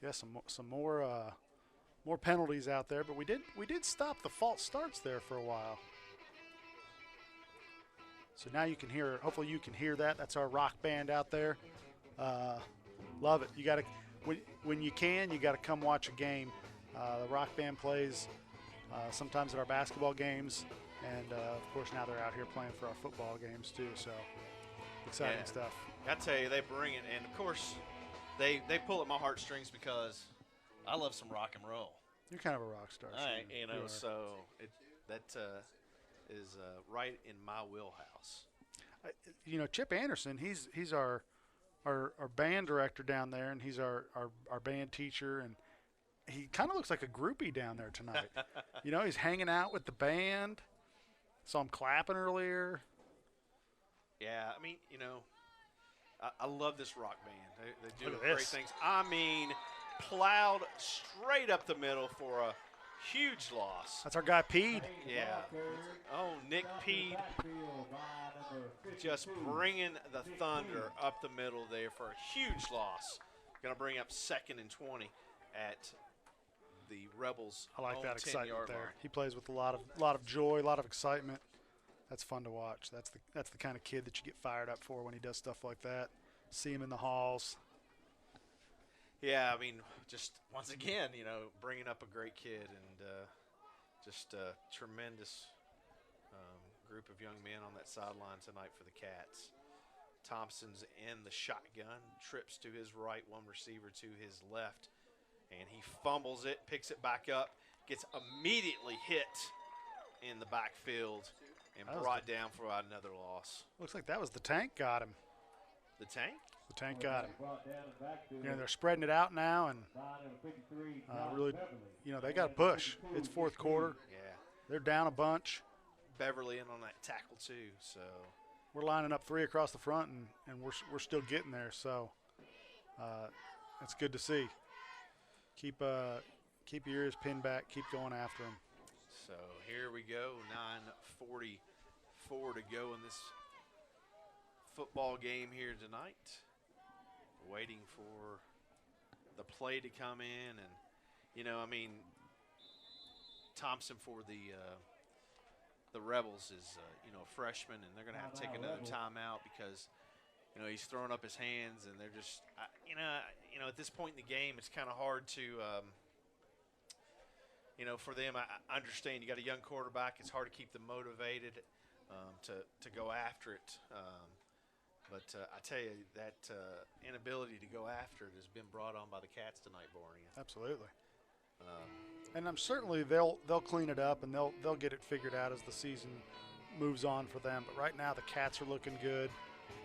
yeah, some more penalties out there, but we did stop the false starts there for a while. So now you can hear. Hopefully you can hear that. That's our rock band out there. Love it. You got to when you can, you got to come watch a game. The rock band plays sometimes at our basketball games, and of course now they're out here playing for our football games too. So exciting stuff. I tell you, they bring it, and of course they pull at my heartstrings because I love some rock and roll. You're kind of a rock star. So that is right in my wheelhouse. Chip Anderson, he's our band director down there, and he's our band teacher, and he kind of looks like a groupie down there tonight. He's hanging out with the band. Saw him clapping earlier. Yeah, I mean, I love this rock band. They do Look at great this. things. I mean, plowed straight up the middle for a huge loss. That's our guy, Pede. Yeah. Oh, Nick Pede just bringing the thunder up the middle there for a huge loss. Going to bring up 2nd and 20 at the Rebels' I like own that excitement 10-yard there. line. He plays with a lot of joy, a lot of excitement. That's fun to watch. That's the kind of kid that you get fired up for when he does stuff like that. See him in the halls. Yeah, I mean, just once again, bringing up a great kid and just a tremendous group of young men on that sideline tonight for the Cats. Thompson's in the shotgun, trips to his right, one receiver to his left, and he fumbles it, picks it back up, gets immediately hit in the backfield and brought down for another loss. Looks like that was the tank got him. The tank? The tank got him. They're spreading it out now, and really, they got to push. It's 4th quarter. Yeah. They're down a bunch. Beverly in on that tackle too. So we're lining up 3 across the front, and we're still getting there. So it's good to see. Keep your ears pinned back. Keep going after them. So here we go. 9:44 to go in this football game here tonight. Waiting for the play to come in, and Thompson for the Rebels is a freshman, and they're going to have to take another timeout because he's throwing up his hands, and they're just at this point in the game, it's kind of hard to for them. I understand you got a young quarterback; it's hard to keep them motivated to go after it. But I tell you, that inability to go after it has been brought on by the Cats tonight, Barney. Absolutely. And I'm certainly they'll clean it up, and they'll get it figured out as the season moves on for them. But right now the Cats are looking good,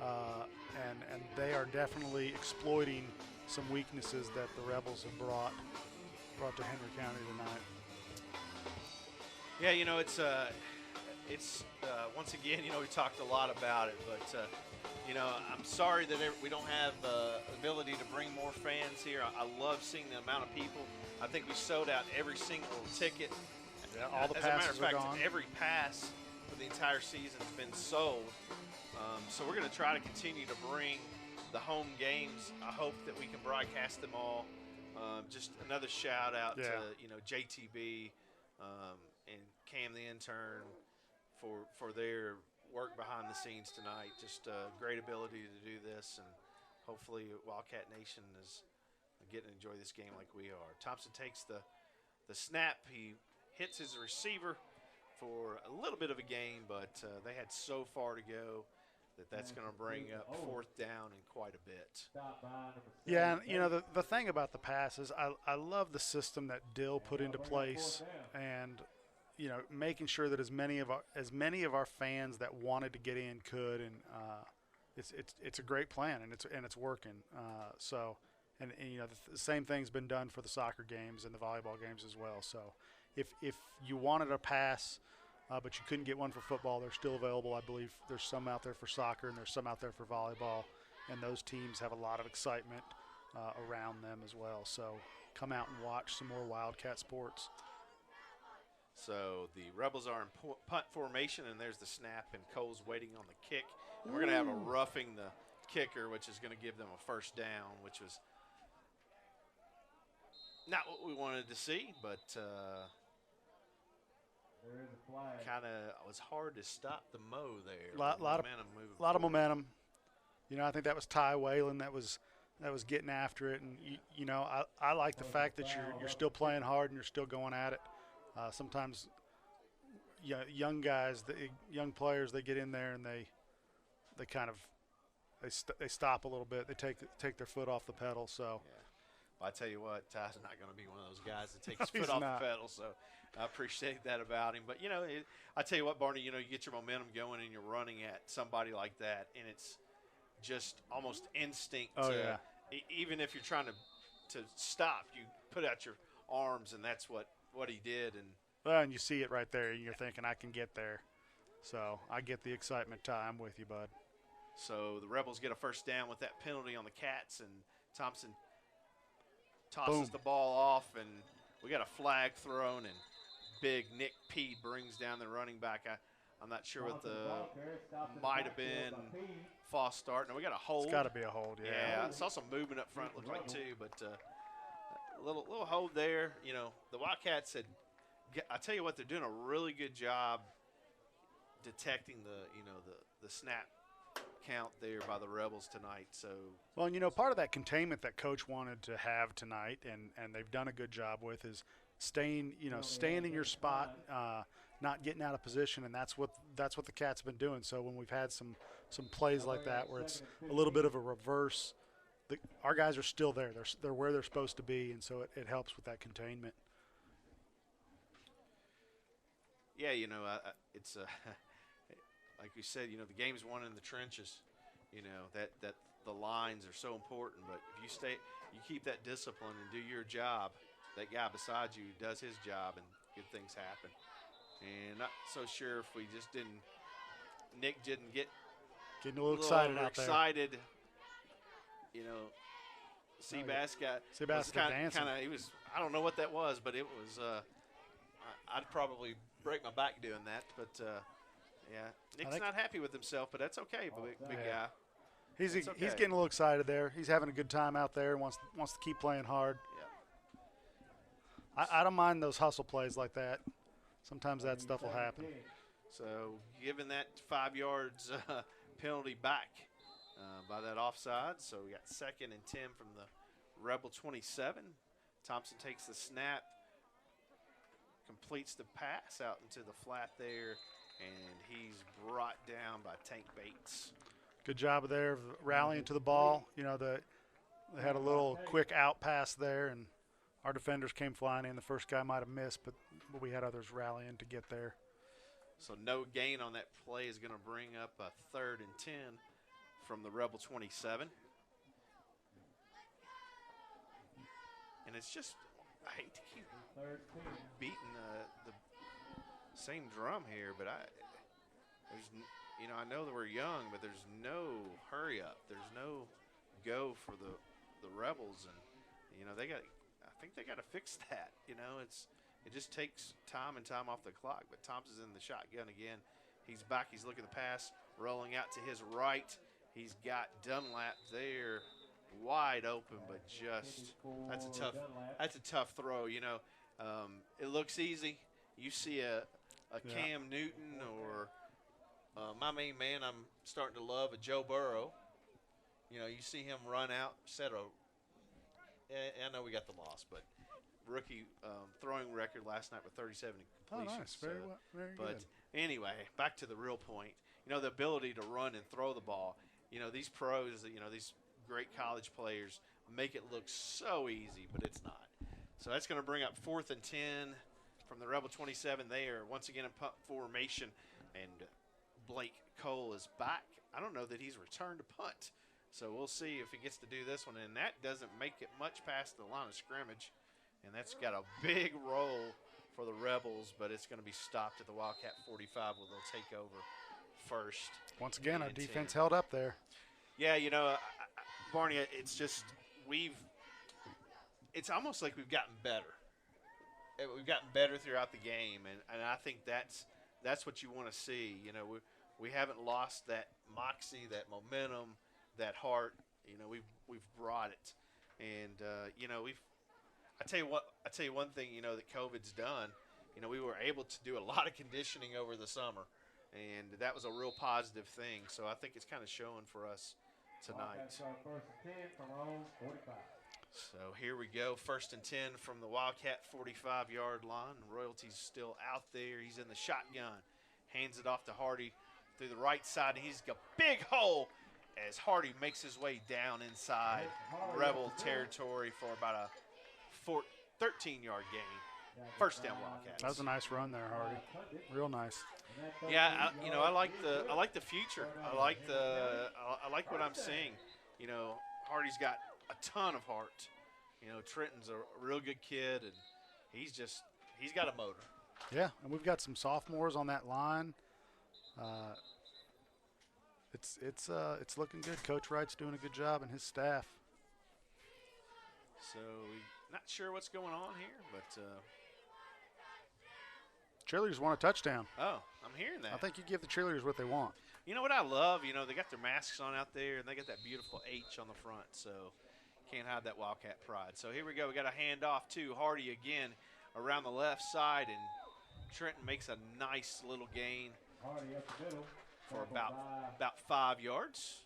and they are definitely exploiting some weaknesses that the Rebels have brought to Henry County tonight. Yeah, it's once again, we talked a lot about it, but I'm sorry that we don't have the ability to bring more fans here. I love seeing the amount of people. I think we sold out every single ticket. Yeah, all the As a matter of passes are fact, gone. every pass for the entire season has been sold. So we're going to try to continue to bring the home games. I hope that we can broadcast them all. Just another shout out to JTB and Cam the intern for their work behind the scenes tonight. Just a great ability to do this, and hopefully Wildcat Nation is getting to enjoy this game like we are. Thompson takes the snap. He hits his receiver for a little bit of a gain, but they had so far to go that's going to bring up 4th down in quite a bit. Yeah, and the thing about the pass is I love the system that Dill put into place, and making sure that as many of our fans that wanted to get in could, and it's a great plan, and it's working. And the same thing's been done for the soccer games and the volleyball games as well. So if you wanted a pass, but you couldn't get one for football, they're still available. I believe there's some out there for soccer, and there's some out there for volleyball, and those teams have a lot of excitement around them as well. So come out and watch some more Wildcat sports. So the Rebels are in punt formation, and there's the snap, and Cole's waiting on the kick. And we're going to have a roughing the kicker, which is going to give them a 1st down, which was not what we wanted to see, but kind of was hard to stop the mow there. Lot of momentum. I think that was Ty Whalen that was getting after it, and I like the fact that you're still playing hard and you're still going at it. Sometimes, young guys, young players, they get in there and they stop a little bit. They take their foot off the pedal. So, yeah. Well, I tell you what, Ty's not going to be one of those guys that takes his foot off the pedal. So I appreciate that about him. But I tell you what, Barney, you get your momentum going and you're running at somebody like that, and it's just almost instinct. Even if you're trying to stop, you put out your arms, and that's what he did. And you see it right there, and you're thinking, I can get there. So I get the excitement, Ty. I'm with you, bud. So the Rebels get a 1st down with that penalty on the Cats, and Thompson tosses the ball off, and we got a flag thrown, and big Nick Peed brings down the running back. I'm not sure what might have been false start. No, we got a hold. It's got to be a hold, yeah. Yeah, I saw some movement up front, looked like too, but a little hold there. The Wildcats I tell you what, they're doing a really good job detecting the snap count there by the Rebels tonight. So well, part of that containment that Coach wanted to have tonight, and they've done a good job with, is staying in your spot, not getting out of position, and that's what the Cats have been doing. So when we've had some plays like that where it's a little bit of a reverse, our guys are still there. They're where they're supposed to be, and so it helps with that containment. Yeah, it's like you said, the game's won in the trenches. That the lines are so important. But if you keep that discipline and do your job, that guy beside you does his job, and good things happen. And not so sure if we just didn't – Nick didn't get Getting a little excited out there. Excited. You know, Seabass got – Seabass dancing. he was – I don't know what that was, but it was I'd probably break my back doing that. But, yeah, Nick's not happy with himself, but that's okay, big guy. He's getting a little excited there. He's having a good time out there and wants to keep playing hard. Yeah. I don't mind those hustle plays like that. Sometimes that stuff will happen. So given that 5 yards penalty back by that offside, so we got 2nd and 10 from the Rebel 27. Thompson takes the snap, completes the pass out into the flat there, and he's brought down by Tank Bates. Good job there of rallying to the ball. You know, they had a little quick out pass there, and our defenders came flying in. The first guy might have missed, but we had others rallying to get there. So no gain on that play is going to bring up a 3rd and 10 from the Rebel 27. And it's just, I hate to keep beating the same drum here, but I know that we're young, but there's no hurry up. There's no go for the Rebels, and I think they got to fix that. It just takes time and time off the clock. But Thompson's in the shotgun again. He's back. He's looking to pass, rolling out to his right. He's got Dunlap there, wide open, but that's a tough throw. It looks easy. You see a Cam Newton or my main man, I'm starting to love, a Joe Burrow. You see him run out, I know we got the loss, but rookie throwing record last night with 37 completions. Oh, nice. Very good. But anyway, back to the real point. The ability to run and throw the ball. These pros, these great college players make it look so easy, but it's not. So that's going to bring up 4th and 10 from the Rebel 27. They are once again in punt formation, and Blake Cole is back. I don't know that he's returned to punt. So we'll see if he gets to do this one. And that doesn't make it much past the line of scrimmage. And that's got a big roll for the Rebels, but it's going to be stopped at the Wildcat 45 where they'll take over first. Once again, our defense held up there. Yeah, Barney, it's just it's almost like we've gotten better. We've gotten better throughout the game, and I think that's what you want to see. We haven't lost that moxie, that momentum, that heart. We've brought it, and I tell you one thing. That COVID's done. We were able to do a lot of conditioning over the summer, and that was a real positive thing. So I think it's kind of showing for us tonight. First and 10 from our own 45. So here we go, 1st and 10 from the Wildcat 45-yard line. Royalty's still out there. He's in the shotgun. Hands it off to Hardy through the right side. And he's got a big hole as Hardy makes his way down inside Rebel territory for about a 13-yard gain. First down Wildcats. That was a nice run there, Hardy. Real nice. Yeah, I like the future. I like what I'm seeing. Hardy's got a ton of heart. Trenton's a real good kid, and he's got a motor. Yeah, and we've got some sophomores on that line. It's looking good. Coach Wright's doing a good job, and his staff. So not sure what's going on here, but cheerleaders want a touchdown. Oh, I'm hearing that. I think you give the cheerleaders what they want. You know what I love? They got their masks on out there, and they got that beautiful H on the front, so can't hide that Wildcat pride. So here we go. We got a handoff to Hardy again around the left side, and Trenton makes a nice little gain Hardy up the middle for about 5 yards.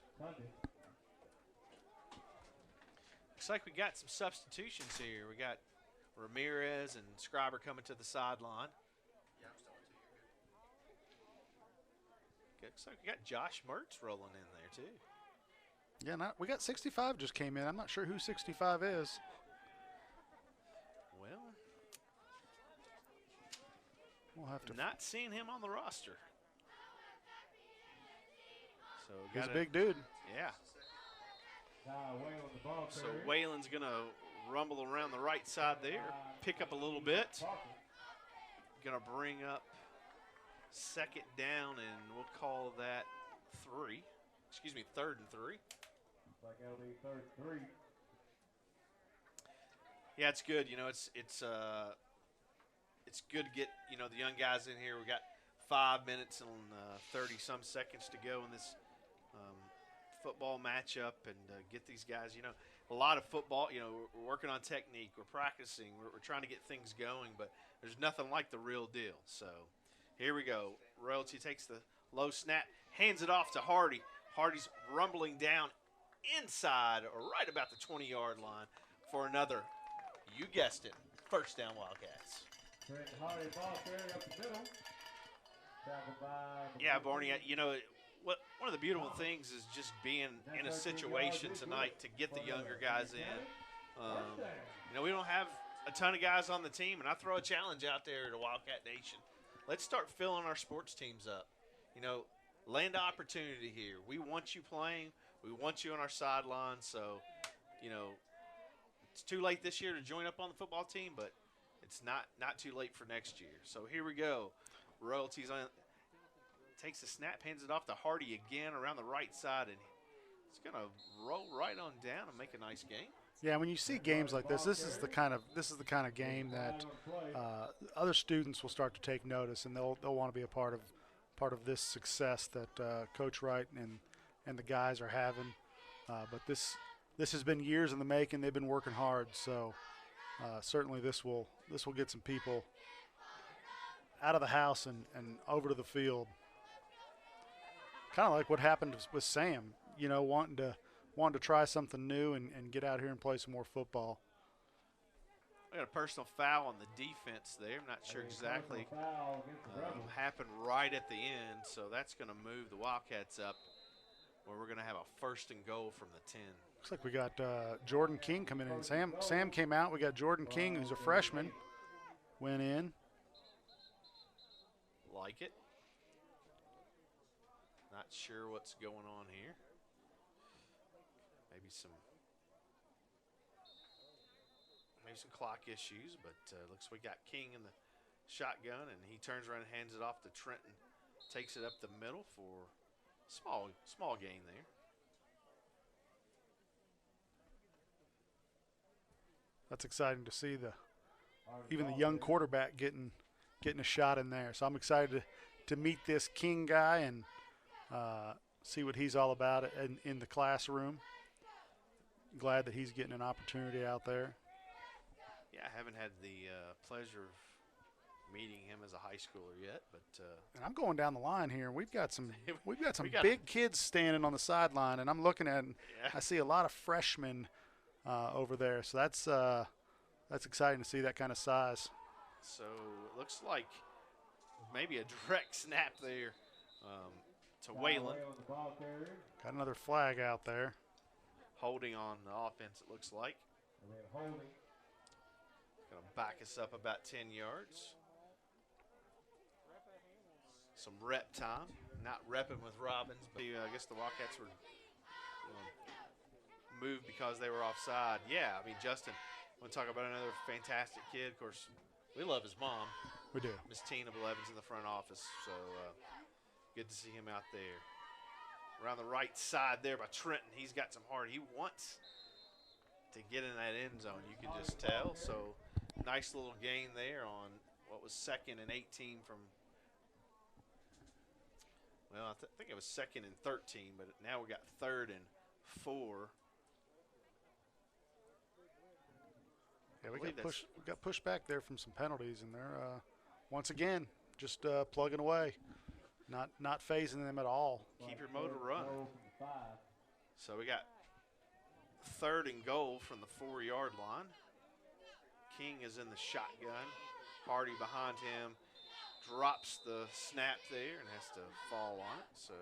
Looks like we got some substitutions here. We got Ramirez and Scriber coming to the sideline. Looks like we got Josh Mertz rolling in there too. Yeah, we got 65 just came in. I'm not sure who 65 is. Well, we'll have to. Not seeing him on the roster. So he's a big dude. Yeah. So Whalen's going to rumble around the right side there, pick up a little bit. Going to bring up second down, and we'll call that 3. Excuse me, 3rd and 3. Looks like that'll be 3rd and 3. Yeah, it's good. You know, it's good to get, you know, the young guys in here. We got 5 minutes and 30-some seconds to go in this football matchup, and get these guys, you know, a lot of football, you know, we're working on technique, we're practicing, we're trying to get things going, but there's nothing like the real deal. So here we go. Royalty takes the low snap, hands it off to Hardy. Hardy's rumbling down inside or right about the 20-yard line for another, you guessed it, first down Wildcats. Trent Hardy, ball carrier up the middle. Tackled by Yeah, Barney, you know, one of the beautiful things is just being in a situation tonight to get the younger guys in. You know, we don't have a ton of guys on the team, and I throw a challenge out there to Wildcat Nation. Let's start filling our sports teams up. You know, land opportunity here. We want you playing. We want you on our sidelines. So, you know, it's too late this year to join up on the football team, but it's not too late for next year. So here we go. Royalties on. Takes the snap, hands it off to Hardy again around the right side, and he's going to roll right on down and make a nice game. Yeah, when you see games like this, this is the kind of game that other students will start to take notice, and they'll want to be a part of this success that Coach Wright and the guys are having. But this has been years in the making. They've been working hard, so certainly this will get some people out of the house and over to the field. Kind of like what happened with Sam, you know, wanting to try something new and get out here and play some more football. We got a personal foul on the defense there. I'm not sure exactly happened right at the end, so that's going to move the Wildcats up where we're going to have a 1st and goal from the 10. Looks like we got Jordan King coming in. Sam came out. We got Jordan King, who's a freshman, went in. Like it. Not sure what's going on here. Maybe some clock issues, but looks like we got King in the shotgun, and he turns around and hands it off to Trenton. Takes it up the middle for small gain there. That's exciting to see even the young quarterback getting a shot in there. So I'm excited to meet this King guy and see what he's all about in the classroom. Glad that he's getting an opportunity out there. Yeah, I haven't had the pleasure of meeting him as a high schooler yet, but and I'm going down the line here, and we've got some big kids standing on the sideline, and I'm looking at, I see a lot of freshmen over there, so that's exciting to see that kind of size. So it looks like maybe a direct snap there to Whalen. Got another flag out there. Holding on the offense, it looks like. Going to back us up about 10 yards. Some rep time. Not repping with Robbins, but I guess the Wildcats were moved because they were offside. Yeah, I mean, Justin, we'll talk about another fantastic kid. Of course, we love his mom. We do. Miss Tina Blevins in the front office, so good to see him out there. Around the right side there by Trenton. He's got some heart. He wants to get in that end zone. You can just tell. So nice little gain there on what was 2nd and 18 from, well, I think it was 2nd and 13, but now we got 3rd and 4. Yeah, we got pushed back there from some penalties, and they're once again just plugging away. Not phasing them at all. Keep your motor running. So we got 3rd and goal from the 4-yard line. King is in the shotgun. Hardy behind him. Drops the snap there and has to fall on it. So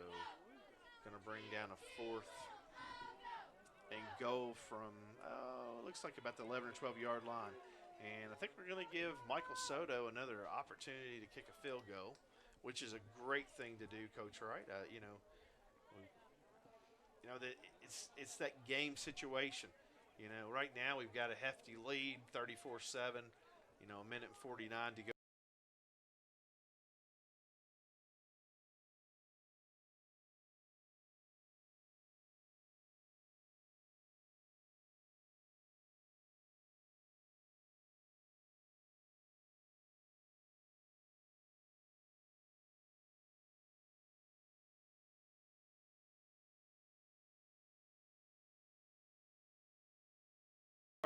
going to bring down a 4th and goal from, it looks like about the 11 or 12-yard line. And I think we're going to give Michael Soto another opportunity to kick a field goal, which is a great thing to do, Coach Wright. It's that game situation. You know, right now we've got a hefty lead, 34-7. You know, a minute and 49 to go.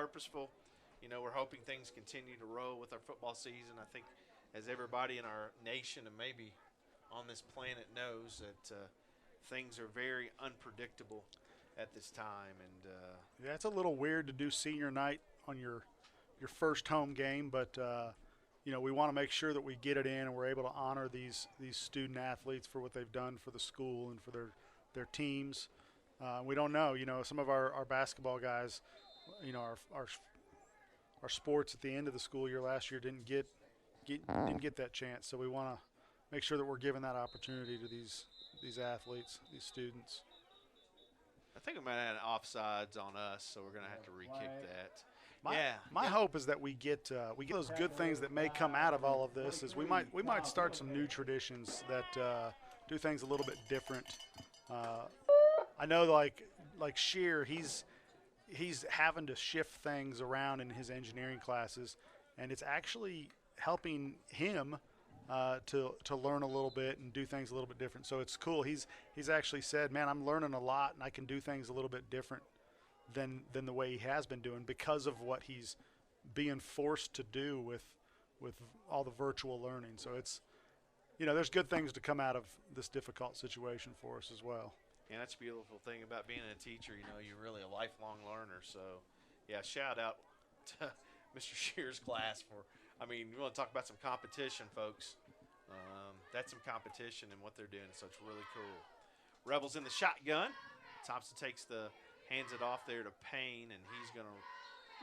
purposeful. You know, we're hoping things continue to roll with our football season. I think as everybody in our nation and maybe on this planet knows that things are very unpredictable at this time. And yeah, it's a little weird to do senior night on your first home game, but you know, we want to make sure that we get it in and we're able to honor these student athletes for what they've done for the school and for their teams. We don't know, you know, some of our basketball guys, you know, our sports at the end of the school year last year didn't get that chance. So we want to make sure that we're giving that opportunity to these athletes, these students. I think we might have offsides on us, so we're going to have to re-kick that. My hope is that we get those good things that may come out of all of this. Is we might start some new traditions that do things a little bit different. I know like Shear, he's having to shift things around in his engineering classes, and it's actually helping him to learn a little bit and do things a little bit different. So it's cool. He's actually said, man, I'm learning a lot and I can do things a little bit different than the way he has been doing because of what he's being forced to do with all the virtual learning. So it's, you know, there's good things to come out of this difficult situation for us as well. Yeah, that's a beautiful thing about being a teacher. You know, you're really a lifelong learner. So, yeah, shout out to Mr. Shear's class for, I mean, you want to talk about some competition, folks. That's some competition in what they're doing, so it's really cool. Rebels in the shotgun. Thompson hands it off there to Payne, and he's going to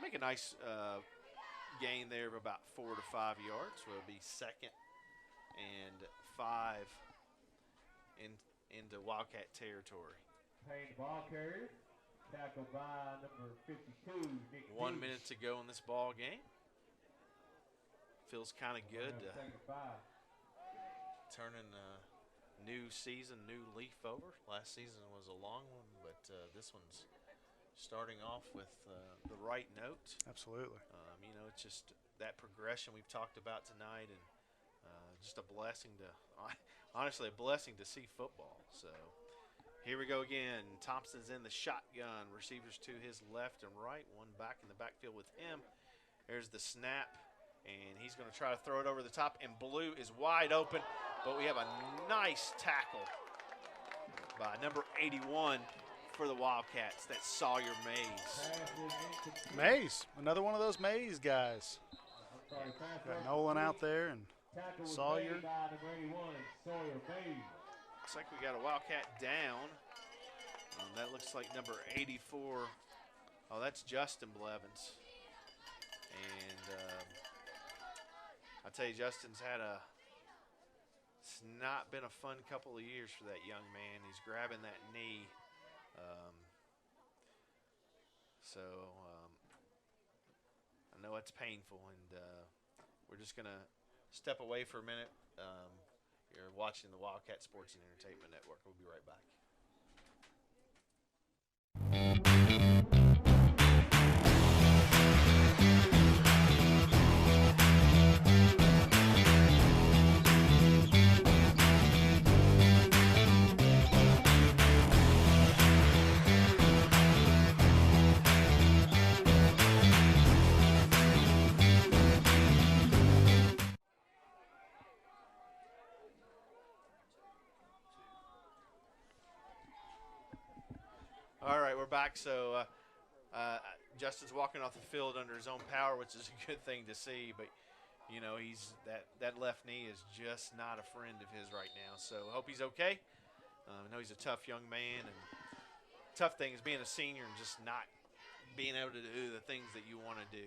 make a nice gain there of about 4 to 5 yards. So it'll be 2nd and 5 into Wildcat territory. Payne ball carrier, tackled by number 52, Nick 1 Beach. minute to go in this ball game. Feels kind of good to turn in a new season, new leaf over. Last season was a long one, but this one's starting off with the right note. Absolutely. You know, it's just that progression we've talked about tonight, and just a blessing honestly, a blessing to see football. So here we go again. Thompson's in the shotgun. Receivers to his left and right. One back in the backfield with him. There's the snap, and he's going to try to throw it over the top, and Blue is wide open, but we have a nice tackle by number 81 for the Wildcats. That's Sawyer Mays. Mays, another one of those Mays guys. Got Nolan out there and Sawyer. Looks like we got a Wildcat down. That looks like number 84. Oh, that's Justin Blevins. And I tell you, Justin's it's not been a fun couple of years for that young man. He's grabbing that knee. I know it's painful, and we're just going to step away for a minute. You're watching the Wildcat Sports and Entertainment Network. We'll be right back. All right, we're back. So Justin's walking off the field under his own power, which is a good thing to see. But you know, he's that left knee is just not a friend of his right now. So hope he's okay. I know he's a tough young man, and tough thing is being a senior and just not being able to do the things that you want to do.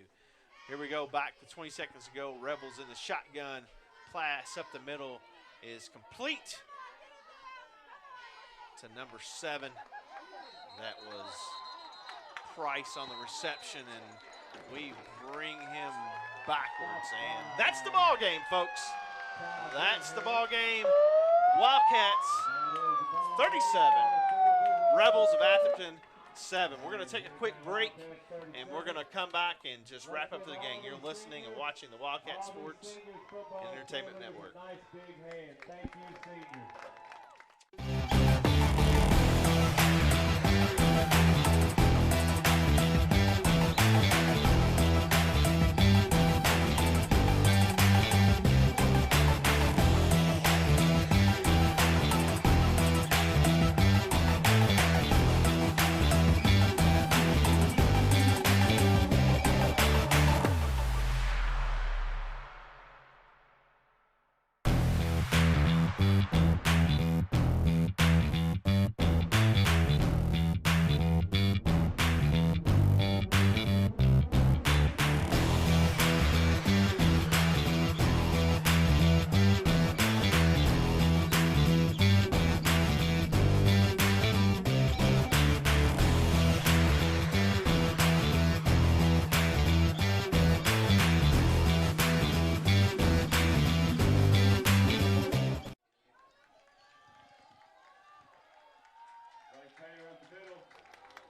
Here we go, back to 20 seconds ago. Rebels in the shotgun. Pass up the middle is complete to number 7. That was Price on the reception, and we bring him backwards. And that's the ball game, folks. That's the ball game. Wildcats 37, Rebels of Atherton 7. We're going to take a quick break, and we're going to come back and just wrap up the game. You're listening and watching the Wildcat Sports and Entertainment Network. Nice big hand. Thank you, seniors.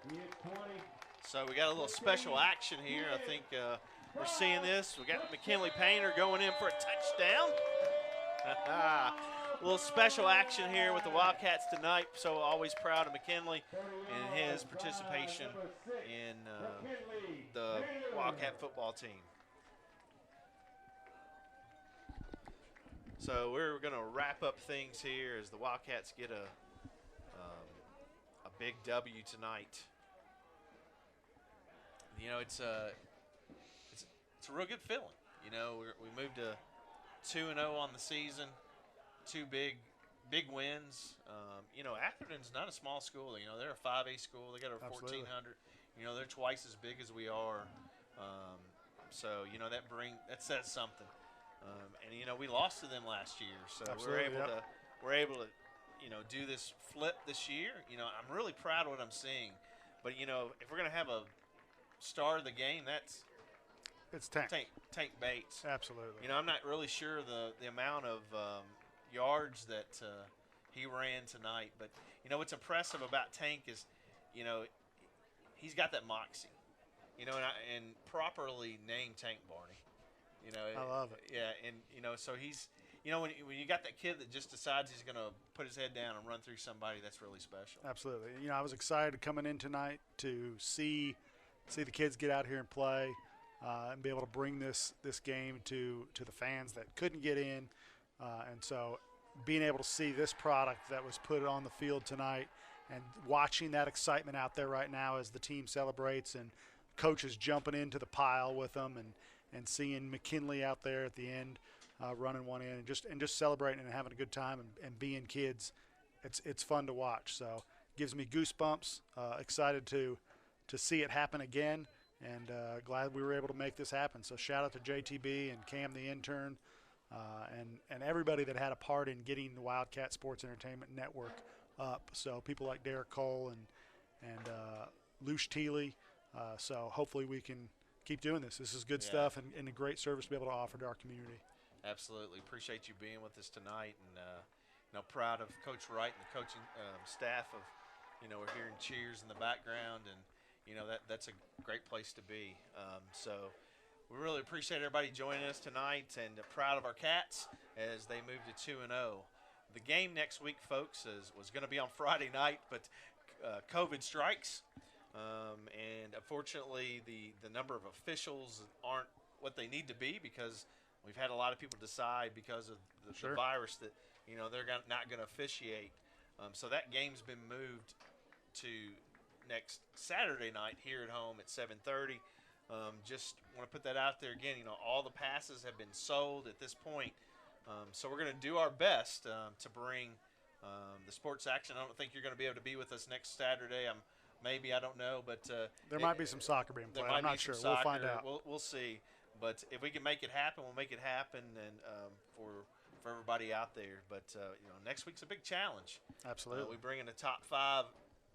He hit 20. So we got a little special action here. I think we're seeing this. We got McKinley Painter going in for a touchdown. A little special action here with the Wildcats tonight. So always proud of McKinley and his participation in the Wildcat football team. So we're going to wrap up things here as the Wildcats get a big W tonight. You know, it's a real good feeling. You know, we moved to 2-0 on the season, 2 big wins. You know, Atherton's not a small school. You know, they're a 5A school. They got over 1,400. You know, they're twice as big as we are. So you know that says something. And you know, we lost to them last year, so we're able to you know, do this flip this year. You know, I'm really proud of what I'm seeing. But you know, if we're gonna have a star of the game, it's Tank Bates. Absolutely. You know, I'm not really sure the amount of yards that he ran tonight, but you know what's impressive about Tank is, you know, he's got that moxie. You know, and properly named Tank Barney. You know, I love it. Yeah, and you know, so he's, you know, when you got that kid that just decides he's going to put his head down and run through somebody, that's really special. Absolutely. You know, I was excited coming in tonight to see the kids get out here and play, and be able to bring this game to the fans that couldn't get in, and so being able to see this product that was put on the field tonight and watching that excitement out there right now as the team celebrates and coaches jumping into the pile with them and seeing McKinley out there at the end running one in and just celebrating and having a good time and being kids. It's fun to watch. So gives me goosebumps. Excited to see it happen again, and glad we were able to make this happen. So shout out to JTB and Cam the intern, and everybody that had a part in getting the Wildcat Sports Entertainment Network up. So people like Derek Cole and Lush Teeley. So hopefully we can keep doing this. This is good stuff and a great service to be able to offer to our community. Absolutely. Appreciate you being with us tonight, and you know, proud of Coach Wright and the coaching staff. Of, you know, we're hearing cheers in the background, and you know that's a great place to be. So we really appreciate everybody joining us tonight, and proud of our Cats as they move to 2-0. The game next week, folks, was going to be on Friday night, but COVID strikes. And unfortunately, the number of officials aren't what they need to be, because we've had a lot of people decide because of the virus that, you know, they're not going to officiate. So that game's been moved to next Saturday night here at home at 7:30. Just want to put that out there again. You know, all the passes have been sold at this point. So we're going to do our best to bring the sports action. I don't think you're going to be able to be with us next Saturday. Maybe, I don't know, but there might be some soccer being played. I'm not sure. We'll find out. We'll see. But if we can make it happen, we'll make it happen, and for everybody out there. But you know, next week's a big challenge. Absolutely. We bring in a top 5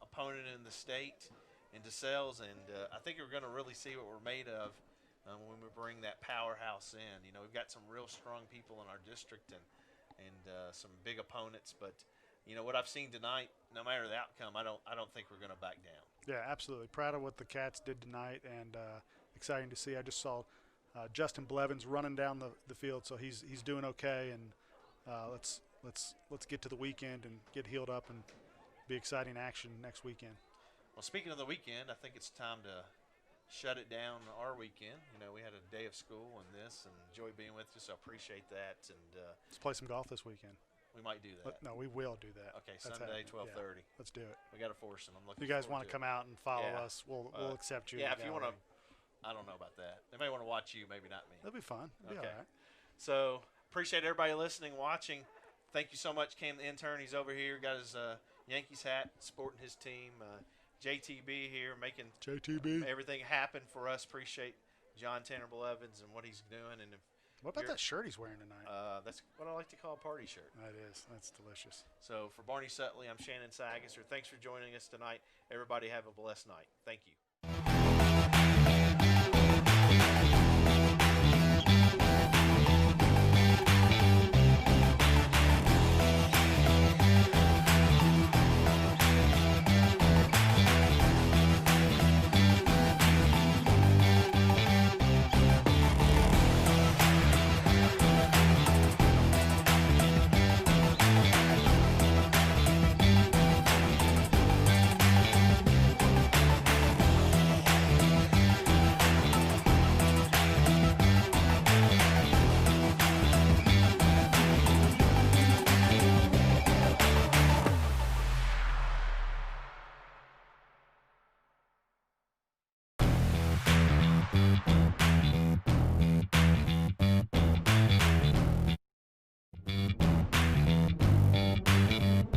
opponent in the state into sales, and I think we're going to really see what we're made of when we bring that powerhouse in. You know, we've got some real strong people in our district and some big opponents, but you know what I've seen tonight, no matter the outcome, I don't think we're going to back down. Yeah, absolutely. Proud of what the Cats did tonight, and exciting to see. I just saw Justin Blevins running down the field, so he's doing okay, and let's get to the weekend and get healed up and be exciting action next weekend. Well, speaking of the weekend, I think it's time to shut it down our weekend. You know, we had a day of school and this, and enjoy being with you, so I appreciate that. And let's play some golf this weekend. We might do that. No, we will do that. Okay, Sunday, 12:30. Yeah, let's do it. We got to force them. I'm looking. If you guys want to come out and follow us, we'll accept you. Yeah, if you want to. I don't know about that. They may want to watch you, maybe not me. That'll be fun. It'll be all right. So appreciate everybody listening, watching. Thank you so much, Cam the intern. He's over here, got his Yankees hat, supporting his team. JTB here, making everything happen for us. Appreciate John Tanner Evans and what he's doing. And what about that shirt he's wearing tonight? That's what I like to call a party shirt. That is. That's delicious. So for Barney Sutley, I'm Shannon Sagasser. Thanks for joining us tonight. Everybody have a blessed night. Thank you.